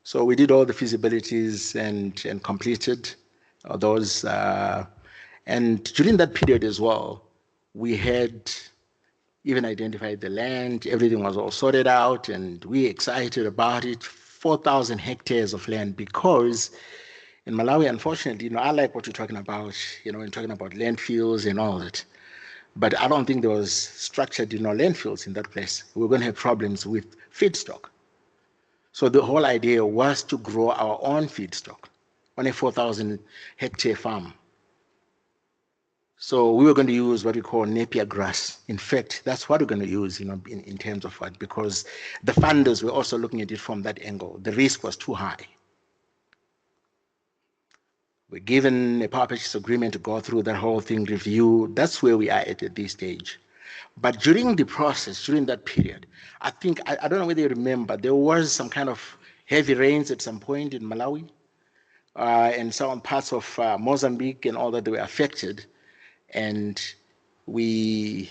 So we did all the feasibilities and completed those. And during that period as well, we had even identified the land. Everything was all sorted out, and we excited about it. 4,000 hectares of land, because in Malawi, unfortunately, I like what you're talking about, when talking about landfills and all that. But I don't think there was structured, landfills in that place. We're going to have problems with feedstock. So the whole idea was to grow our own feedstock on a 4,000 hectare farm. So we were going to use what we call Napier grass. In fact, that's what we're going to use, in terms of what, because the funders were also looking at it from that angle. The risk was too high. We're given a power purchase agreement to go through that whole thing, review. That's where we are at this stage. But during the process, during that period, I think, I don't know whether you remember, there was some kind of heavy rains at some point in Malawi, and some parts of Mozambique and all that, they were affected. And the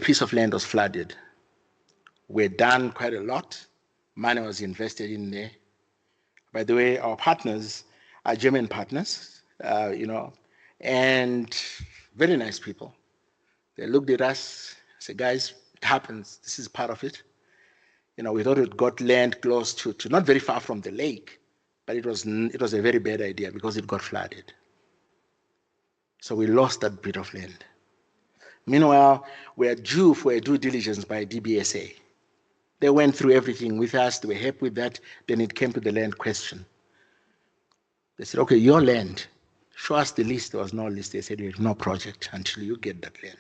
piece of land was flooded. We're done quite a lot. Money was invested in there. By the way, our partners are German partners, and very nice people. They looked at us, said, guys, it happens. This is part of it. We thought it got land close to not very far from the lake, but it was a very bad idea because it got flooded. So we lost that bit of land. Meanwhile, we are due for a due diligence by DBSA. They went through everything with us. They were happy with that. Then it came to the land question. They said, okay, your land, show us the list. There was no list. They said, there's no project until you get that land.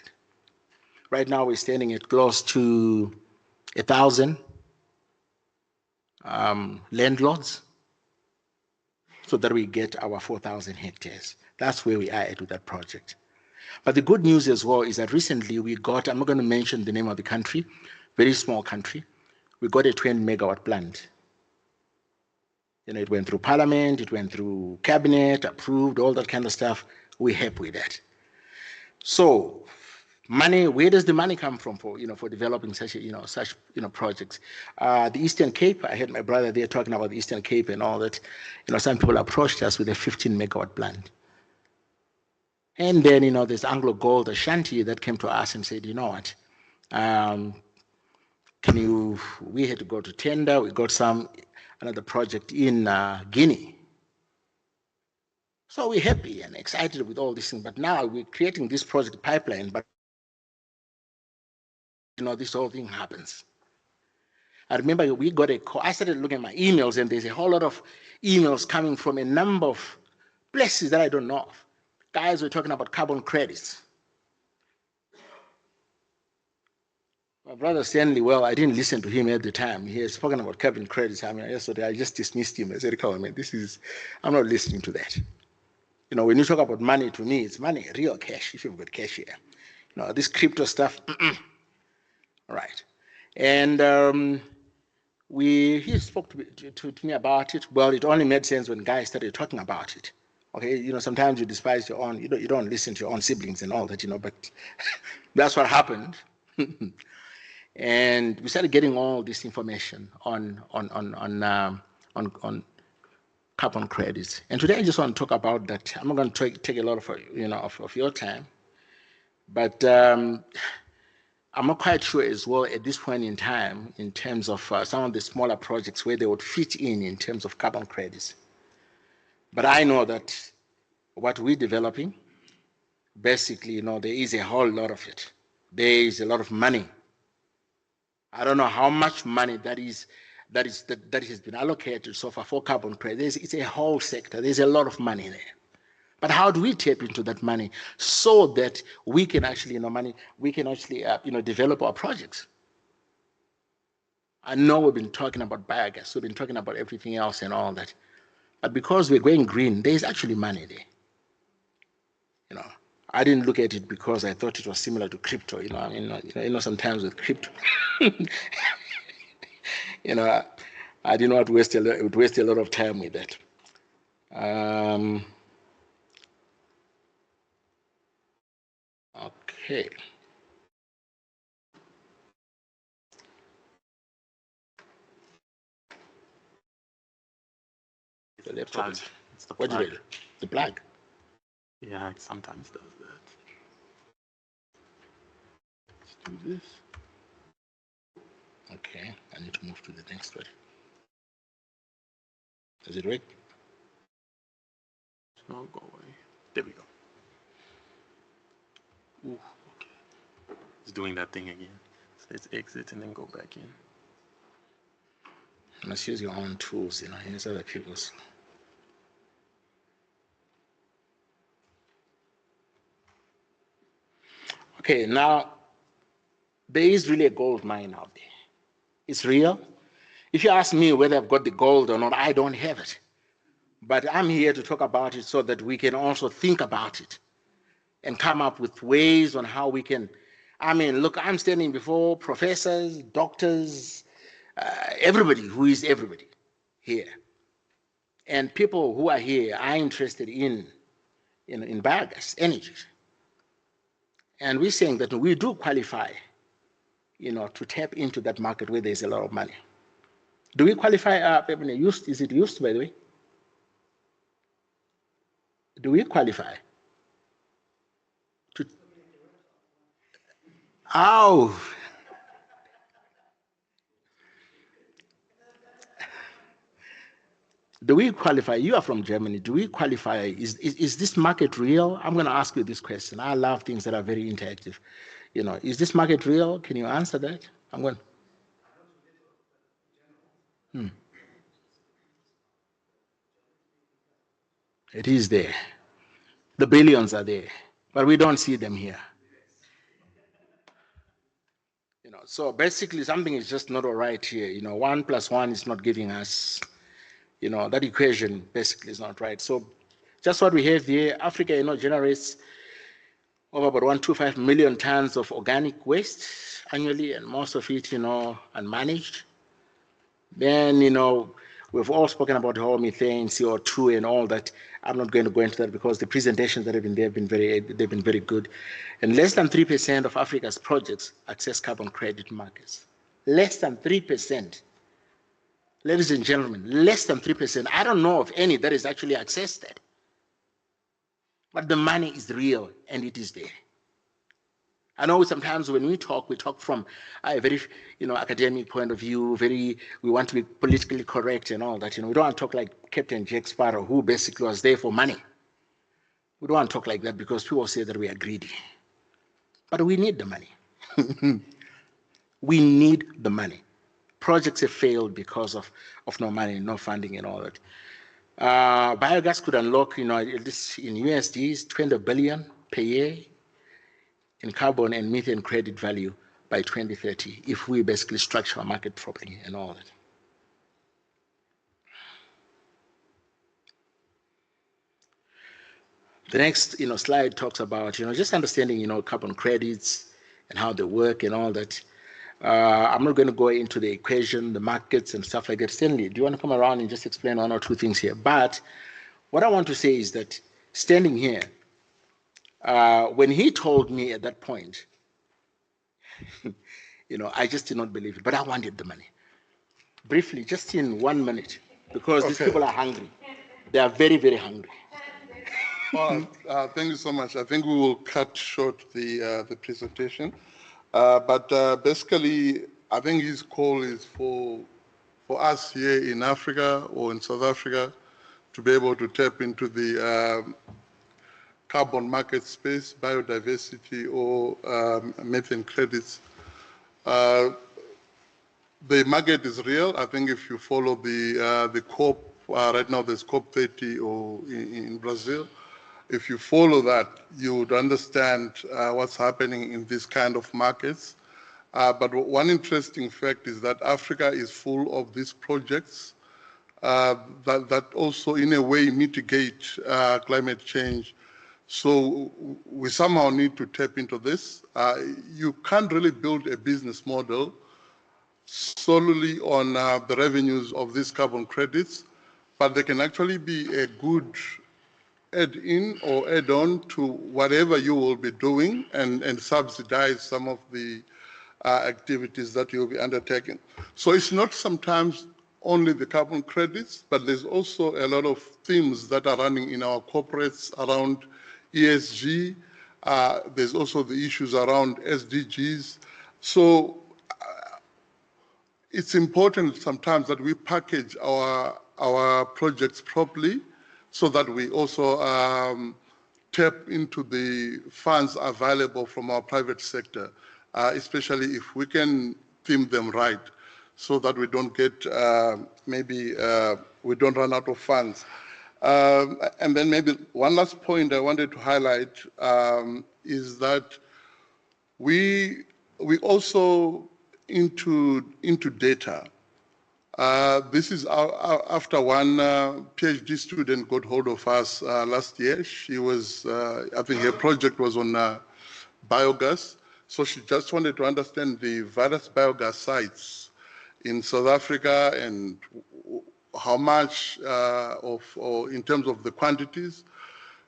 Right now, we're standing at close to 1,000 landlords so that we get our 4,000 hectares. That's where we are at with that project. But the good news as well is that recently we got, I'm not going to mention the name of the country, very small country, we got a 20 megawatt plant. It went through parliament, it went through cabinet, approved, all that kind of stuff. We're happy with that. So, money, where does the money come from for developing such projects? The Eastern Cape, I had my brother there talking about the Eastern Cape and all that. Some people approached us with a 15 megawatt plant. And then, there's Anglo Gold Ashanti that came to us and said, you know what, we had to go to tender, we got another project in Guinea. So we're happy and excited with all these things, but now we're creating this project pipeline, but this whole thing happens. I remember we got a call, I started looking at my emails and there's a whole lot of emails coming from a number of places that I don't know of. Guys were talking about carbon credits. My brother Stanley, well, I didn't listen to him at the time. He had spoken about carbon credits. I mean, yesterday I just dismissed him. I said, come on, man, I'm not listening to that. When you talk about money, to me, it's money, real cash, if you've got cash here. This crypto stuff, all right. And he spoke to me about it. Well, it only made sense when guys started talking about it. Okay, sometimes you despise your own, you don't listen to your own siblings and all that, but that's what happened. And we started getting all this information on carbon credits. And today I just want to talk about that. I'm not going to take a lot of your time, but I'm not quite sure as well at this point in time in terms of some of the smaller projects where they would fit in terms of carbon credits. But I know that what we're developing, basically, there is a whole lot of it. There is a lot of money. I don't know how much money that has been allocated so far for carbon credits. It's a whole sector. There's a lot of money there. But how do we tap into that money so that we can actually, develop our projects? I know we've been talking about biogas, we've been talking about everything else and all that. But because we're going green, there's actually money there. I didn't look at it because I thought it was similar to crypto. Sometimes with crypto, I didn't want to waste a lot of time with that. Okay. The laptop is, it's the what plug. did it? The plug. Yeah, it sometimes does that. Let's do this. Okay, I need to move to the next one. Does it work? No, go away. There we go. Ooh, okay. It's doing that thing again. So let's exit and then go back in. You must use your own tools, use other people's. Okay, now, there is really a gold mine out there. It's real. If you ask me whether I've got the gold or not, I don't have it. But I'm here to talk about it so that we can also think about it and come up with ways on how we can. I mean, look, I'm standing before professors, doctors, everybody who is everybody here. And people who are here are interested in biogas energy. And we're saying that we do qualify, to tap into that market where there's a lot of money. Do we qualify? Is it used, by the way? Do we qualify? Oh, do we qualify? You are from Germany. Do we qualify? Is this market real? I'm going to ask you this question. I love things that are very interactive. Is this market real? Can you answer that? I'm going. It is there. The billions are there, but we don't see them here. So basically something is just not all right here. 1 + 1 is not giving us, that equation basically is not right. So just what we have here, Africa, generates over about 125 million tons of organic waste annually, and most of it, unmanaged. Then, we've all spoken about the whole methane, CO2, and all that. I'm not going to go into that because the presentations that have been there they've been very good. And less than 3% of Africa's projects access carbon credit markets. Less than 3%. Ladies and gentlemen, less than 3%. I don't know of any that is actually accessed that. But the money is real and it is there. I know sometimes when we talk from a very, academic point of view, we want to be politically correct and all that. We don't want to talk like Captain Jack Sparrow, who basically was there for money. We don't want to talk like that because people say that we are greedy. But we need the money. We need the money. Projects have failed because of no money, no funding and all that. Biogas could unlock, at least in USDs, 20 billion per year in carbon and methane credit value by 2030 if we basically structure our market properly and all that. The next slide talks about just understanding carbon credits and how they work and all that. I'm not going to go into the equation, the markets and stuff like that. Stanley, do you want to come around and just explain 1 or 2 things here? But what I want to say is that standing here, when he told me at that point, I just did not believe it, but I wanted the money. Briefly, just in 1 minute, because these people are hungry. They are very, very hungry. Well, thank you so much. I think we will cut short the presentation. But basically, I think his call is for us here in Africa or in South Africa to be able to tap into the carbon market space, biodiversity, or methane credits. The market is real. I think if you follow the COP, right now there's COP 30 or in Brazil. If you follow that, you would understand what's happening in these kind of markets. But one interesting fact is that Africa is full of these projects that also in a way mitigate climate change. So we somehow need to tap into this. You can't really build a business model solely on the revenues of these carbon credits, but they can actually be a good add-in or add-on to whatever you will be doing and subsidize some of the activities that you'll be undertaking. So it's not sometimes only the carbon credits, but there's also a lot of themes that are running in our corporates around ESG. There's also the issues around SDGs. So it's important sometimes that we package our projects properly so that we also tap into the funds available from our private sector, especially if we can theme them right so that we don't get, we don't run out of funds. And then maybe one last point I wanted to highlight is that we also into data. This is after one PhD student got hold of us last year. She was, I think her project was on biogas. So she just wanted to understand the various biogas sites in South Africa and how much or in terms of the quantities.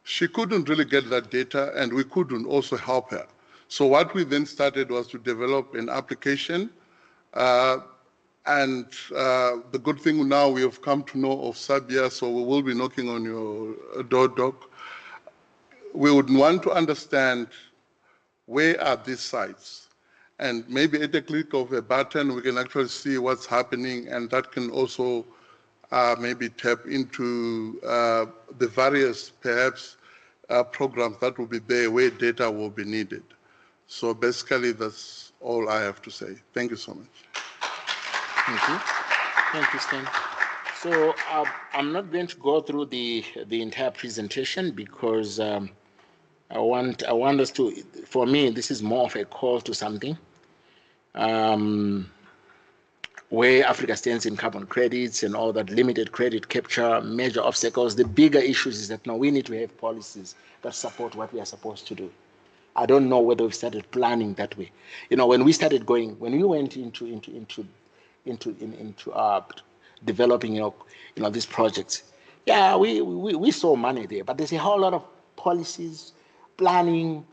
She couldn't really get that data, and we couldn't also help her. So what we then started was to develop an application. And the good thing now, we have come to know of SABIA, so we will be knocking on your door, Doc. We would want to understand where are these sites? And maybe at a click of a button, we can actually see what's happening, and that can also maybe tap into the various, perhaps, programs that will be there where data will be needed. So basically, that's all I have to say. Thank you so much. Thank you. Thank you, Stan. So I'm not going to go through the entire presentation because I want us to, for me, this is more of a call to something. Where Africa stands in carbon credits and all that, limited credit capture, major obstacles. The bigger issues is that now we need to have policies that support what we are supposed to do. I don't know whether we've started planning that way. You know, when we started going, when we went into developing, these projects, yeah, we saw money there, but there's a whole lot of policies, planning.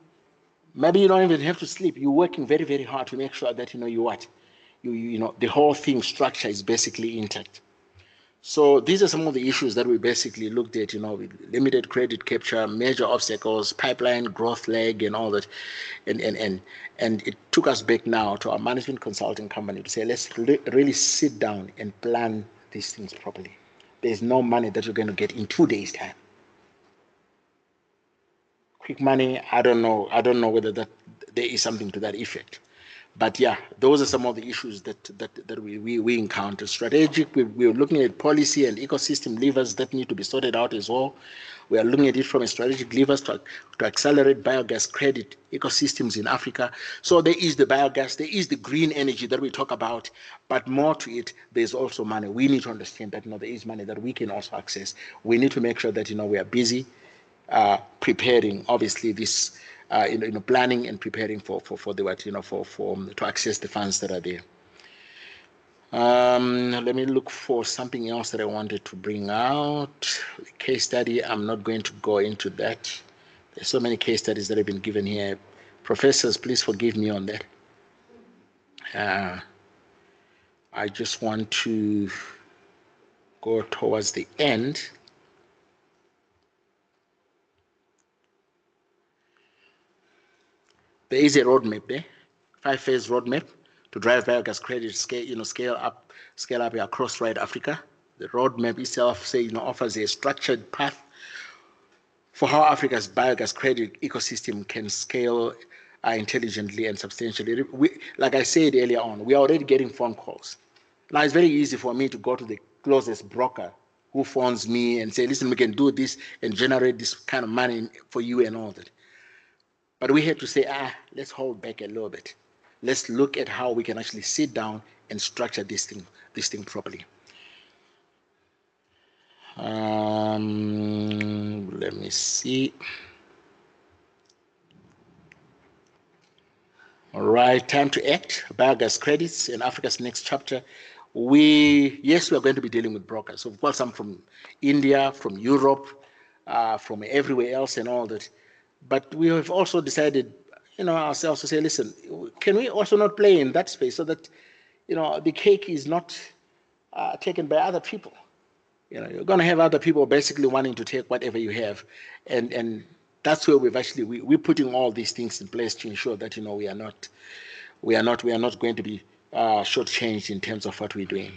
Maybe you don't even have to sleep. You're working very, very hard to make sure that the whole thing structure is basically intact. So these are some of the issues that we basically looked at, with limited credit capture, major obstacles, pipeline growth lag, and all that, and it took us back now to our management consulting company to say, let's really sit down and plan these things properly. There's no money that you're going to get in 2 days' time. Quick money, I don't know whether that there is something to that effect. But yeah, those are some of the issues that we encounter. Strategic, we're looking at policy and ecosystem levers that need to be sorted out as well. We are looking at it from a strategic levers to accelerate biogas credit ecosystems in Africa. So there is the biogas, there is the green energy that we talk about, but more to it, there's also money. We need to understand that there is money that we can also access. We need to make sure that we are busy preparing, obviously, this. Planning and preparing for to access the funds that are there. Let me look for something else that I wanted to bring out. Case study, I'm not going to go into that. There's so many case studies that have been given here. Professors, please forgive me on that. I just want to go towards the end. There is a roadmap there, 5-phase roadmap to drive biogas credit scale up across right Africa. The roadmap itself offers a structured path for how Africa's biogas credit ecosystem can scale intelligently and substantially. Like I said earlier on, we are already getting phone calls. Now it's very easy for me to go to the closest broker who phones me and say, listen, we can do this and generate this kind of money for you and all that. But we had to say, let's hold back a little bit. Let's look at how we can actually sit down and structure this thing properly. Let me see. All right, time to act. Biogas credits in Africa's next chapter. We are going to be dealing with brokers. So we've got some from India, from Europe, from everywhere else and all that. But we have also decided, ourselves to say, listen, can we also not play in that space so that, the cake is not taken by other people? You're going to have other people basically wanting to take whatever you have, and that's where we're putting all these things in place to ensure that we are not going to be shortchanged in terms of what we're doing.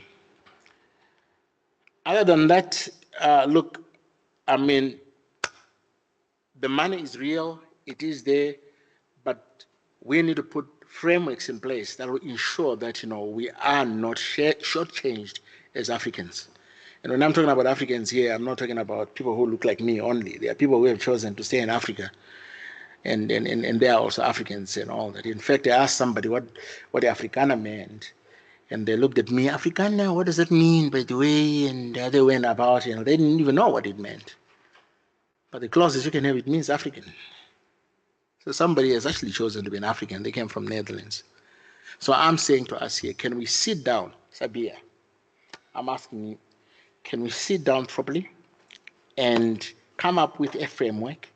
Other than that, look, the money is real, it is there, but we need to put frameworks in place that will ensure that we are not shortchanged as Africans. And when I'm talking about Africans here, I'm not talking about people who look like me only. There are people who have chosen to stay in Africa, and they are also Africans and all that. In fact, I asked somebody what the Afrikaner meant, And they looked at me, Afrikaner, what does that mean, by the way? And they went about, they didn't even know what it meant. But the closest you can have, it means African. So somebody has actually chosen to be an African. They came from Netherlands. So I'm saying to us here, can we sit down, SABIA? I'm asking you, can we sit down properly and come up with a framework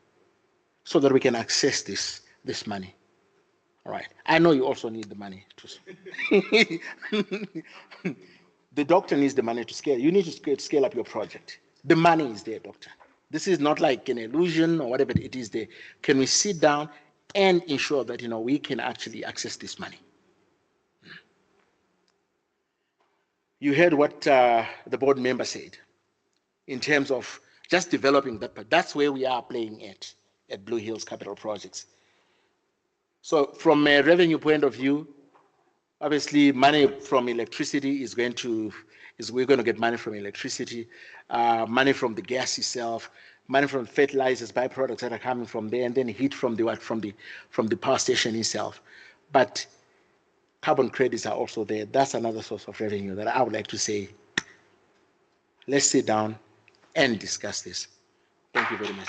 so that we can access this money? All right. I know you also need the money the doctor needs the money to scale. You need to scale up your project. The money is there, doctor. This is not like an illusion or whatever it is there. Can we sit down and ensure that we can actually access this money? You heard what the board member said in terms of just developing that part. That's where we are playing at BlueHills Capital Projects. So from a revenue point of view, obviously money from electricity we're going to get money from electricity, money from the gas itself, money from fertilizers, byproducts that are coming from there, and then heat from the power station itself. But carbon credits are also there. That's another source of revenue that I would like to say, let's sit down and discuss this. Thank you very much.